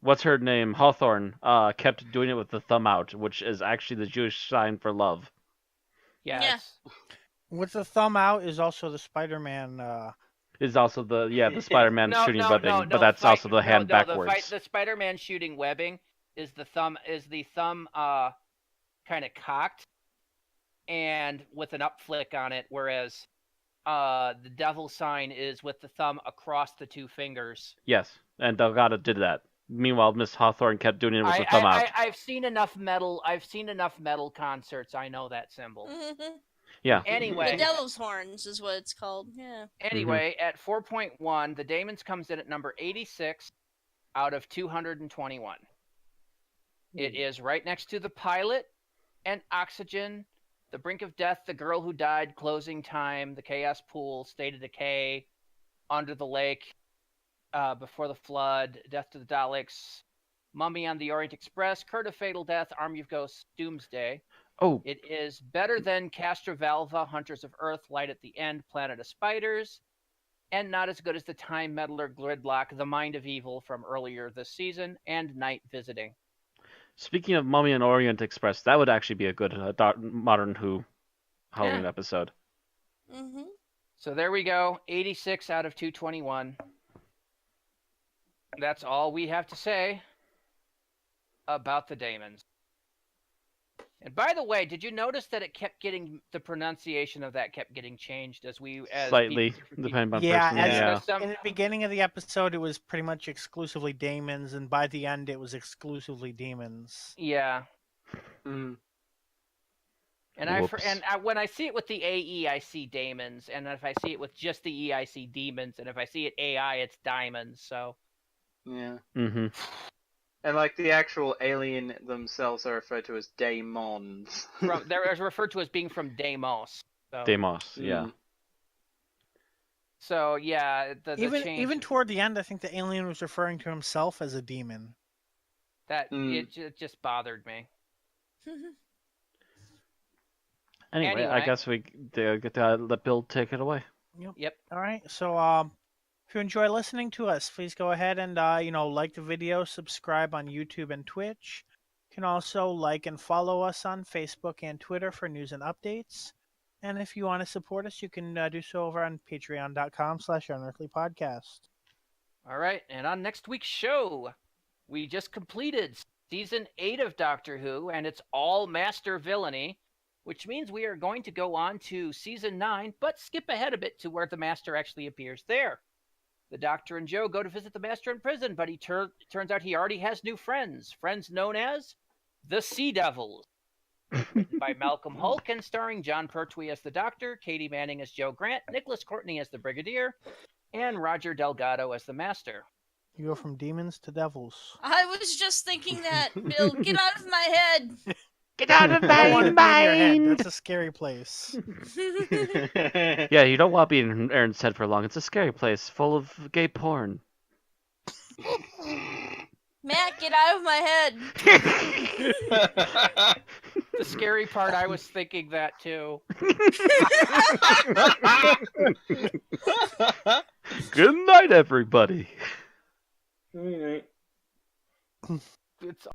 What's her name? Hawthorne kept doing it with the thumb out, which is actually the Jewish sign for love. Yes. With the thumb out is also the Spider-Man. Is also the Spider-Man shooting webbing, but that's also the hand backwards. The Spider-Man shooting webbing is the thumb kind of cocked and with an up flick on it, whereas the devil sign is with the thumb across the two fingers. Yes, and Delgado did that. Meanwhile, Miss Hawthorne kept doing it with the thumb out. I've seen enough metal concerts. I know that symbol. Yeah. Anyway, the devil's horns is what it's called. Yeah. Anyway, at 4.1, the Daemons comes in at number 86 out of 221. It is right next to the Pilot and Oxygen, The Brink of Death, The Girl Who Died, Closing Time, The Chaos Pool, State of Decay, Under the Lake, Before the Flood, Death to the Daleks, Mummy on the Orient Express, Curse of Fatal Death, Army of Ghosts, Doomsday. Oh. It is better than Castrovalva, Hunters of Earth, Light at the End, Planet of Spiders, and not as good as the Time Meddler, Gridlock, The Mind of Evil from earlier this season, and Night Visiting. Speaking of Mummy and Orient Express, that would actually be a good modern Who Halloween episode. So there we go, 86 out of 221. That's all we have to say about the Daemons. And by the way, did you notice that the pronunciation of that kept getting changed slightly, depending on person? In the beginning of the episode, it was pretty much exclusively Daemons, and by the end, it was exclusively Demons. Yeah. And when I see it with the AE, I see Daemons, and if I see it with just the E, I see Demons, and if I see it AI, it's Diamonds. So. Yeah. And like the actual alien themselves are referred to as Daemons. They're referred to as being from Dæmons. So. Dæmons, yeah. So yeah, even toward the end, I think the alien was referring to himself as a demon. It just bothered me. Anyway, I guess we get to let Bill take it away. Yep. All right. So if you enjoy listening to us, please go ahead and like the video, subscribe on YouTube and Twitch. You can also like and follow us on Facebook and Twitter for news and updates. And if you want to support us, you can do so over on patreon.com/Unearthly Podcast. All right, and on next week's show, we just completed Season 8 of Doctor Who, and it's all Master Villainy, which means we are going to go on to Season 9, but skip ahead a bit to where the Master actually appears there. The Doctor and Joe go to visit the Master in prison, but turns out he already has new friends known as the Sea Devils. Written by Malcolm Hulk, starring John Pertwee as the Doctor, Katie Manning as Joe Grant, Nicholas Courtney as the Brigadier, and Roger Delgado as the Master. You go from demons to devils. I was just thinking that, Bill. Get out of my head. Get out of I don't want my to be in your head. mind! That's a scary place. Yeah, you don't want to be in Aaron's head for long. It's a scary place full of gay porn. Matt, get out of my head. The scary part, I was thinking that too. Good night, everybody. Good night. It's